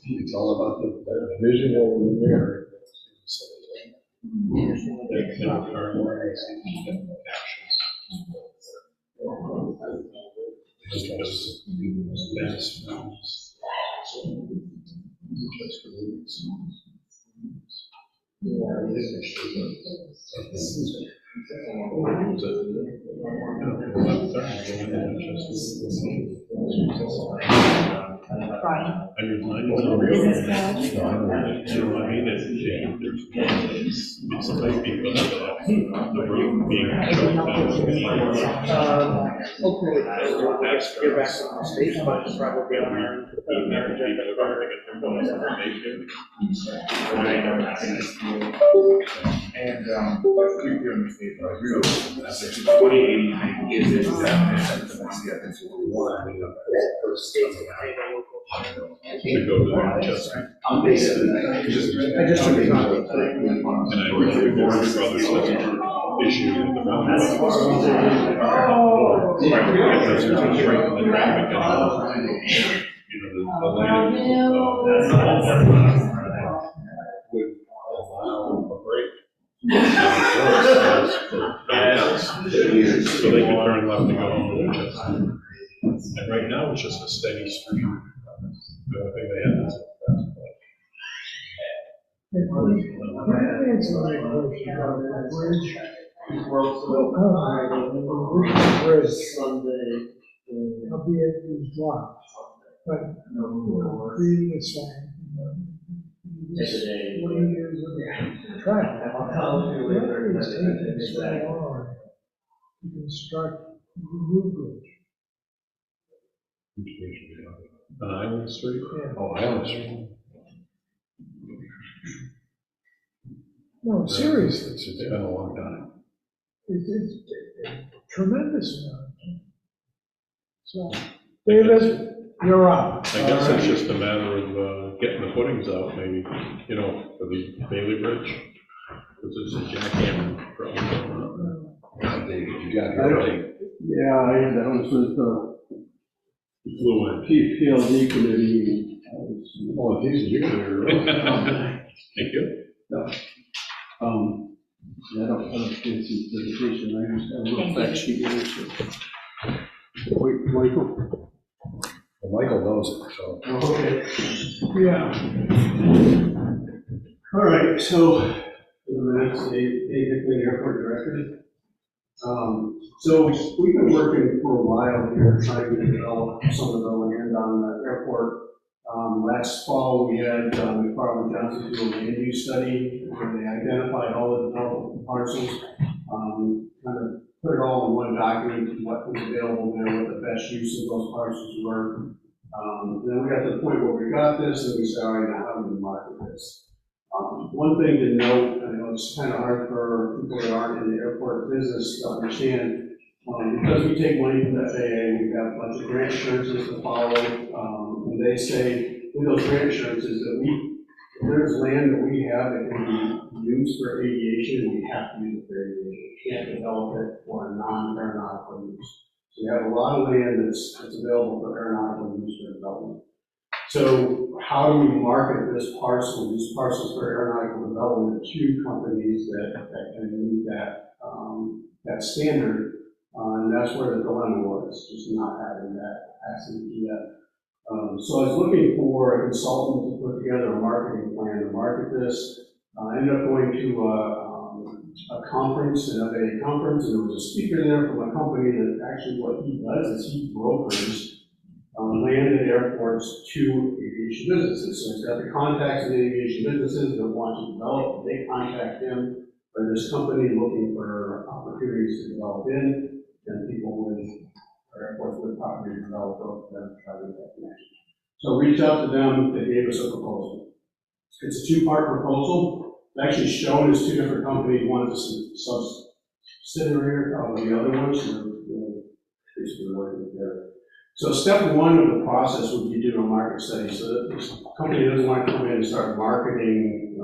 It's all about the vision over the mirror. It's like because the road being shut down. Hopefully, I guess get back to the state, but it's probably on our agenda. And, 2080 is To go to the adjustment. I'm basically, I just took it on. And I work with Warner Brothers, that's an issue with the roundabout. Because there's a shrink in the traffic and, the lady, would allow a break. So they can turn left and go home to adjustment. And right now, it's just a steady street. The only thing they have is a fast play. Answer my question about that bridge. The bridge Sunday. albeit it was dropped, but, creating a sign. 20 years of traffic. I'll tell you later. It's taking so long to construct the new bridge. On Island Street? Yeah. Oh, Island Street. No, seriously. It's been a long time. It's tremendous amount of time. So, David, you're up. I guess it's just a matter of getting the footings out, maybe, for the Bailey Bridge. Because it's a jackhammer problem. God, David, you got here late. Yeah, that was with the Fluid. PLD committee. Oh, geez, you're there. Thank you. Yeah, I don't fancy presentation, I just have a little fact sheet here, so. Wait, Michael? Well, Michael knows it, so. Okay. Yeah. All right, so, the minutes, Hickley Airport Director. So we've been working for a while here, trying to develop some of the land on the airport. Last fall, we had Department Johnson do a land use study where they identified all the development parcels, kind of put it all in one document, what was available there, what the best use of those parcels were. Then we got to the point where we got this, and we said, all right, now how do we market this? One thing to note, I know it's kind of hard for people that aren't in the airport business to understand, because we take money from the FAA, we've got a bunch of grant assurances to follow, and they say in those grant assurances that if there's land that we have that can be used for aviation, we have to use it for aviation. We can't develop it for a non-aeronautical use. So we have a lot of land that's available for aeronautical use for development. So how do we market these parcels for aeronautical development to companies that can meet that standard? And that's where the dilemma was, just not having that capacity to do that. So I was looking for a consultant to put together a marketing plan to market this. I ended up going to a conference, an FAA conference, and there was a speaker there from a company that actually what he does is he brokers land at airports to aviation businesses. So he's got the contacts in aviation businesses that want to develop, they contact him, or this company looking for opportunities to develop in, and people with, or airports with property to develop, both of them try to make that connection. So reach out to them, they gave us a proposal. It's a two-part proposal. It's actually shown as two different companies, one is a subsidiary of the other one, so they're basically working together. So step one of the process would be doing a market study. So that this company doesn't want to come in and start marketing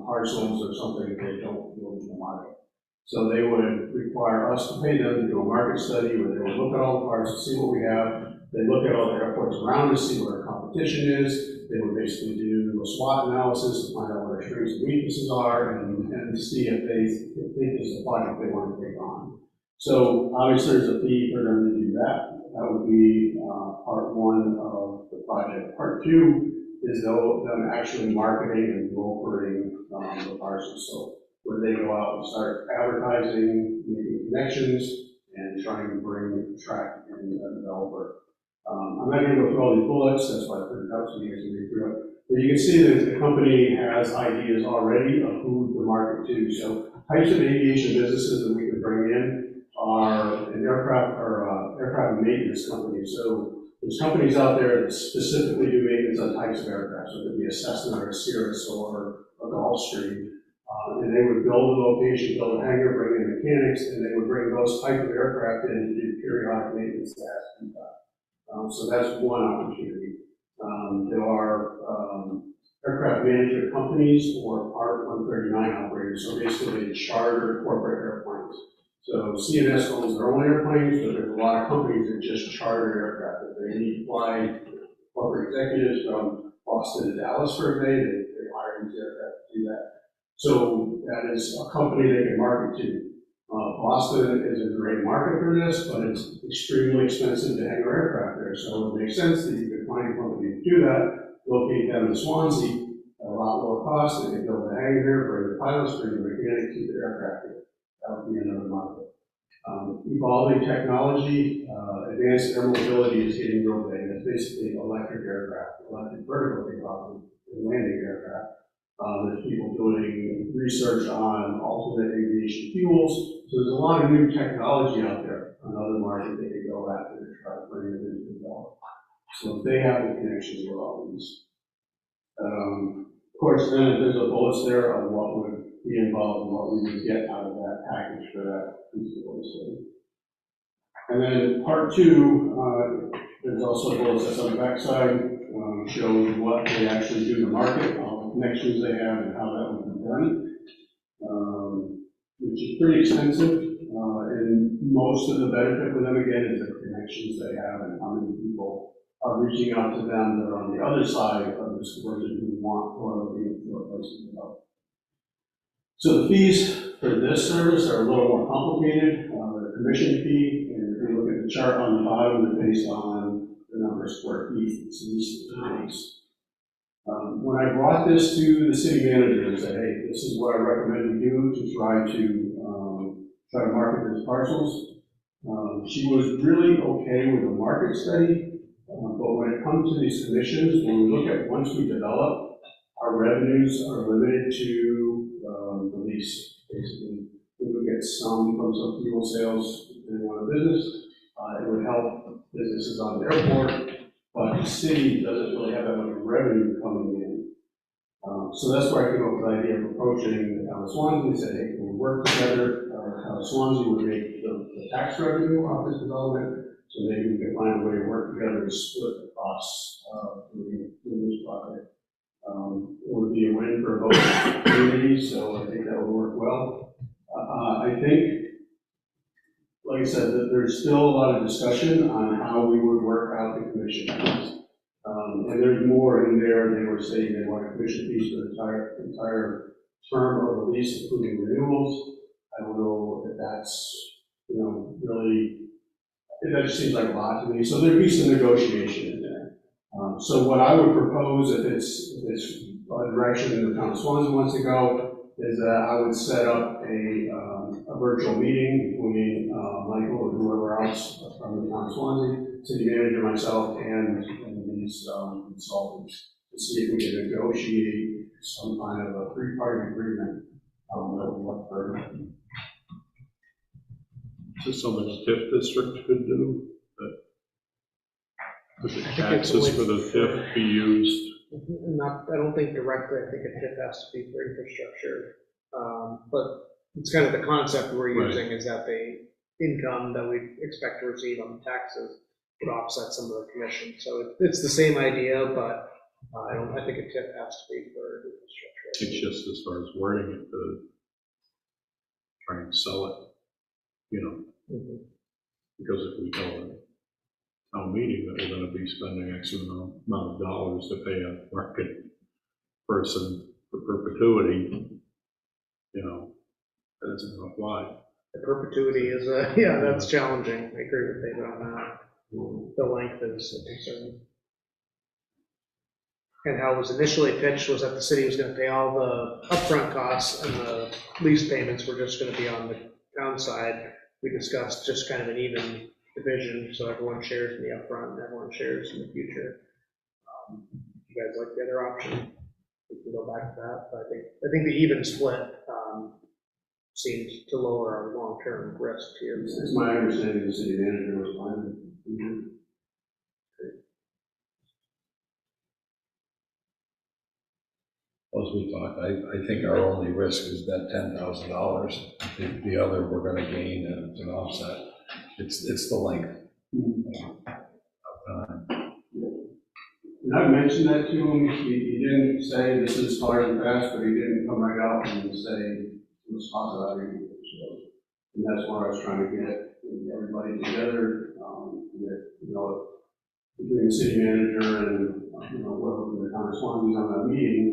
parcels or something that they don't feel in the market. So they would require us to pay them to do a market study where they would look at all the parcels, see what we have. They look at all the airports around us, see what our competition is. They would basically do a SWOT analysis to find out what our strengths and weaknesses are and see if they think this is a project they want to take on. So obviously there's a fee for them to do that. That would be part one of the project. Part two is them actually marketing and brokering the parcels. So where they go out and start advertising, making connections, and trying to bring track in a developer. I'm not gonna go through all these bullets, that's why I put it up so you guys can read through it. But you can see that the company has ideas already of who to market to. So types of aviation businesses that we could bring in are an aircraft maintenance company. So there's companies out there that specifically do maintenance on types of aircraft. So it could be a Cessna or a Cirrus or a Gulfstream. And they would build a location, build a hangar, bring in mechanics, and they would bring those type of aircraft in to do periodic maintenance that has to be done. So that's one opportunity. There are aircraft management companies or Part 139 operators. So basically they charter corporate airplanes. So CNS owns their own airplanes, but there's a lot of companies that just charter aircraft. If they need to fly corporate executives from Boston to Dallas for a day, they hire these aircraft to do that. So that is a company they can market to. Boston is a great market for this, but it's extremely expensive to hang our aircraft there. So it makes sense that you could find a company to do that, locate them in Swanzey at a lot lower cost. They can build a hangar here, bring the pilots, bring the mechanics, keep the aircraft here. That would be another market. Evolving technology, advanced air mobility is getting real big. It's basically electric aircraft, electric vertical takeoff and landing aircraft. There's people doing research on alternate aviation fuels. So there's a lot of new technology out there, another market they could go after to try to bring it into development. So if they have the connections with all these. Of course, then there's a bullets there of what would be involved and what we would get out of that package for that feasibility study. And then part two, there's also bullets that's on the backside, shows what they actually do to market, all the connections they have and how that would be done, which is pretty expensive. And most of the benefit with them, again, is the connections they have and how many people are reaching out to them that are on the other side of this equation who want oil being for a place to go. So the fees for this service are a little more complicated. The commission fee, and if you look at the chart on the bottom, they're based on the number of square feet it's leased to lease. When I brought this to the city manager and said, hey, this is what I recommend we do to try to market these parcels, she was really okay with a market study. But when it comes to these commissions, when we look at once we develop, our revenues are limited to the lease. Basically, we would get some from some fuel sales depending on the business. It would help businesses on the airport, but the city doesn't really have that much revenue coming in. So that's where I came up with the idea of approaching the town of Swanzey and said, hey, can we work together? Town of Swanzey would make the tax revenue off this development. So maybe we could find a way to work together to split the costs for this project. It would be a win for both communities, so I think that would work well. I think, like I said, that there's still a lot of discussion on how we would work out the commission fees. And there's more in there. They were saying they want a commission fees for the entire term of the lease, including renewals. I don't know if that's, really. That just seems like a lot to me. So there'd be some negotiation in there. So what I would propose, if it's a direction the town of Swanzey wants to go, is that I would set up a virtual meeting between Michael or whoever else from the town of Swanzey, city manager, myself, and these consultants to see if we can negotiate some kind of a three-party agreement that would work for everyone. Is this something the TIF district could do? Could the taxes for the TIF be used? I don't think directly. I think a TIF has to be for infrastructure. But it's kind of the concept we're using is that the income that we expect to receive on the taxes would offset some of the commission. So it's the same idea, but I think a TIF has to be for infrastructure. It's just as far as wording it to try and sell it, because if we tell a town meeting that we're going to be spending X amount of dollars to pay a market person for perpetuity, that doesn't apply. The perpetuity is that's challenging. I agree with David on that. The length is a concern. And how it was initially pitched was that the city was gonna pay all the upfront costs and the lease payments were just gonna be on the town side. We discussed just kind of an even division, so everyone shares in the upfront and everyone shares in the future. If you guys like the other option, we can go back to that, but I think the even split seems to lower our long-term risk here. It's my understanding the city manager was fine. As we talked, I think our only risk is that $10,000. The other we're gonna gain and it's an offset. It's the length of time. And I mentioned that to him, he didn't say this is hard and fast, but he didn't come right out and say it was possible. And that's where I was trying to get everybody together, between the city manager and, whoever from the town of Swanzey's on that meeting,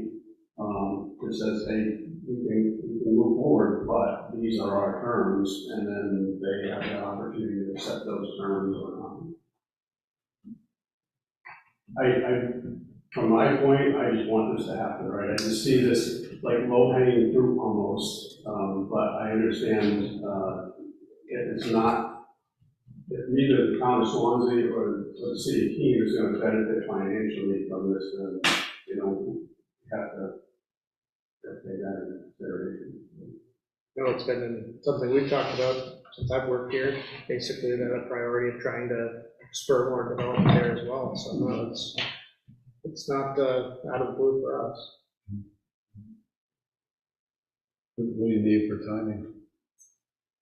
that says, hey, we can move forward, but these are our terms, and then they have the opportunity to accept those terms or not. From my point, I just want this to happen, right? I just see this like low-hanging fruit almost, but I understand it's not, if neither the town of Swansea or the city of Keene is going to benefit financially from this, then, we have to take that into consideration. It's been something we've talked about since I've worked here, basically that a priority of trying to spur more development there as well, so no, it's not out of the blue for us. What do you need for timing?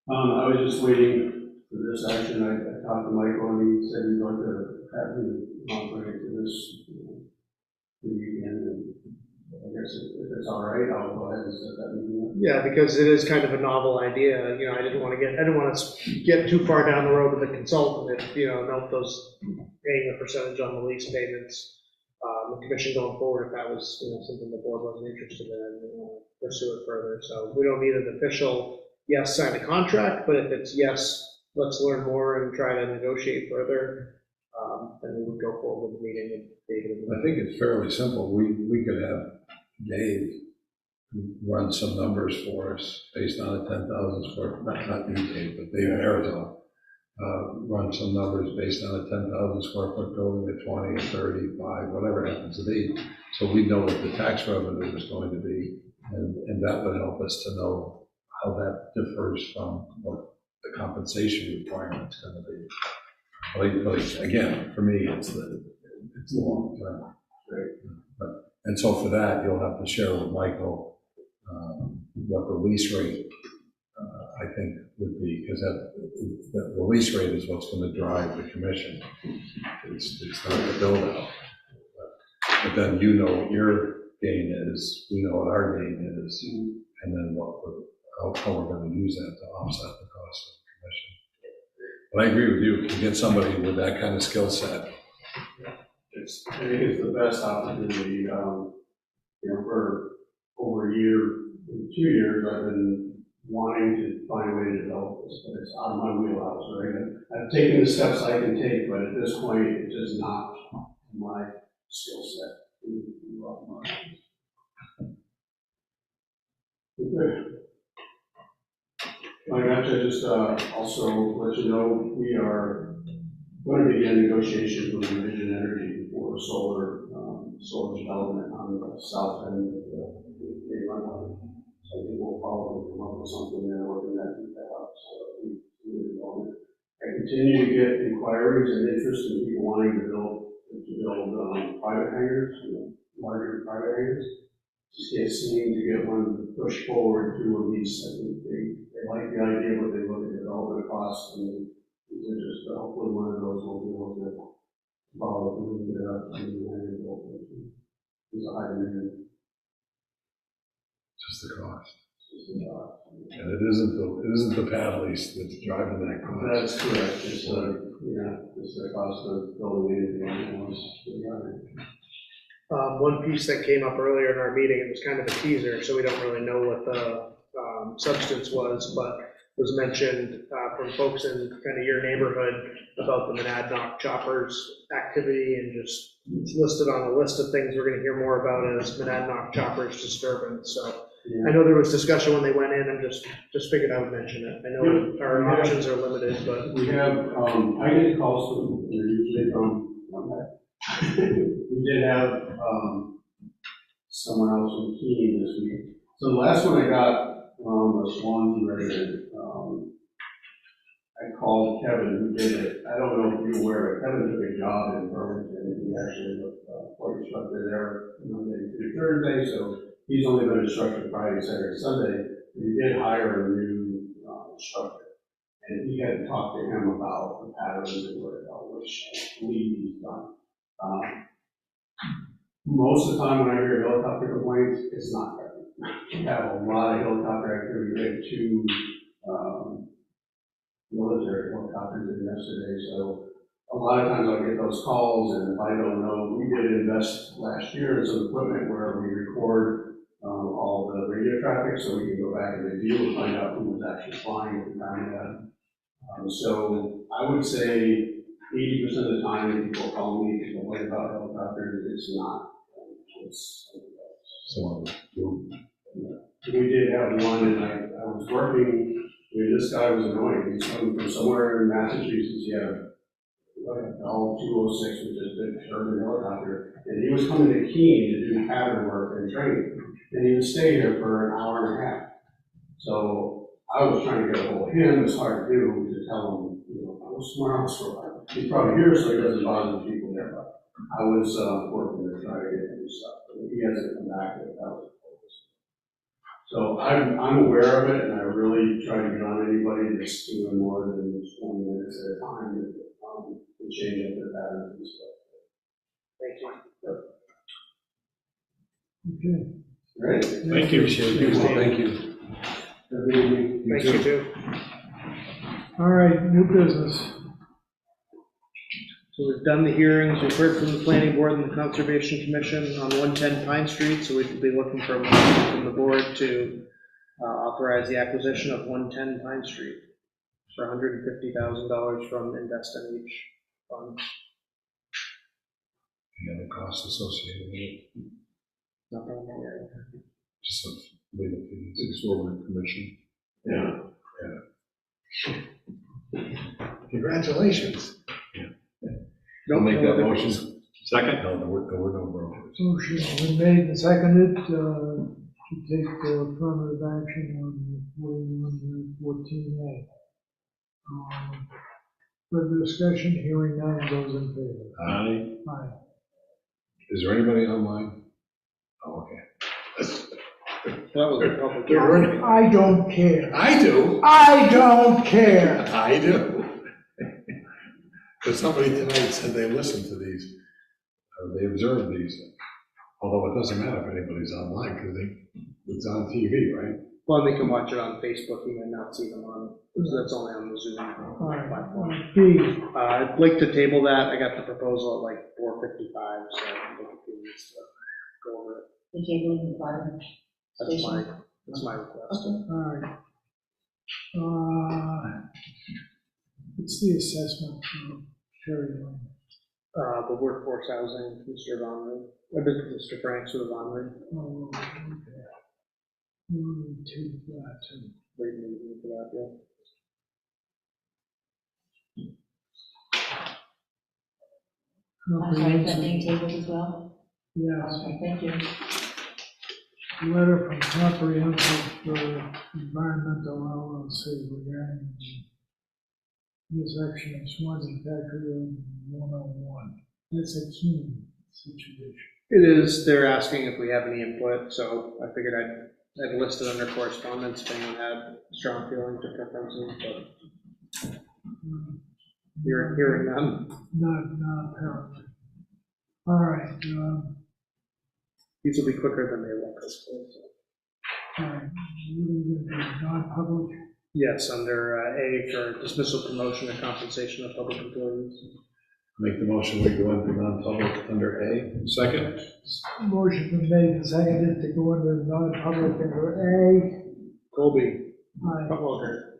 I was just waiting for this action. I talked to Michael and he said he'd like to have me bring it to this the weekend, and I guess if it's all right, I'll go ahead and set that meeting up. Yeah, because it is kind of a novel idea, I didn't want to get too far down the road with the consultant if, note those paying a percentage on the lease payments. The commission going forward, if that was, something the board wasn't interested in, pursue it further. So we don't need an official, yes, sign a contract, but if it's yes, let's learn more and try to negotiate further, then we would go forward with the meeting with David. I think it's fairly simple. We could have Dave run some numbers for us based on a 10,000 square, not you, Dave, but Dave in Arizona. Run some numbers based on a 10,000 square foot building at 20 or 35, whatever it happens to be. So we know what the tax revenue is going to be, and that would help us to know how that differs from what the compensation requirement is going to be. But again, for me, it's the long term. Right? And so for that, you'll have to share with Michael what the lease rate I think would be, because the lease rate is what's going to drive the commission. It's not the build out. But then what your gain is, we know what our gain is, and then how we're going to use that to offset the cost of the commission. But I agree with you. If you get somebody with that kind of skill set, I think it's the best opportunity. For over a year, 2 years, I've been wanting to find a way to develop this, but it's out of my wheelhouse, right? I've taken the steps I can take, but at this point, it's just not my skill set. Okay. I got to just also let you know we are going to begin negotiations with Vision Energy for solar development on the south end of the runway. So I think we'll probably come up with something there, working that out. So I continue to get inquiries and interest in people wanting to build private hangars, larger private hangars. Just can't seem to get one pushed forward through a lease. I think they like the idea, but they look at development costs, and these are just hopefully one of those will be able to follow through and get it up and build. There's a high demand. just the cost. And it isn't the pad lease that's driving that cost. That's correct. It's the cost of building anything else. One piece that came up earlier in our meeting, it was kind of a teaser, so we don't really know what the substance was, but was mentioned from folks in kind of your neighborhood about the Monadnock Choppers activity, and just it's listed on the list of things we're gonna hear more about as Monadnock Choppers disturbance, so. I know there was discussion when they went in, and just figured I would mention it. I know our options are limited, but. We have, I get calls from, they're usually from, we did have, someone else from Keene this week. So the last one I got from a Swanzey resident, I called Kevin, who did it. I don't know if you're aware, but Kevin took a job in Burlington, and he actually was a flight instructor there Monday through Thursday, so he's only been an instructor Friday, Saturday, Sunday. But he did hire a new instructor, and he had to talk to him about the patterns and what which I believe he's done. Most of the time when I hear helicopter complaints, it's not that. We have a lot of helicopter activity. We had 2 military helicopters in yesterday, so a lot of times I'll get those calls, and if I don't know, we did invest last year in some equipment where we record all the radio traffic, so we can go back and review and find out who was actually flying at the time of that. So I would say 80% of the time when people call me to complain about helicopters, it's not. It's something else. We did have one, and I was working. I mean, this guy was annoying. He's coming from somewhere in Massachusetts. He had like a Bell 206, which is a big urban helicopter, and he was coming to Keene to do pattern work and training, and he would stay here for an hour and a half. So I was trying to get a hold of him. It's hard to do, to tell him, go somewhere else for a while. He's probably here so he doesn't bother the people there, but I was working to try to get him stuff. But he hasn't come back yet. That was So I'm aware of it, and I really try to get on anybody that's doing more than 20 minutes at a time to change up their patterns and stuff. Thank you. Okay. Great. Thank you. Thank you. Thank you too. All right, new business. So we've done the hearings, we've heard from the planning board and the conservation commission on 110 Pine Street, so we'd be looking for a motion from the board to authorize the acquisition of 110 Pine Street for $150,000 from Invest in Each fund. And the costs associated with it, Nothing more. just some legal fees. It's over the commission. Yeah. Congratulations. I'll make that motion. Second? No, there were no brokers. Motion's been made and seconded to take affirmative action on 4114A. Further discussion, hearing none, those in favor? Aye. Aye. Is there anybody online? Oh, okay. That was a public hearing. I don't care. I do. I don't care. I do. But somebody tonight said they listened to these, or they observed these, although it doesn't matter if anybody's online, because it's on TV, right? Well, they can watch it on Facebook, you may not see them on, that's only on the Zoom platform. B, I'd like to table that, I got the proposal at like 4:55, so I think a few minutes to go over it. The table in the bottom. That's my request. all right. It's the assessment for Cherry Lane. The workforce housing, Mr. Vonley, Mr. Franks with Vonley. Oh, okay. 1, 2, 2. Waiting meeting for that, yeah. I'm sorry, is that being tabled as well? Yes. Okay, thank you. Letter from Comprehensive Environmental LLC regarding this action of Swanzey Factory Road 101. That's a key situation. It is, they're asking if we have any input, so I figured I'd list it under correspondence if anyone had strong feelings or preferences, but hearing none. Not apparently. All right. These will be quicker than they look, I suppose. All right. What are we going to do? Non-public? Yes, under A for dismissal, promotion, and compensation of public employees. Make the motion, we go into non-public under A. Second? Motion been made and seconded to go into non-public under A. Colby. Aye. Walker.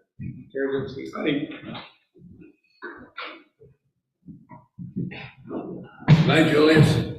Karazinski. Night, Julius.